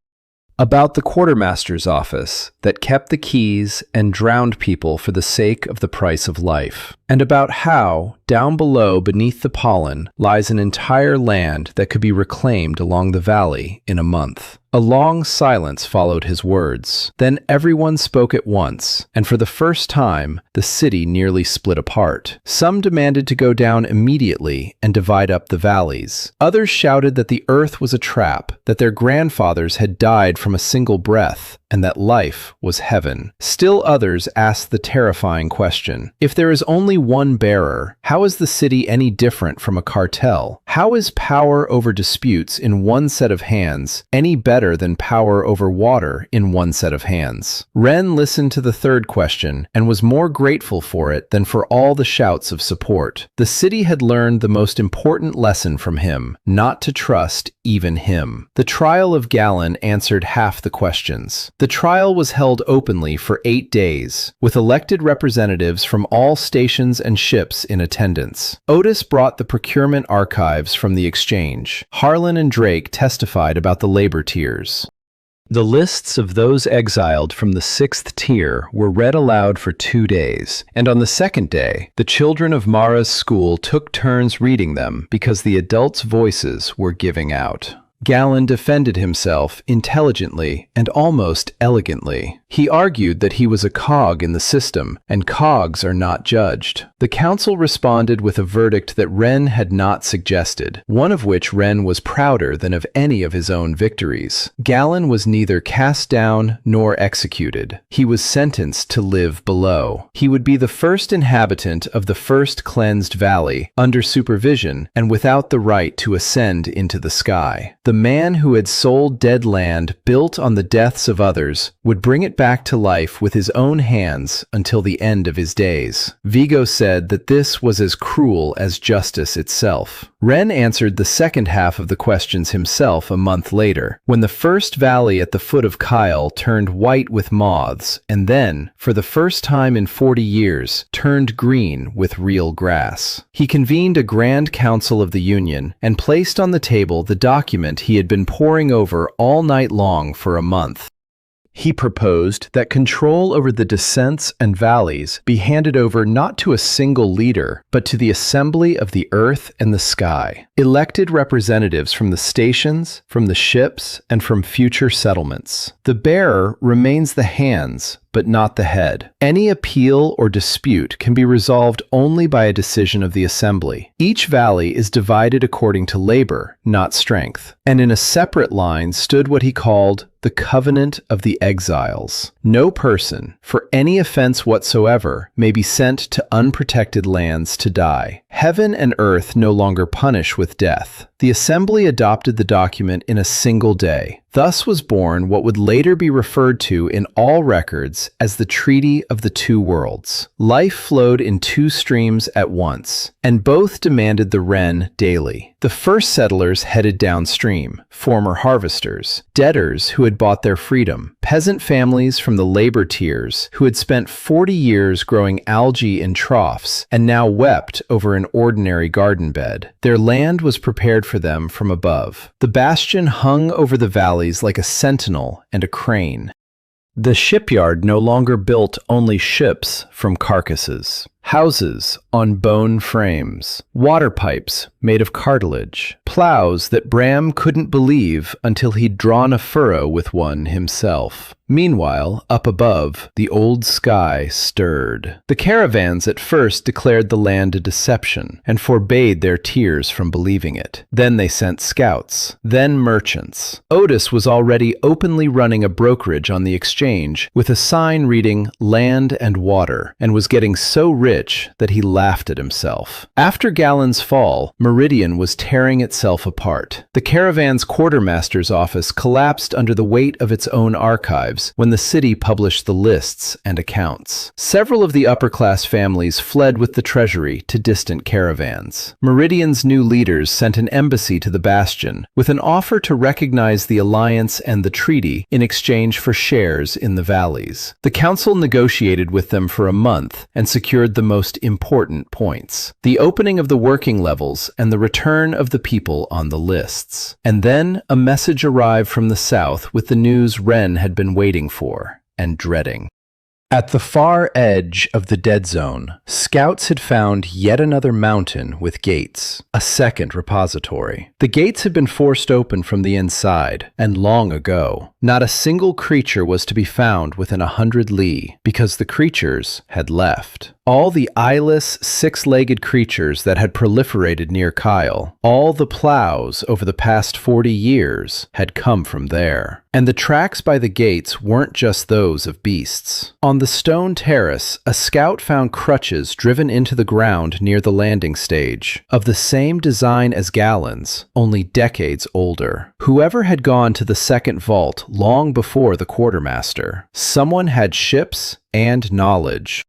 About the quartermaster's office that kept the keys and drowned people for the sake of the price of life. And about how, down below beneath the pollen, lies an entire land that could be reclaimed along the valley in a month. A long silence followed his words. Then everyone spoke at once, and for the first time, the city nearly split apart. Some demanded to go down immediately and divide up the valleys. Others shouted that the earth was a trap, that their grandfathers had died from a single breath, and that life was heaven. Still others asked the terrifying question: if there is only one bearer, how is the city any different from a cartel? How is power over disputes in one set of hands any better than power over water in one set of hands? Wren listened to the third question and was more grateful for it than for all the shouts of support. The city had learned the most important lesson from him: not to trust even him. The trial of Galen answered half the questions. The trial was held openly for 8 days, with elected representatives from all stations and ships in attendance. Otis brought the procurement archives from the exchange. Harlan and Drake testified about the labor tiers. The lists of those exiled from the 6th tier were read aloud for 2 days, and on the 2nd day, the children of Mara's school took turns reading them because the adults' voices were giving out. Galen defended himself intelligently and almost elegantly. He argued that he was a cog in the system, and cogs are not judged. The council responded with a verdict that Wren had not suggested, one of which Wren was prouder than of any of his own victories. Galen was neither cast down nor executed. He was sentenced to live below. He would be the first inhabitant of the first cleansed valley, under supervision and without the right to ascend into the sky. The man who had sold dead land built on the deaths of others would bring it back to life with his own hands until the end of his days. Vigo said that this was as cruel as justice itself. Ren answered the second half of the questions himself a month later, when the first valley at the foot of Kyle turned white with moths, and then, for the first time in 40 years, turned green with real grass. He convened a grand council of the Union and placed on the table the document he had been poring over all night long for a month. He proposed that control over the descents and valleys be handed over not to a single leader, but to the assembly of the earth and the sky, elected representatives from the stations, from the ships, and from future settlements. The bearer remains the hands, but not the head. Any appeal or dispute can be resolved only by a decision of the assembly. Each valley is divided according to labor, not strength, and in a separate line stood what he called the covenant of the exiles. No person, for any offense whatsoever, may be sent to unprotected lands to die. Heaven and earth no longer punish with death. The assembly adopted the document in a single day. Thus was born what would later be referred to in all records as the Treaty of the Two Worlds. Life flowed in two streams at once, and both demanded the Ren daily. The first settlers headed downstream, former harvesters, debtors who had bought their freedom, peasant families from the labor tiers who had spent 40 years growing algae in troughs and now wept over an ordinary garden bed. Their land was prepared for them from above. The bastion hung over the valleys like a sentinel and a crane. The shipyard no longer built only ships from carcasses, houses on bone frames, water pipes made of cartilage, plows that Bram couldn't believe until he'd drawn a furrow with one himself. Meanwhile, up above, the old sky stirred. The caravans at first declared the land a deception and forbade their tears from believing it. Then they sent scouts, then merchants. Otis was already openly running a brokerage on the exchange with a sign reading "Land and Water," and was getting so rich that he laughed at himself. After Gallon's fall, Meridian was tearing itself apart. The caravan's quartermaster's office collapsed under the weight of its own archives when the city published the lists and accounts. Several of the upper-class families fled with the treasury to distant caravans. Meridian's new leaders sent an embassy to the bastion with an offer to recognize the alliance and the treaty in exchange for shares in the valleys. The council negotiated with them for a month and secured the most important points: the opening of the working levels and the return of the people on the lists. And then a message arrived from the south with the news Ren had been waiting for and dreading. At the far edge of the dead zone, scouts had found yet another mountain with gates, a second repository. The gates had been forced open from the inside, and long ago. Not a single creature was to be found within 100 li, because the creatures had left. All the eyeless, six-legged creatures that had proliferated near Kyle, all the plows over the past 40 years, had come from there. And the tracks by the gates weren't just those of beasts. On the stone terrace, a scout found crutches driven into the ground near the landing stage, of the same design as Gallon's, only decades older. Whoever had gone to the second vault long before the quartermaster, someone had ships and knowledge.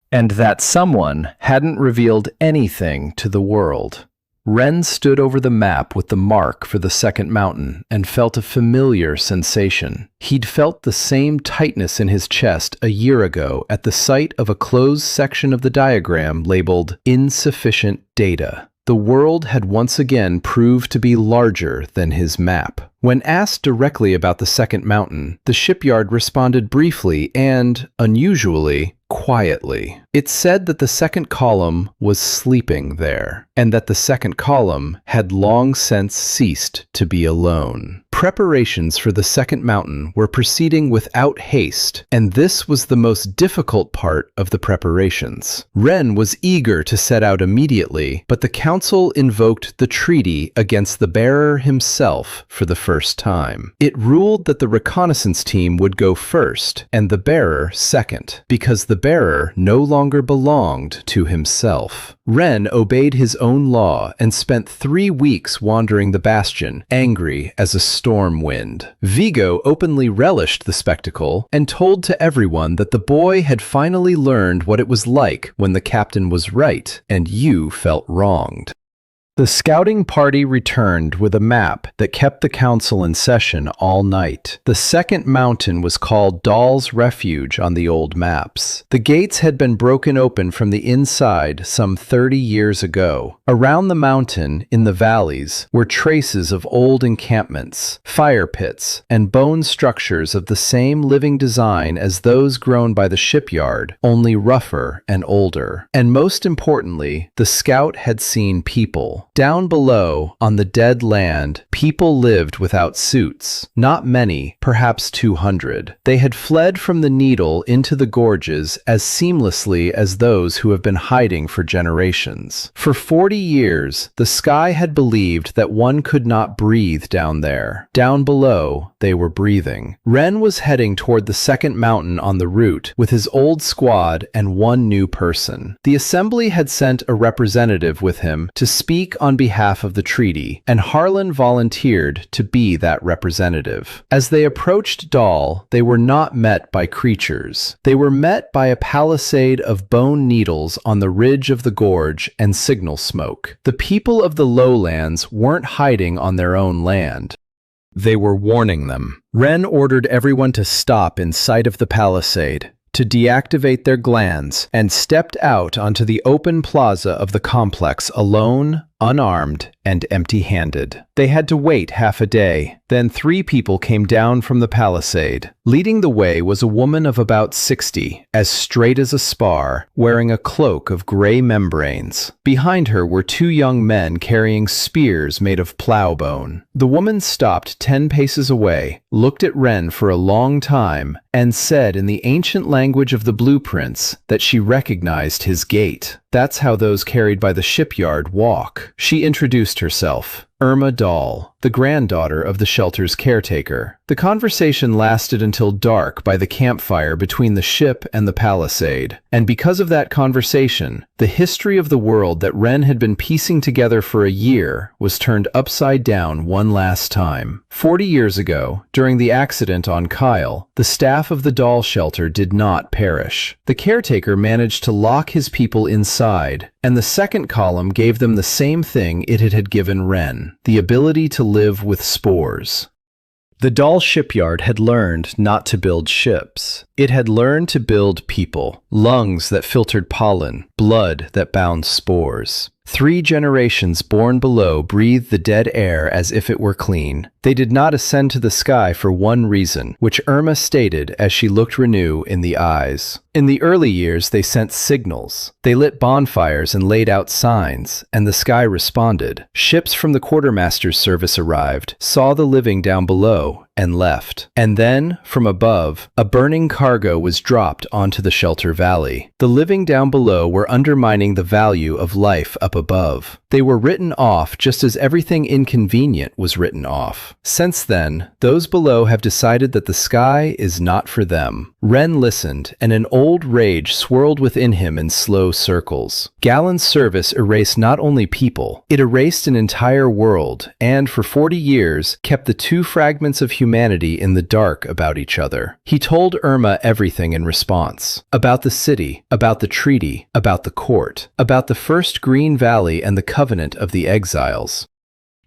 And that someone hadn't revealed anything to the world. Ren stood over the map with the mark for the second mountain and felt a familiar sensation. He'd felt the same tightness in his chest a year ago at the sight of a closed section of the diagram labeled "Insufficient Data." The world had once again proved to be larger than his map. When asked directly about the second mountain, the shipyard responded briefly and, unusually, quietly. It said that the second column was sleeping there, and that the second column had long since ceased to be alone. Preparations for the second mountain were proceeding without haste, and this was the most difficult part of the preparations. Ren was eager to set out immediately, but the council invoked the treaty against the bearer himself for the first time. It ruled that the reconnaissance team would go first, and the bearer second, because the bearer no longer belonged to himself. Ren obeyed his own law and spent 3 weeks wandering the bastion, angry as a storm wind. Vigo openly relished the spectacle and told to everyone that the boy had finally learned what it was like when the captain was right and you felt wronged. The scouting party returned with a map that kept the council in session all night. The second mountain was called Dahl's Refuge on the old maps. The gates had been broken open from the inside some 30 years ago. Around the mountain, in the valleys, were traces of old encampments, fire pits, and bone structures of the same living design as those grown by the shipyard, only rougher and older. And most importantly, the scout had seen people. Down below, on the dead land, people lived without suits. Not many, perhaps 200. They had fled from the Needle into the gorges as seamlessly as those who have been hiding for generations. For 40 years, the sky had believed that one could not breathe down there. Down below, they were breathing. Ren was heading toward the second mountain on the route with his old squad and one new person. The assembly had sent a representative with him to speak on behalf of the treaty, and Harlan volunteered to be that representative. As they approached Dahl, they were not met by creatures. They were met by a palisade of bone needles on the ridge of the gorge and signal smoke. The people of the lowlands weren't hiding on their own land. They were warning them. Ren ordered everyone to stop in sight of the palisade, to deactivate their glands, and stepped out onto the open plaza of the complex alone, unarmed, and empty-handed. They had to wait half a day. Then 3 people came down from the palisade. Leading the way was a woman of about 60, as straight as a spar, wearing a cloak of gray membranes. Behind her were 2 young men carrying spears made of plow bone. The woman stopped 10 paces away, looked at Ren for a long time, and said in the ancient language of the blueprints that she recognized his gait. That's how those carried by the shipyard walk. She introduced herself. Irma Dahl, the granddaughter of the shelter's caretaker. The conversation lasted until dark by the campfire between the ship and the palisade. And because of that conversation, the history of the world that Ren had been piecing together for a year was turned upside down one last time. 40 years ago, during the accident on Kyle, the staff of the Dahl shelter did not perish. The caretaker managed to lock his people inside, and the second column gave them the same thing it had given Ren, the ability to live with spores. The Dahl shipyard had learned not to build ships. It had learned to build people, lungs that filtered pollen, blood that bound spores. 3 generations born below breathed the dead air as if it were clean. They did not ascend to the sky for one reason, which Irma stated as she looked Renew in the eyes. In the early years, they sent signals. They lit bonfires and laid out signs, and the sky responded. Ships from the quartermaster's service arrived, saw the living down below, and left. And then, from above, a burning cargo was dropped onto the shelter valley. The living down below were undermining the value of life up above. They were written off just as everything inconvenient was written off. Since then, those below have decided that the sky is not for them. Ren listened, and an old rage swirled within him in slow circles. Galen's service erased not only people, it erased an entire world, and for 40 years kept the 2 fragments of humanity in the dark about each other. He told Irma everything in response. About the city, about the treaty, about the court, about the first Green Valley and the covenant of the exiles.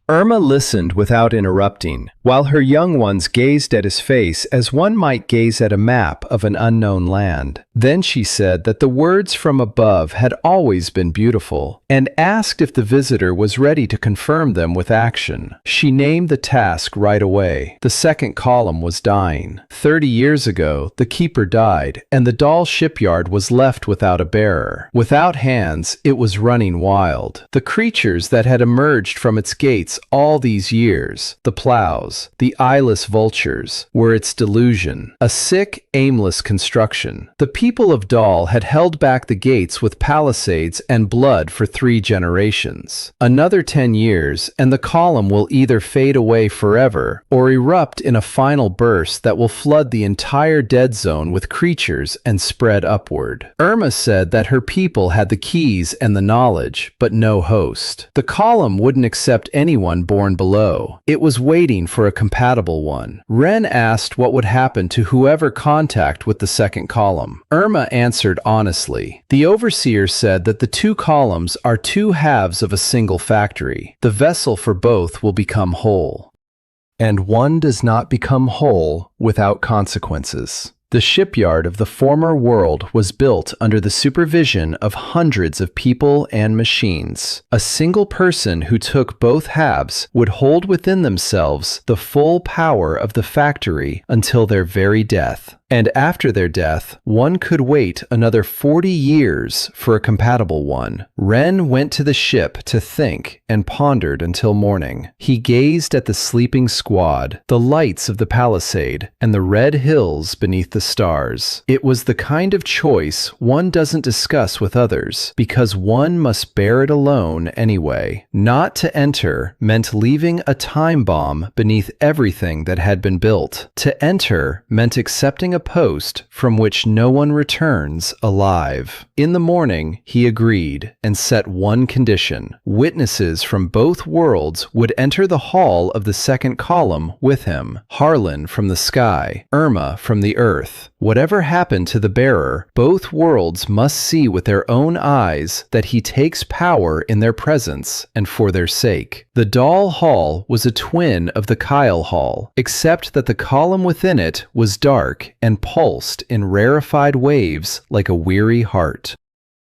Irma listened without interrupting, while her young ones gazed at his face as one might gaze at a map of an unknown land. Then she said that the words from above had always been beautiful, and asked if the visitor was ready to confirm them with action. She named the task right away. The second column was dying. 30 years ago, the keeper died, and the Dahl shipyard was left without a bearer. Without hands, it was running wild. The creatures that had emerged from its gates all these years, the plows, the eyeless vultures, were its delusion, a sick, aimless construction. The people people of Dal had held back the gates with palisades and blood for 3 generations. Another 10 years, and the column will either fade away forever or erupt in a final burst that will flood the entire dead zone with creatures and spread upward. Irma said that her people had the keys and the knowledge, but no host. The column wouldn't accept anyone born below. It was waiting for a compatible one. Ren asked what would happen to whoever contact with the second column. Irma answered honestly. The overseer said that the 2 columns are 2 halves of a single factory. The vessel for both will become whole. And one does not become whole without consequences. The shipyard of the former world was built under the supervision of hundreds of people and machines. A single person who took both halves would hold within themselves the full power of the factory until their very death. And after their death, one could wait another 40 years for a compatible one. Ren went to the ship to think and pondered until morning. He gazed at the sleeping squad, the lights of the palisade, and the red hills beneath the stars. It was the kind of choice one doesn't discuss with others, because one must bear it alone anyway. Not to enter meant leaving a time bomb beneath everything that had been built. To enter meant accepting a post from which no one returns alive. In the morning, he agreed and set one condition. Witnesses from both worlds would enter the hall of the second column with him. Harlan from the sky, Irma from the earth. Whatever happened to the bearer, both worlds must see with their own eyes that he takes power in their presence and for their sake. The Dal Hall was a twin of the Kyle Hall, except that the column within it was dark and pulsed in rarefied waves like a weary heart.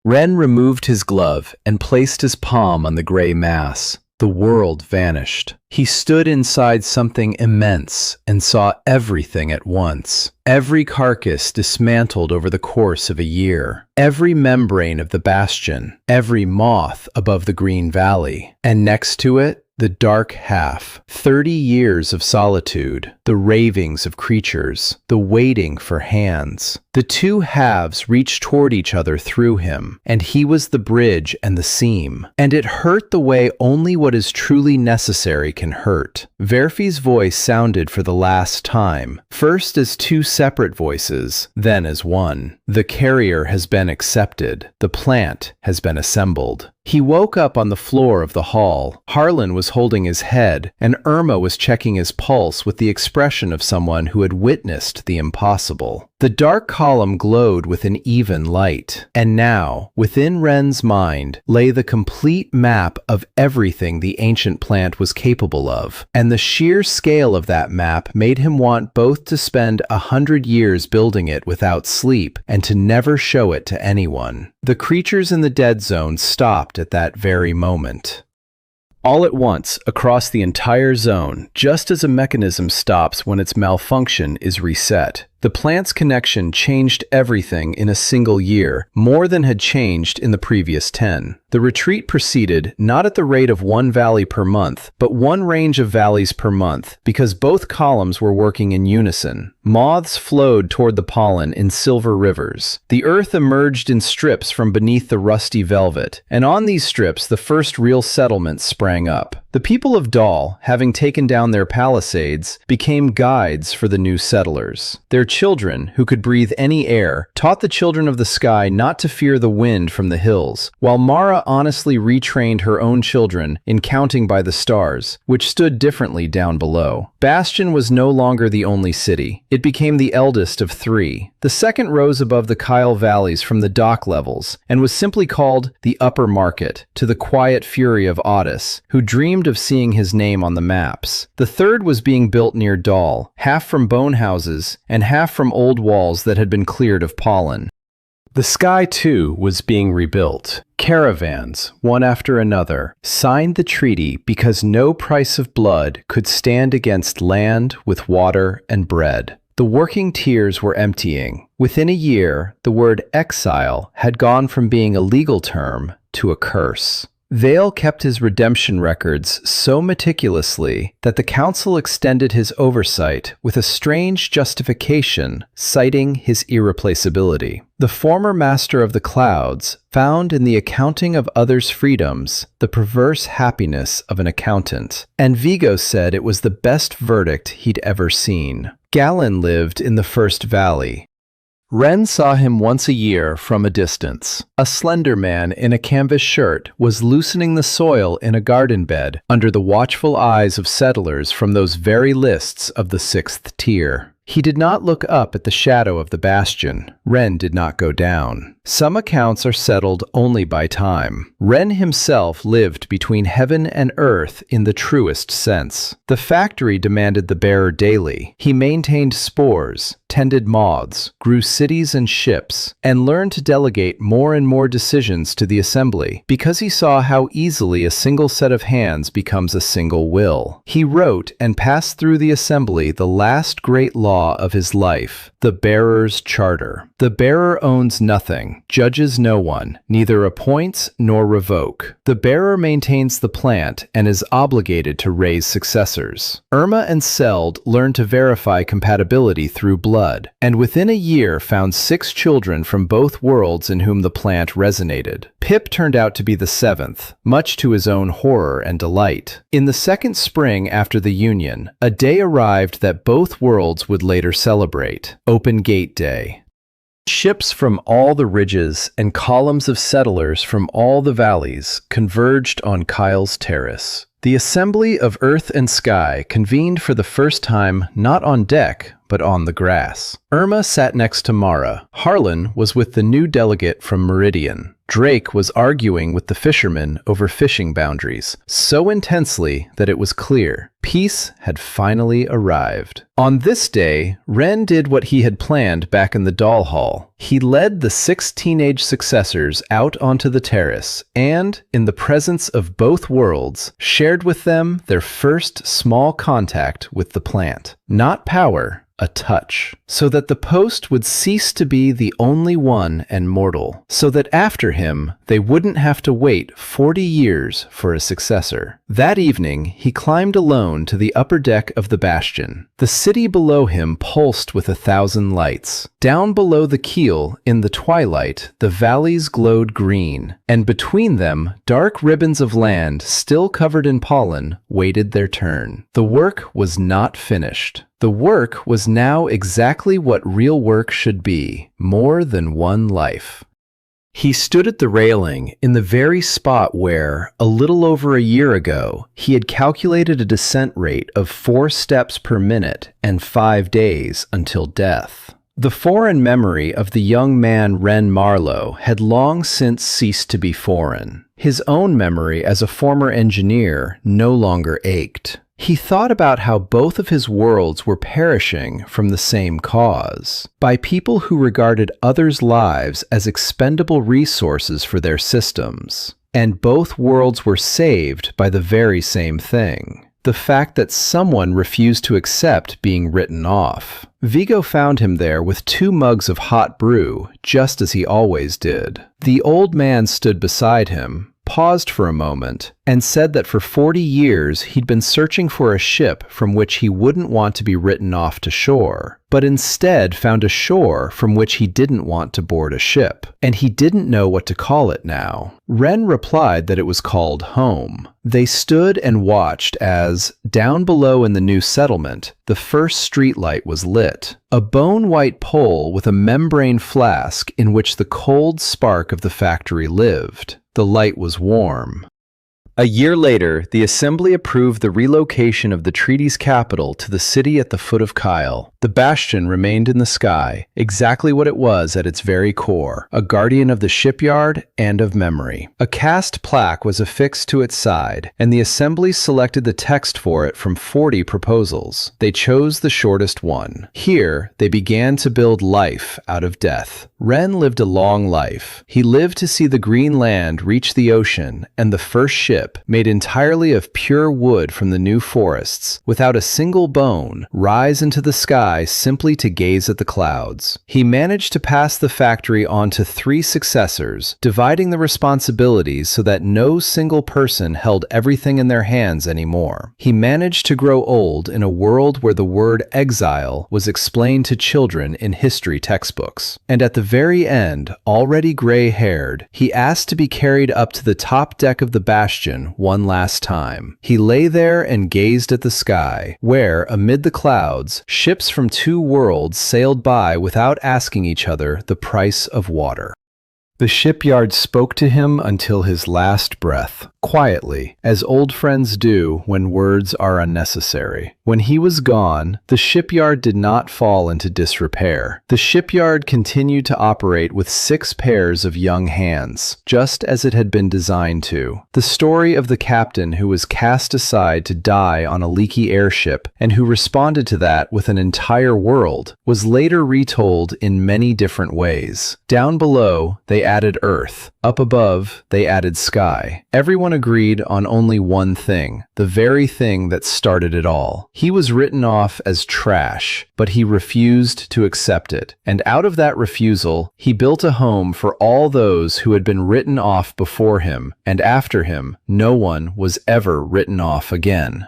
Ren removed his glove and placed his palm on the gray mass. The world vanished. He stood inside something immense and saw everything at once. Every carcass dismantled over the course of a year. Every membrane of the bastion. Every moth above the green valley. And next to it, the dark half. 30 years of solitude. The ravings of creatures. The waiting for hands. The 2 halves reached toward each other through him, and he was the bridge and the seam. And it hurt the way only what is truly necessary can hurt. Verfi's voice sounded for the last time, first as 2 separate voices, then as one. The carrier has been accepted. The plant has been assembled. He woke up on the floor of the hall. Harlan was holding his head, and Irma was checking his pulse with the expression of someone who had witnessed the impossible. The dark column glowed with an even light, and now, within Ren's mind, lay the complete map of everything the ancient plant was capable of, and the sheer scale of that map made him want both to spend 100 years building it without sleep and to never show it to anyone. The creatures in the dead zone stopped at that very moment. All at once, across the entire zone, just as a mechanism stops when its malfunction is reset. The plant's connection changed everything in a single year, more than had changed in the previous 10. The retreat proceeded not at the rate of 1 valley per month, but 1 range of valleys per month, because both columns were working in unison. Moths flowed toward the pollen in silver rivers. The earth emerged in strips from beneath the rusty velvet, and on these strips the first real settlements sprang up. The people of Dal, having taken down their palisades, became guides for the new settlers. Their children, who could breathe any air, taught the children of the sky not to fear the wind from the hills, while Mara honestly retrained her own children in counting by the stars, which stood differently down below. Bastion was no longer the only city. It became the eldest of 3. The second rose above the Kyle valleys from the dock levels, and was simply called the Upper Market, to the quiet fury of Otis, who dreamed of seeing his name on the maps. The third was being built near Dal, half from bone houses, and half from old walls that had been cleared of pollen. The sky, too, was being rebuilt. Caravans, one after another, signed the treaty because no price of blood could stand against land with water and bread. The working tiers were emptying. Within a year, the word exile had gone from being a legal term to a curse. Vale kept his redemption records so meticulously that the council extended his oversight with a strange justification, citing his irreplaceability. The former master of the clouds found in the accounting of others' freedoms the perverse happiness of an accountant, and Vigo said it was the best verdict he'd ever seen. Galen lived in the First Valley. Ren saw him once a year from a distance. A slender man in a canvas shirt was loosening the soil in a garden bed under the watchful eyes of settlers from those very lists of the 6th tier. He did not look up at the shadow of the bastion. Ren did not go down. Some accounts are settled only by time. Ren himself lived between heaven and earth in the truest sense. The factory demanded the bearer daily. He maintained spores, tended moths, grew cities and ships, and learned to delegate more and more decisions to the assembly, because he saw how easily a single set of hands becomes a single will. He wrote and passed through the assembly the last great law of his life, the bearer's charter. The bearer owns nothing, judges no one, neither appoints nor revoke. The bearer maintains the plant and is obligated to raise successors. Irma and Seld learned to verify compatibility through blood, and within a year found 6 children from both worlds in whom the plant resonated. Pip turned out to be the 7th, much to his own horror and delight. In the second spring after the union, a day arrived that both worlds would later celebrate, Open Gate Day. Ships from all the ridges and columns of settlers from all the valleys converged on Kyle's terrace. The assembly of earth and sky convened for the first time not on deck, but on the grass. Irma sat next to Mara. Harlan was with the new delegate from Meridian. Drake was arguing with the fishermen over fishing boundaries, so intensely that it was clear peace had finally arrived. On this day, Ren did what he had planned back in the doll hall. He led the 6 teenage successors out onto the terrace and, in the presence of both worlds, shared with them their first small contact with the plant. Not power, a touch, so that the post would cease to be the only one and mortal, so that after him they wouldn't have to wait 40 years for a successor. That evening he climbed alone to the upper deck of the bastion. The city below him pulsed with 1,000 lights. Down below the keel, in the twilight, the valleys glowed green, and between them dark ribbons of land still covered in pollen waited their turn. The work was not finished. The work was now exactly what real work should be, more than one life. He stood at the railing in the very spot where, a little over a year ago, he had calculated a descent rate of 4 steps per minute and 5 days until death. The foreign memory of the young man Ren Marlowe had long since ceased to be foreign. His own memory as a former engineer no longer ached. He thought about how both of his worlds were perishing from the same cause, by people who regarded others' lives as expendable resources for their systems. And both worlds were saved by the very same thing, the fact that someone refused to accept being written off. Vigo found him there with 2 mugs of hot brew, just as he always did. The old man stood beside him, paused for a moment, and said that for 40 years he'd been searching for a ship from which he wouldn't want to be written off to shore, but instead found a shore from which he didn't want to board a ship, and he didn't know what to call it now. Ren replied that it was called home. They stood and watched as, down below in the new settlement, the first streetlight was lit. A bone-white pole with a membrane flask in which the cold spark of the factory lived. The light was warm. A year later, the Assembly approved the relocation of the treaty's capital to the city at the foot of Kyle. The bastion remained in the sky, exactly what it was at its very core, a guardian of the shipyard and of memory. A cast plaque was affixed to its side, and the Assembly selected the text for it from 40 proposals. They chose the shortest one. Here, they began to build life out of death. Ren lived a long life. He lived to see the green land reach the ocean and the first ship ship, made entirely of pure wood from the new forests, without a single bone, rise into the sky simply to gaze at the clouds. He managed to pass the factory on to 3 successors, dividing the responsibilities so that no single person held everything in their hands anymore. He managed to grow old in a world where the word exile was explained to children in history textbooks. And at the very end, already gray-haired, he asked to be carried up to the top deck of the bastion one last time. He lay there and gazed at the sky, where, amid the clouds, ships from 2 worlds sailed by without asking each other the price of water. The shipyard spoke to him until his last breath, quietly, as old friends do when words are unnecessary. When he was gone, the shipyard did not fall into disrepair. The shipyard continued to operate with 6 pairs of young hands, just as it had been designed to. The story of the captain who was cast aside to die on a leaky airship and who responded to that with an entire world was later retold in many different ways. Down below, they added earth. Up above, they added sky. Everyone agreed on only one thing, the very thing that started it all. He was written off as trash, but he refused to accept it. And out of that refusal, he built a home for all those who had been written off before him, and after him, no one was ever written off again.